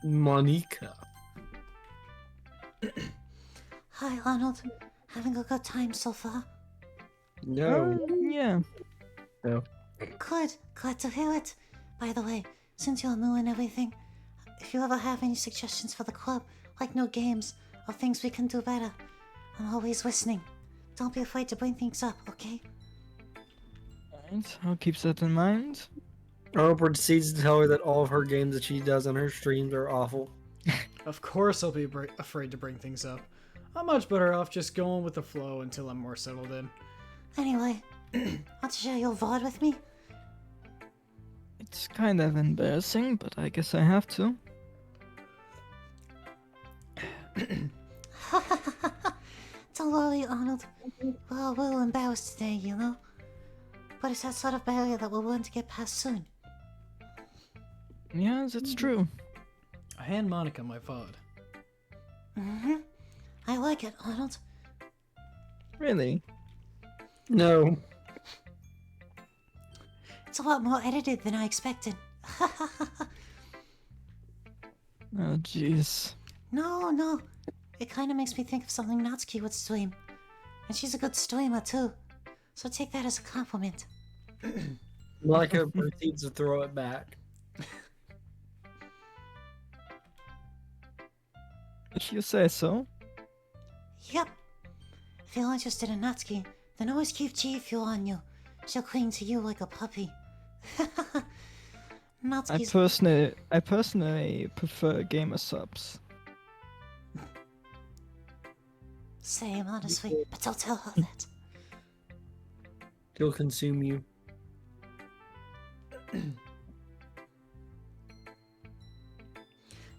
Monica. Hi, Arnold. Having a good time so far? No. Yeah. Good. Glad to hear it. By the way, since you're new and everything, if you ever have any suggestions for the club, like new games or things we can do better, I'm always listening. Don't be afraid to bring things up, okay? Alright, I'll keep that in mind. Earl proceeds to tell her that all of her games that she does on her streams are awful. Of course I'll be afraid to bring things up. I'm much better off just going with the flow until I'm more settled in. Anyway, want to share your VOD with me? It's kind of embarrassing, but I guess I have to. Don't worry, Arnold. We're all a little embarrassed today, you know? But it's that sort of barrier that we'll learn to get past soon. Yeah, that's true. I hand Monica my VOD. Mm-hmm. I like it, Arnold. Really? No. It's a lot more edited than I expected. Oh, jeez. No. It kind of makes me think of something Natsuki would stream. And she's a good streamer, too. So take that as a compliment. Monica proceeds to throw it back. If you say so. Yep. If you're interested in Natsuki, then always keep G Fuel on you. She'll cling to you like a puppy. I Natsuki's... personally prefer gamer subs. Same, honestly, but don't tell her that. He'll consume you.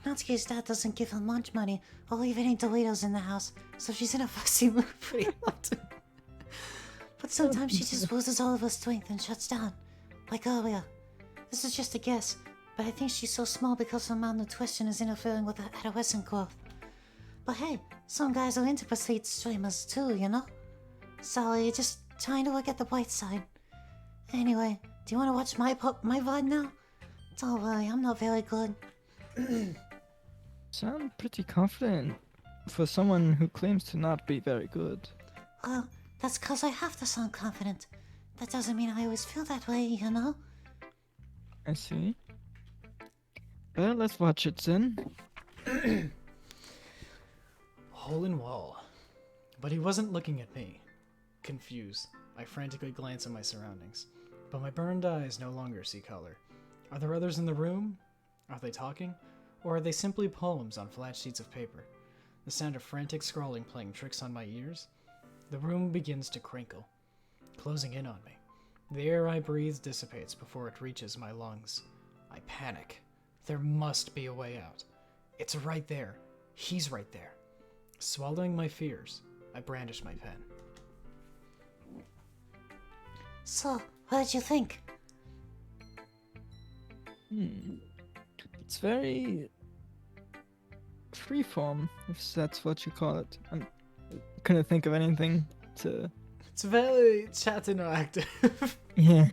Natsuki's dad doesn't give her lunch money or leave any Doritos in the house, so she's in a fussy mood pretty often. But sometimes she just loses all of her strength and shuts down. Like earlier. This is just a guess, but I think she's so small because her malnutrition is interfering with her adolescent growth. But hey, some guys are into petite streamers too, you know? Sorry, just trying to look at the bright side. Anyway, do you want to watch my VOD now? Don't worry, I'm not very good. Sound pretty confident for someone who claims to not be very good. Well, that's cause I have to sound confident. That doesn't mean I always feel that way, you know? I see. Well, let's watch it then. Hole in wall. But he wasn't looking at me. Confused, I frantically glance at my surroundings. But my burned eyes no longer see color. Are there others in the room? Are they talking? Or are they simply poems on flat sheets of paper? The sound of frantic scrawling playing tricks on my ears? The room begins to crinkle, closing in on me. The air I breathe dissipates before it reaches my lungs. I panic. There must be a way out. It's right there. He's right there. Swallowing my fears, I brandish my pen. So, what did you think? It's very freeform, if that's what you call it. I couldn't think of anything to. It's very chat interactive. Yeah.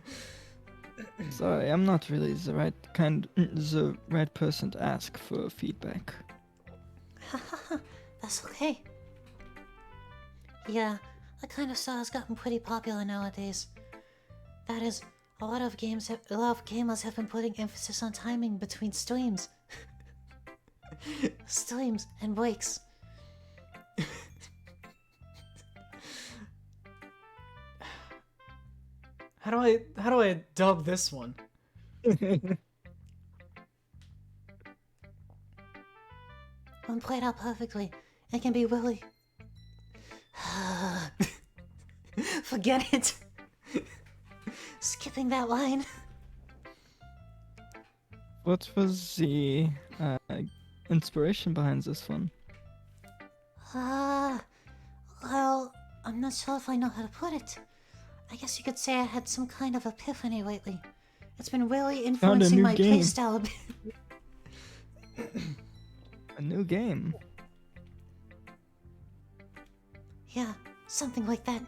Sorry, I'm not really the right person to ask for feedback. That's okay. Yeah, that kind of style has gotten pretty popular nowadays. That is, a lot of gamers have been putting emphasis on timing between streams. Streams and breaks. How do I dub this one? When played out perfectly, it can be really... Forget it. skipping that line. What was the inspiration behind this one? Well, I'm not sure if I know how to put it. I guess you could say I had some kind of epiphany lately. It's been really influencing new my game. playstyle a bit. A new game. Yeah, something like that.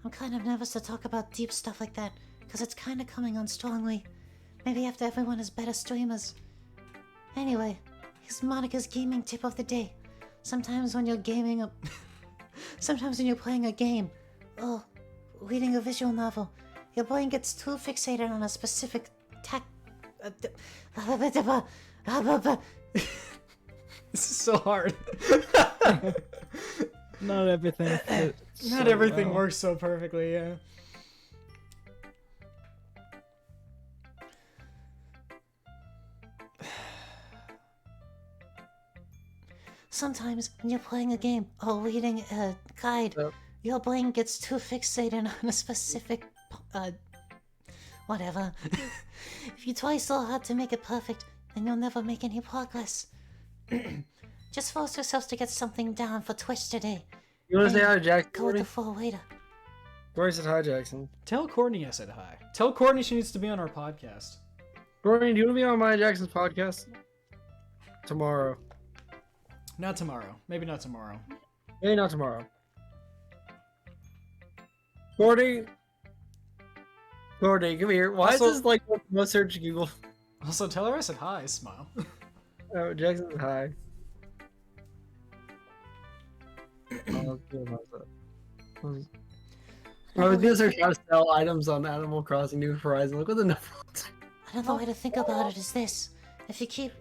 I'm kind of nervous to talk about deep stuff like that, because it's kind of coming on strongly. Maybe after everyone is better streamers. Anyway, here's Monica's gaming tip of the day. Sometimes when you're gaming sometimes when you're playing a game, or reading a visual novel, your brain gets too fixated on a specific This is so hard. Not everything fits Not so everything well. works so perfectly, yeah. Sometimes when you're playing a game or reading a guide, Yep. your brain gets too fixated on a specific whatever. If you try so hard to make it perfect, then you'll never make any progress. Just force yourself to get something down for Twitch today. You want to say Hey, hi to Jackson? Go with Courtney? the full waiter. Courtney said hi, Jackson. Tell Courtney I said hi. Tell Courtney she needs to be on our podcast. Courtney, do you want to be on my Jackson's podcast? Tomorrow. Not tomorrow. Maybe not tomorrow. Maybe not tomorrow. Courtney, come here. Why Also- is this like no search Google? Also, tell her I said hi. Smile. Oh, Jackson said hi. Oh, good about that. I was gonna start trying to sell items on Animal Crossing New Horizons. Look what the number. Another way to think about it is this: if you keep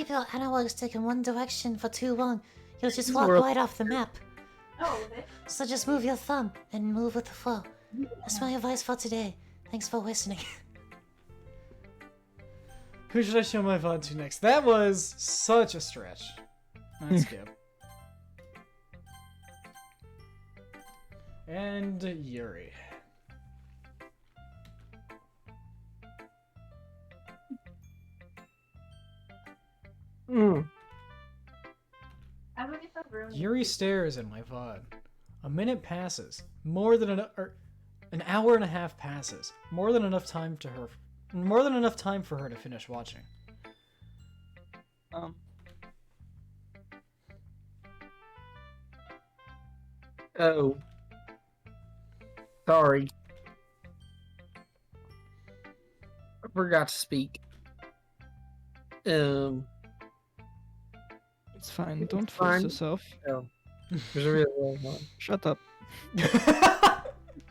your analog stick in one direction for too long, you'll just walk World- right off the map. So just move your thumb and move with the flow. That's my advice for today. Thanks for listening. Who should I show my VOD to next? That was such a stretch. Let's skip. And Yuri. Mm. Yuri stares at my VOD. A minute passes. More than an hour and a half passes. More than enough time for her to finish watching. Oh. Sorry. I forgot to speak. It's fine. Don't force fine. yourself. No. There's a real one. Shut up.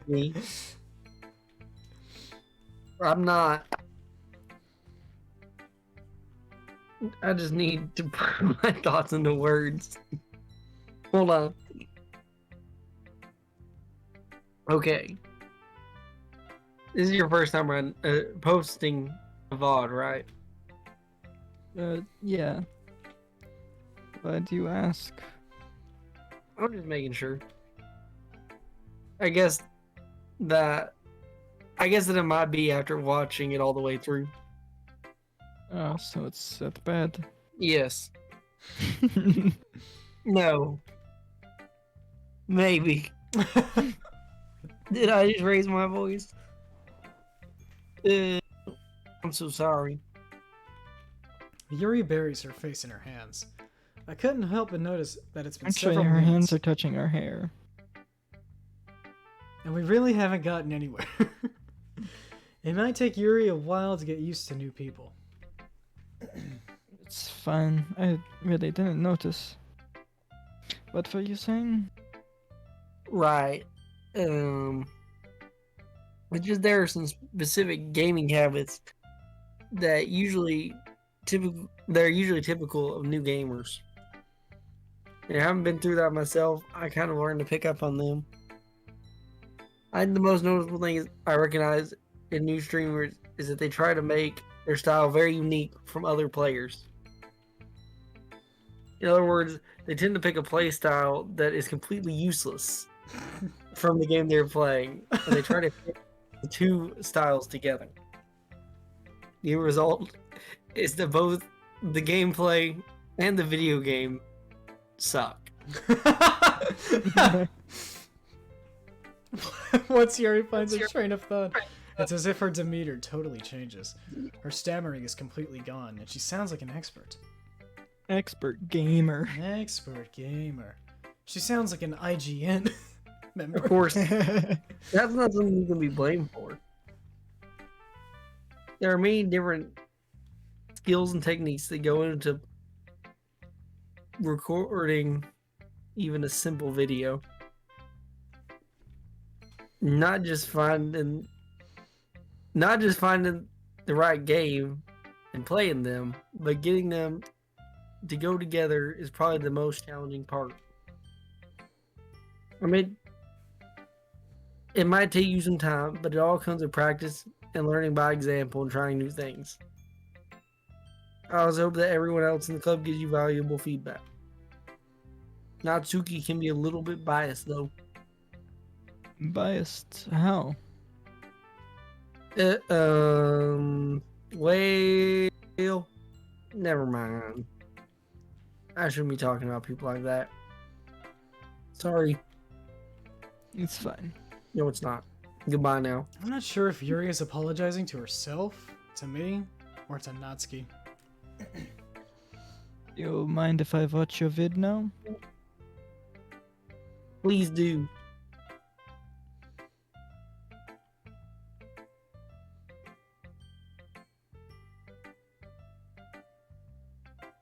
Me. I'm not. I just need to put my thoughts into words. Hold on. Okay. This is your first time on posting a VOD, right? Yeah. Why do you ask? I'm just making sure. I guess that it might be after watching it all the way through. Oh, so it's that bad. Yes. No. Maybe. Did I just raise my voice? I'm so sorry. Yuri buries her face in her hands. I couldn't help but notice that it's been Actually, several her minutes, hands are touching her hair. and we really haven't gotten anywhere. It might take Yuri a while to get used to new people. It's fine. I really didn't notice. What were you saying? Right. It's just there are some specific gaming habits that they're usually typical of new gamers. And I haven't been through that myself. I kind of learned to pick up on them. I think the most noticeable thing is I recognize in new streamers is that they try to make their style very unique from other players. In other words, they tend to pick a play style that is completely useless from the game they're playing, and they try to fit the two styles together. The result is that both the gameplay and the video game suck. Once Yuri finds a train of thought, it's as if her demeanor totally changes. Her stammering is completely gone, and she sounds like an expert. Expert gamer. Expert gamer. She sounds like an IGN member. Of course, that's not something you can be blamed for. There are many different skills and techniques that go into recording even a simple video. Not just finding the right game and playing them, but getting them to go together is probably the most challenging part. I mean, it might take you some time, but it all comes with practice and learning by example and trying new things. I also hope that everyone else in the club gives you valuable feedback. Natsuki can be a little bit biased, though. Biased? How? Well, never mind. I shouldn't be talking about people like that. Sorry. It's fine. No, it's not. Goodbye now. I'm not sure if Yuri is apologizing to herself, to me, or to Natsuki. You mind if I watch your vid now? Please do.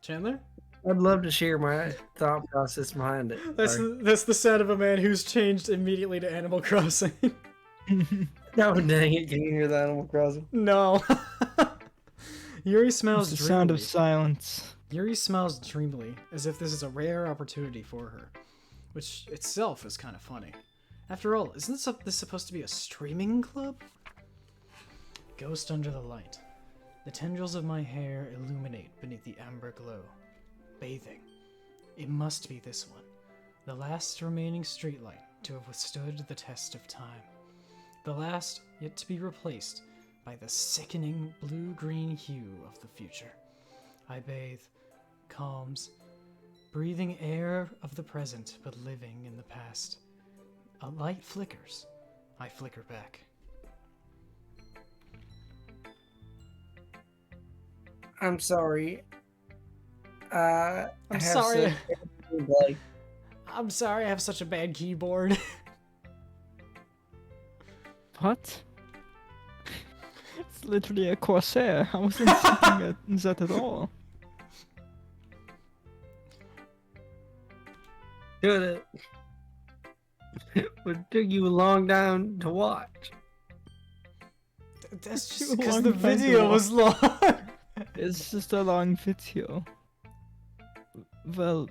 Chandler? I'd love to share my thought process behind it. That's the sound of a man who's changed immediately to Animal Crossing. No, dang it. Can you hear the Animal Crossing? No. Yuri smiles It's the dreamily. sound of silence. Yuri smiles dreamily, as if this is a rare opportunity for her, which itself is kind of funny. After all, isn't this supposed to be a streaming club? Ghost under the light. The tendrils of my hair illuminate beneath the amber glow. Bathing. It must be this one. The last remaining streetlight to have withstood the test of time. The last yet to be replaced by the sickening blue-green hue of the future. I bathe, calms, breathing air of the present but living in the past. A light flickers. I flicker back. I'm sorry. I'm sorry. I'm sorry I have such a bad keyboard. What? It's literally a Corsair. I wasn't thinking at that at all. Good. It took you a long time to watch. That's Too just because long the time to video was long. It's just a long video. Well,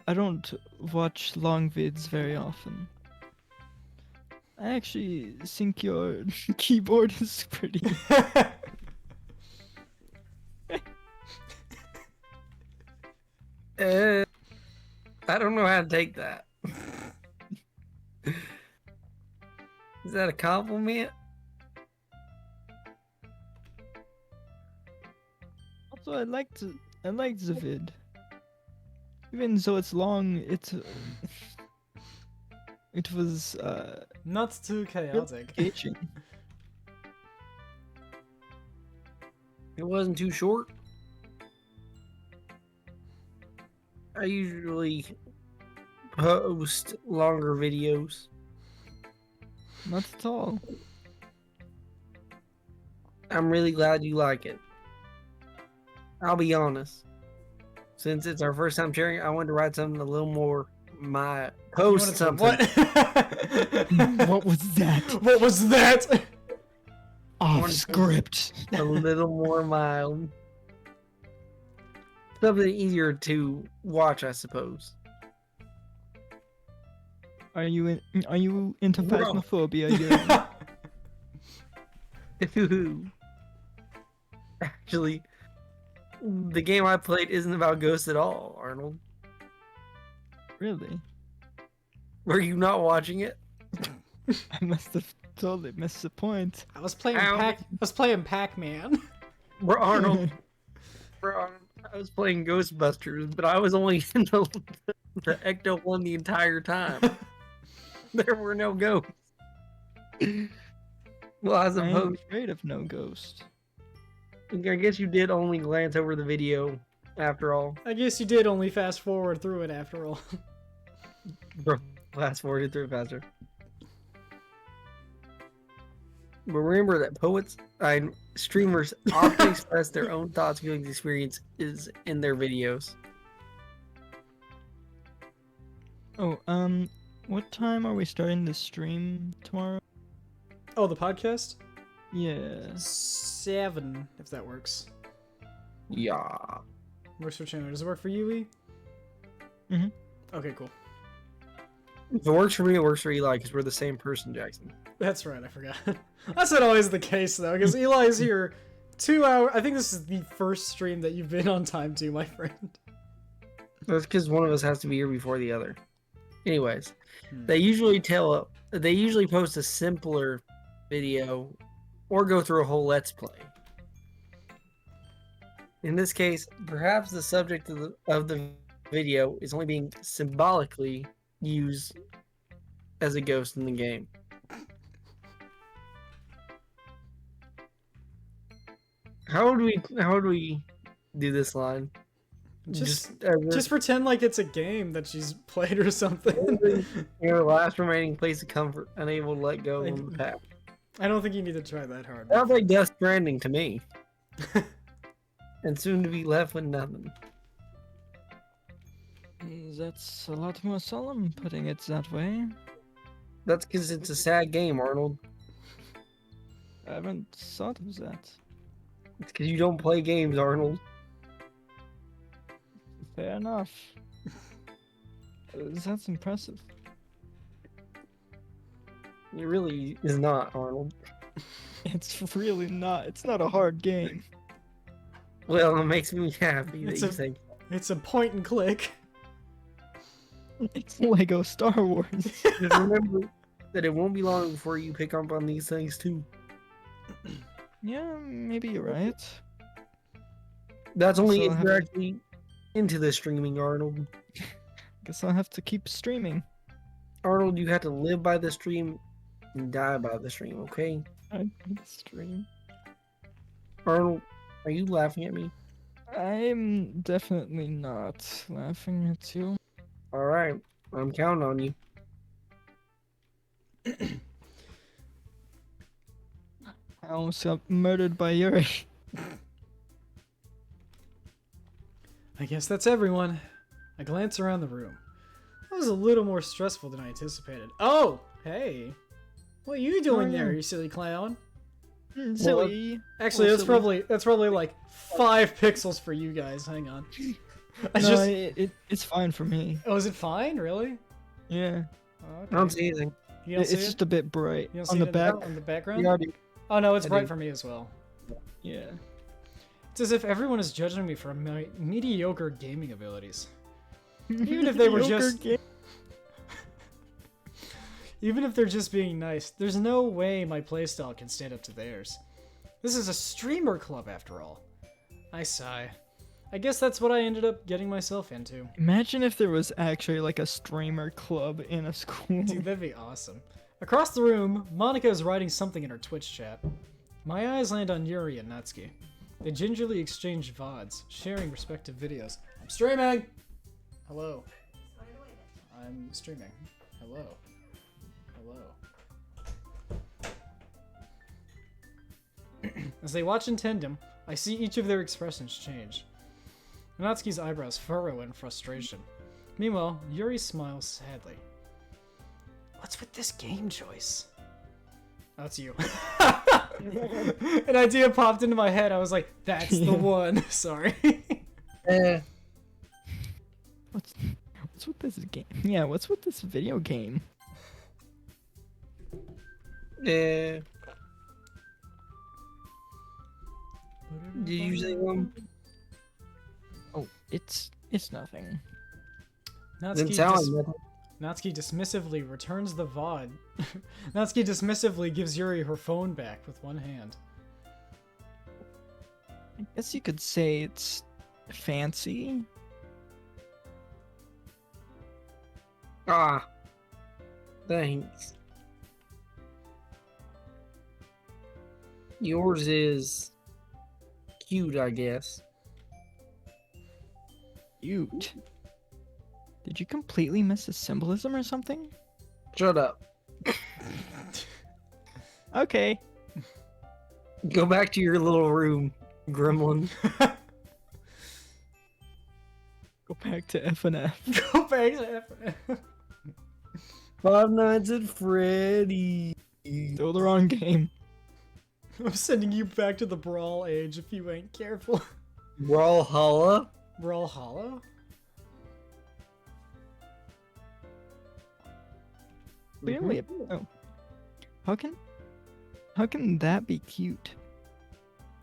I don't watch long vids very often. I actually think your keyboard is pretty. I don't know how to take that. Is that a compliment? Also, I liked the vid. Even though it's long, it was Not too chaotic. engaging. It wasn't too short. I usually post longer videos. Not at all. I'm really glad you like it. I'll be honest. Since it's our first time sharing, I wanted to write something a little more my post something. What? What was that? What was that? Off script. A little more mild. Something easier to watch, I suppose. Are you into Bro. phasmophobia? Ooh. Actually, the game I played isn't about ghosts at all, Arnold. Really? Were you not watching it? I must have totally missed the point. I was playing Ow. Pac-Man. Bro, Arnold. I was playing Ghostbusters, but I was only in the Ecto one the entire time. There were no ghosts. Well, as I am opposed, afraid of no ghost. I guess you did only glance over the video after all. I guess you did only fast forward through it after all. Bro, fast forward through it faster. But remember that poets and streamers often express their own thoughts, feelings, experiences in their videos. Oh, what time are we starting the stream tomorrow? Oh, the podcast? Yeah. 7, if that works. Yeah. Works for Chandler. Does it work for Yui? Mhm. Okay, cool. If it works for me, it works for Eli, because we're the same person, Jackson. That's right, I forgot. That's not always the case, though, because Eli's here 2 hours. I think this is the first stream that you've been on time to, my friend. That's because one of us has to be here before the other. Anyways, Hmm. they usually post a simpler video or go through a whole Let's Play. In this case, perhaps the subject of the video is only being symbolically used as a ghost in the game. How would we do this line? Just Just pretend like it's a game that she's played or something. your last remaining place of comfort, unable to let go of the past. I don't think you need to try that hard. Sounds like Death Stranding to me. And soon to be left with nothing. That's a lot more solemn putting it that way. That's because it's a sad game, Arnold. I haven't thought of that. It's because you don't play games, Arnold. Fair enough. That's impressive. It really is not, Arnold. It's really not. It's not a hard game. Well, it makes me happy that It's you a- say. It's a point and click. It's Lego Star Wars. Just remember that it won't be long before you pick up on these things too. Yeah, maybe you're right. That's only So if have you're I- actually into the streaming, Arnold. Guess I'll have to keep streaming. Arnold, you have to live by the stream and die by the stream, okay? I stream. Arnold, are you laughing at me? I'm definitely not laughing at you. Alright, I'm counting on you. I almost got murdered by Yuri. I guess that's everyone. I glance around the room. That was a little more stressful than I anticipated. Oh, hey. What are you doing yeah. there, you silly clown? Silly. Actually, Oh, that's probably like 5 pixels for you guys. Hang on. I No, just it's fine for me. Oh, is it fine? Really? Yeah. Oh, I don't okay. see anything. You don't It's see it? just a bit bright You don't on see the it back. on the background? We already, Oh no, it's I bright do. for me as well. yeah. It's as if everyone is judging me for my mediocre gaming abilities. Even if they were Mediocre just- game. Even if they're just being nice, there's no way my playstyle can stand up to theirs. This is a streamer club after all. I sigh. I guess that's what I ended up getting myself into. Imagine if there was actually like a streamer club in a school. Dude, that'd be awesome. Across the room, Monica is writing something in her Twitch chat. My eyes land on Yuri and Natsuki. They gingerly exchange VODs, sharing respective videos. I'm streaming! Hello. I'm streaming. Hello. Hello. As they watch in tandem, I see each of their expressions change. Natsuki's eyebrows furrow in frustration. Meanwhile, Yuri smiles sadly. What's with this game choice? That's you. An idea popped into my head. I was like, that's the one. Sorry. What's with this game? Yeah, what's with this video game? Yeah. Did you say one? Oh, it's nothing. Didn't sound like nothing. Natsuki dismissively returns the VOD. Natsuki dismissively gives Yuri her phone back with one hand. I guess you could say it's fancy. Ah, thanks. Yours is cute, I guess. Cute. Did you completely miss the symbolism or something? Shut up. Okay. Go back to your little room, gremlin. Go back to F and F. Go back to F. Five Nights at Freddy. Still the wrong game. I'm sending you back to the Brawl age if you ain't careful. Brawlhalla. Brawlhalla? Clearly, oh. How can that be cute?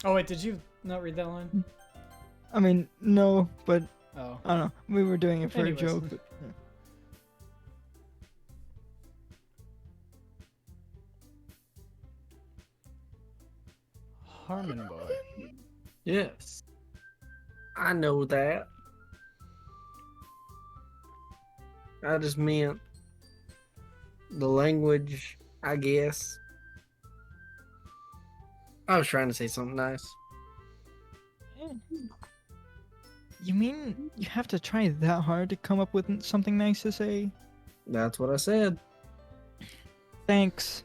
Oh wait, did you not read that line? I mean, no, but Oh. I don't know. We were doing it for Anyways. a joke. But, Harmon boy. Yes. I know that. I just meant the language, I guess. I was trying to say something nice. You mean you have to try that hard to come up with something nice to say? That's what I said. Thanks.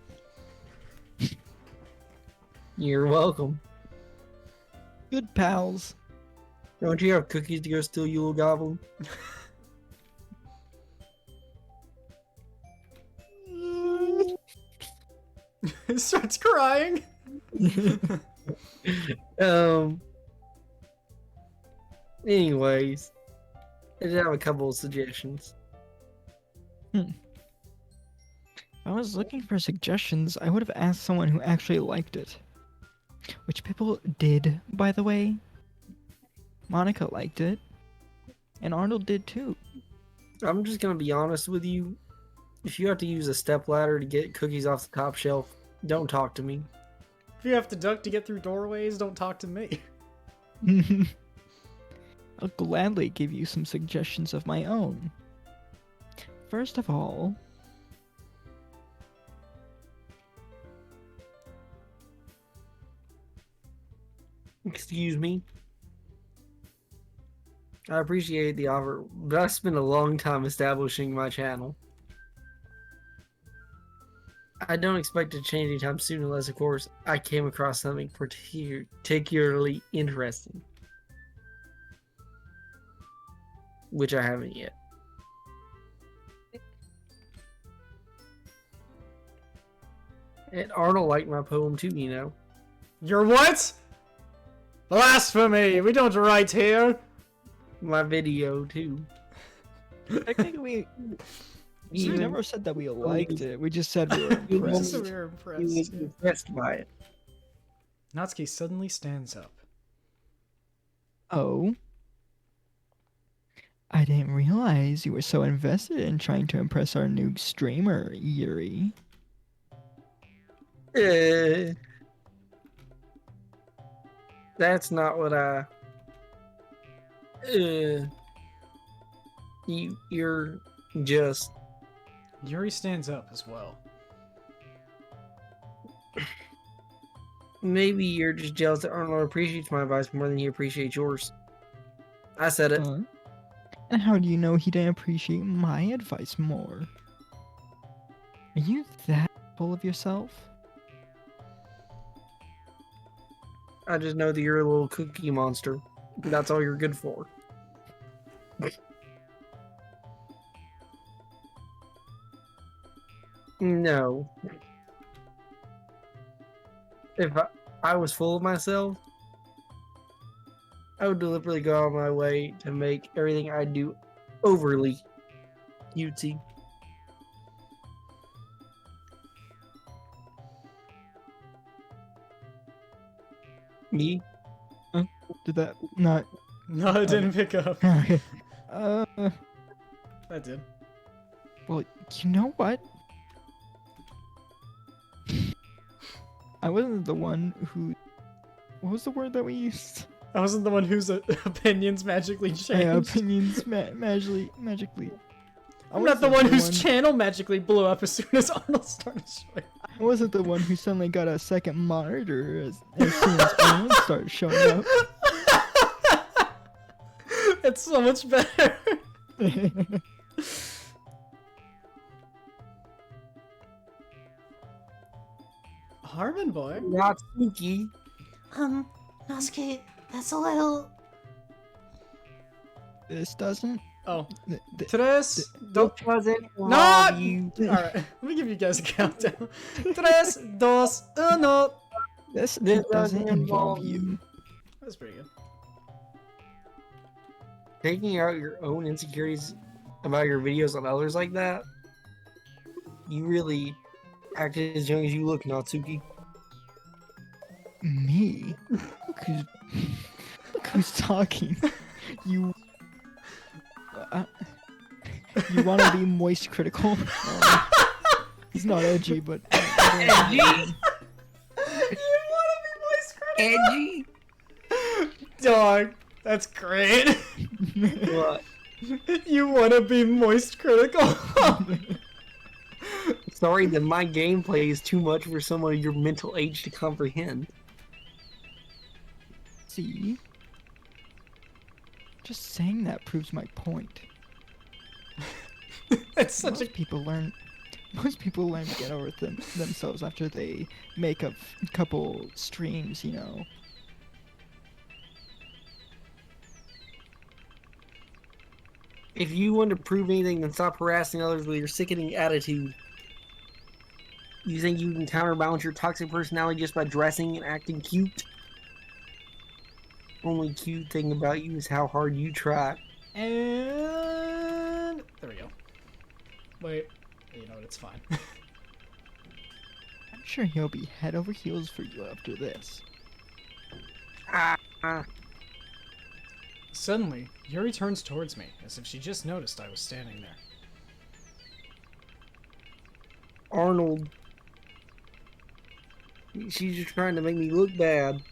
You're welcome. Good pals. Don't you have cookies to go steal, you little goblin? He starts crying. Anyways, I did have a couple of suggestions. If I was looking for suggestions, I would have asked someone who actually liked it. Which people did, by the way. Monica liked it. And Arnold did too. I'm just gonna be honest with you. If you have to use a stepladder to get cookies off the top shelf, don't talk to me. If you have to duck to get through doorways, don't talk to me. I'll gladly give you some suggestions of my own. First of all, Excuse me. I appreciate the offer, but I spent a long time establishing my channel. I don't expect to change anytime soon unless, of course, I came across something particularly interesting. Which I haven't yet. And Arnold liked my poem too, you know. You're what? Blasphemy! We don't write here! My video too. technically, we Even- never said that we liked it. We just said we were You impressed. So we were He was impressed. impressed by it. Natsuki suddenly stands up. Oh? I didn't realize you were so invested in trying to impress our new streamer, Yuri. That's not what I. You're just. Yuri stands up as well. Maybe you're just jealous that Arnold appreciates my advice more than he appreciates yours. I said it. And how do you know he didn't appreciate my advice more? Are you that full of yourself? I just know that you're a little cookie monster. That's all you're good for. No. If I was full of myself, I would deliberately go out of my way to make everything I do overly cutesy. Me? Did that not? No, it didn't pick up. Okay. That did. Well, you know what? I wasn't the one who. What was the word that we used? I wasn't the one whose opinions magically changed. Yeah, opinions magically. I'm not the one whose channel magically blew up as soon as Arnold started showing. I wasn't the one who suddenly got a second monitor as soon as Arnold started showing up. It's so much better. Harmon boy. Natsuki. Natsuki, that's a little... This doesn't. Oh. th- Tres, dos, Doesn't no! love you. Alright, let me give you guys a countdown. Tres, dos, uno. This This doesn't involve you. That's pretty good. Taking out your own insecurities about your videos on others like that, you really act as young as you look, Natsuki. Me? Look who's talking. You. You want to be moist critical? He's not edgy, but. Edgy? You wanna be moist critical? Edgy? Dog, that's great. What? You wanna be moist critical? Sorry that my gameplay is too much for someone of your mental age to comprehend. See? Just saying that proves my point. It's such Most a... people learn to get over themselves after they make a couple streams, you know. If you want to prove anything, then stop harassing others with your sickening attitude. You think you can counterbalance your toxic personality just by dressing and acting cute? Only cute thing about you is how hard you try. And... there we go. Wait. You know what, it's fine. I'm sure he'll be head over heels for you after this. Suddenly, Yuri turns towards me, as if she just noticed I was standing there. Arnold. She's just trying to make me look bad.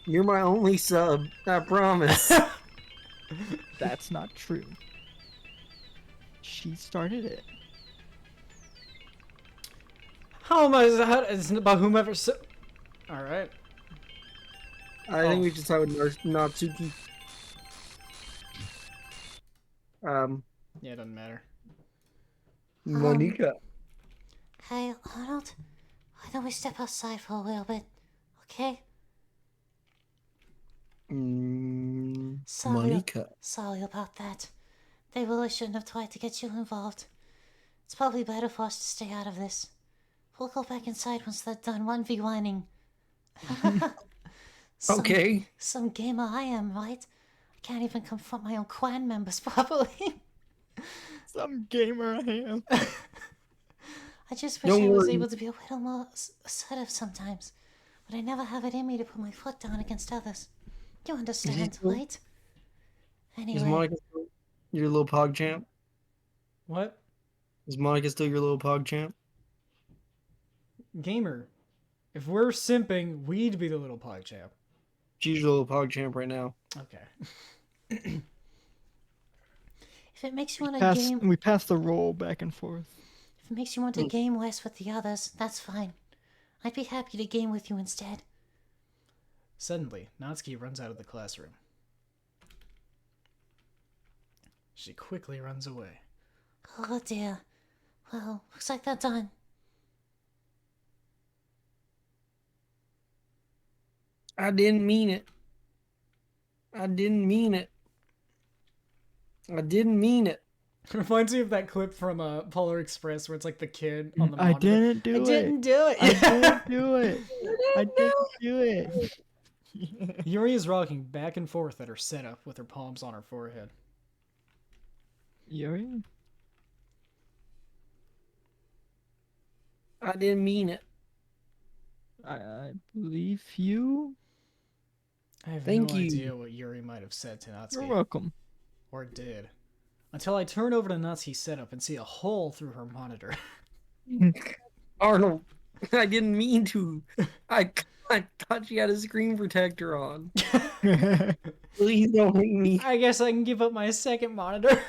You're my only sub, I promise. That's not true. She started it. How am I... It's about whomever... Alright. I think we should start with Natsuki. Yeah, it doesn't matter. Monica. Hey, Arnold, why don't we step outside for a little bit, okay? Monica. Sorry about that. They really shouldn't have tried to get you involved. It's probably better for us to stay out of this. We'll go back inside once they're done 1v1ing. Okay. Some gamer I am, right? I can't even confront my own clan members properly. Some gamer I am. I just wish I was able to be a little more assertive sometimes. But I never have it in me to put my foot down against others. You understand, right? Is Anyway, Monica still your little pog champ? What? Is Monica still your little pog champ? Gamer. If we're simping, we'd be the little pog champ. She's your little pog champ right now. Okay. if it makes you want to game... We pass the roll back and forth. If it makes you want to game less with the others, that's fine. I'd be happy to game with you instead. Suddenly, Natsuki runs out of the classroom. She quickly runs away. Oh dear. Well, looks like they're done. I didn't mean it. I didn't mean it. I didn't mean it. Reminds me of that clip from Polar Express where it's like the kid on the I monitor. didn't do it. I didn't do it. I didn't do it. I didn't do it. Yuri is rocking back and forth at her setup with her palms on her forehead. Yuri? I didn't mean it. I believe you. I have Thank no you. idea what Yuri might have said to Natsuki. You're welcome. Or did. until I turn over to Natsuki's setup and see a hole through her monitor. Arnold, I didn't mean to. I thought she had a screen protector on. Please don't make me. I guess I can give up my second monitor.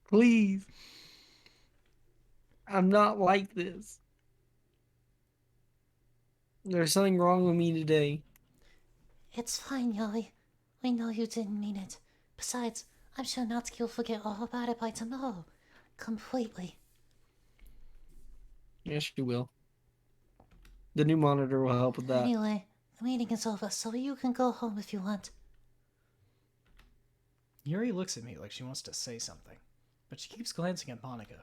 Please. I'm not like this. There's something wrong with me today. It's fine, Yuri. We know you didn't mean it. Besides, I'm sure Natsuki will forget all about it by tomorrow. Completely. Yes, she will. The new monitor will help with that. Anyway, the meeting is over, so you can go home if you want. Yuri looks at me like she wants to say something, but she keeps glancing at Monica.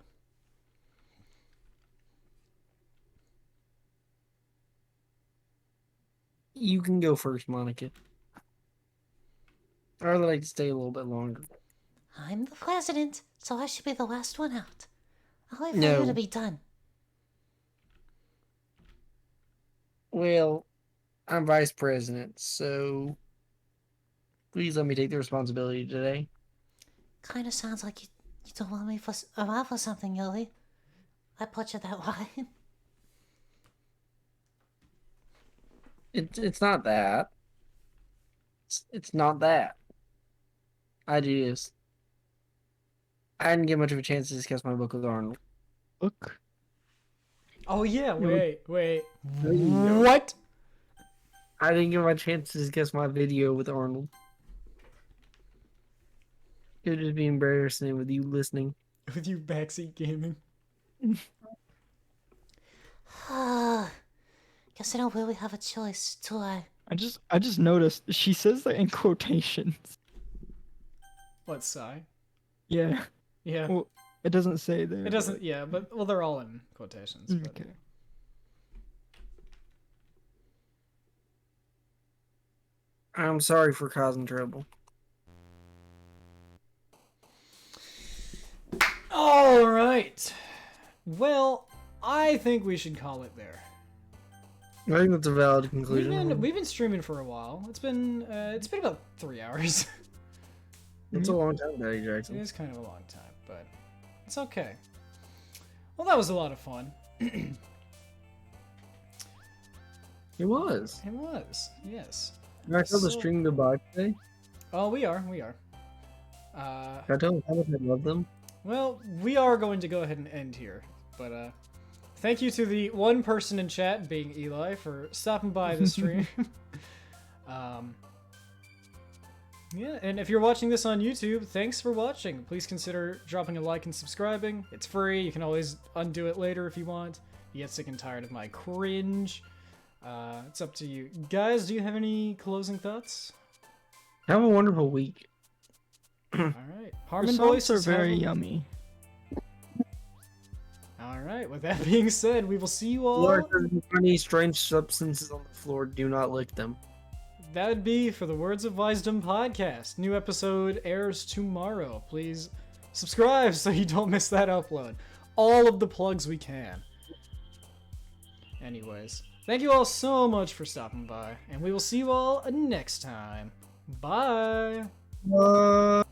You can go first, Monica. I would like to stay a little bit longer. I'm the president, so I should be the last one out. I'll wait for No. you to be done. Well, I'm vice president, so please let me take the responsibility today. Kinda sounds like you don't want me around for something, Yuri. I put you that way. It's not that. It's not that. I just I didn't get much of a chance to discuss my book with Arnold. Look. Oh yeah, wait. No. What? I didn't get my chance to discuss my video with Arnold. It would just be embarrassing with you listening. With you backseat gaming. Guess I don't really have a choice, do I? I just noticed she says that in quotations. What, sigh? Yeah. Yeah. Well, it doesn't say there. It doesn't, yeah, but, well, they're all in quotations. But... Okay. I'm sorry for causing trouble. Alright. Well, I think we should call it there. I think that's a valid conclusion. We've been streaming for a while. It's been about 3 hours. It's a long time, Daddy It Jackson. is kind of a long time, but it's okay. Well, that was a lot of fun. It was. It was, yes. Can I tell the So- stream goodbye today? Oh, we are. Can I tell them how much I love them? Well, we are going to go ahead and end here, but thank you to the one person in chat, being Eli, for stopping by the stream. Yeah, and if you're watching this on YouTube, thanks for watching. Please consider dropping a like and subscribing. It's free. You can always undo it later if you want. You get sick and tired of my cringe. It's up to you. Guys, do you have any closing thoughts? Have a wonderful week. Alright. The Harmon sauce voice are is very Harmon. yummy. Alright, with that being said, we will see you all. Lord, there's any strange substances on the floor. Do not lick them. That would be for the Words of Wisdom podcast. New episode airs tomorrow. Please subscribe so you don't miss that upload. All of the plugs we can. Anyways, thank you all so much for stopping by, and we will see you all next time. Bye! Bye.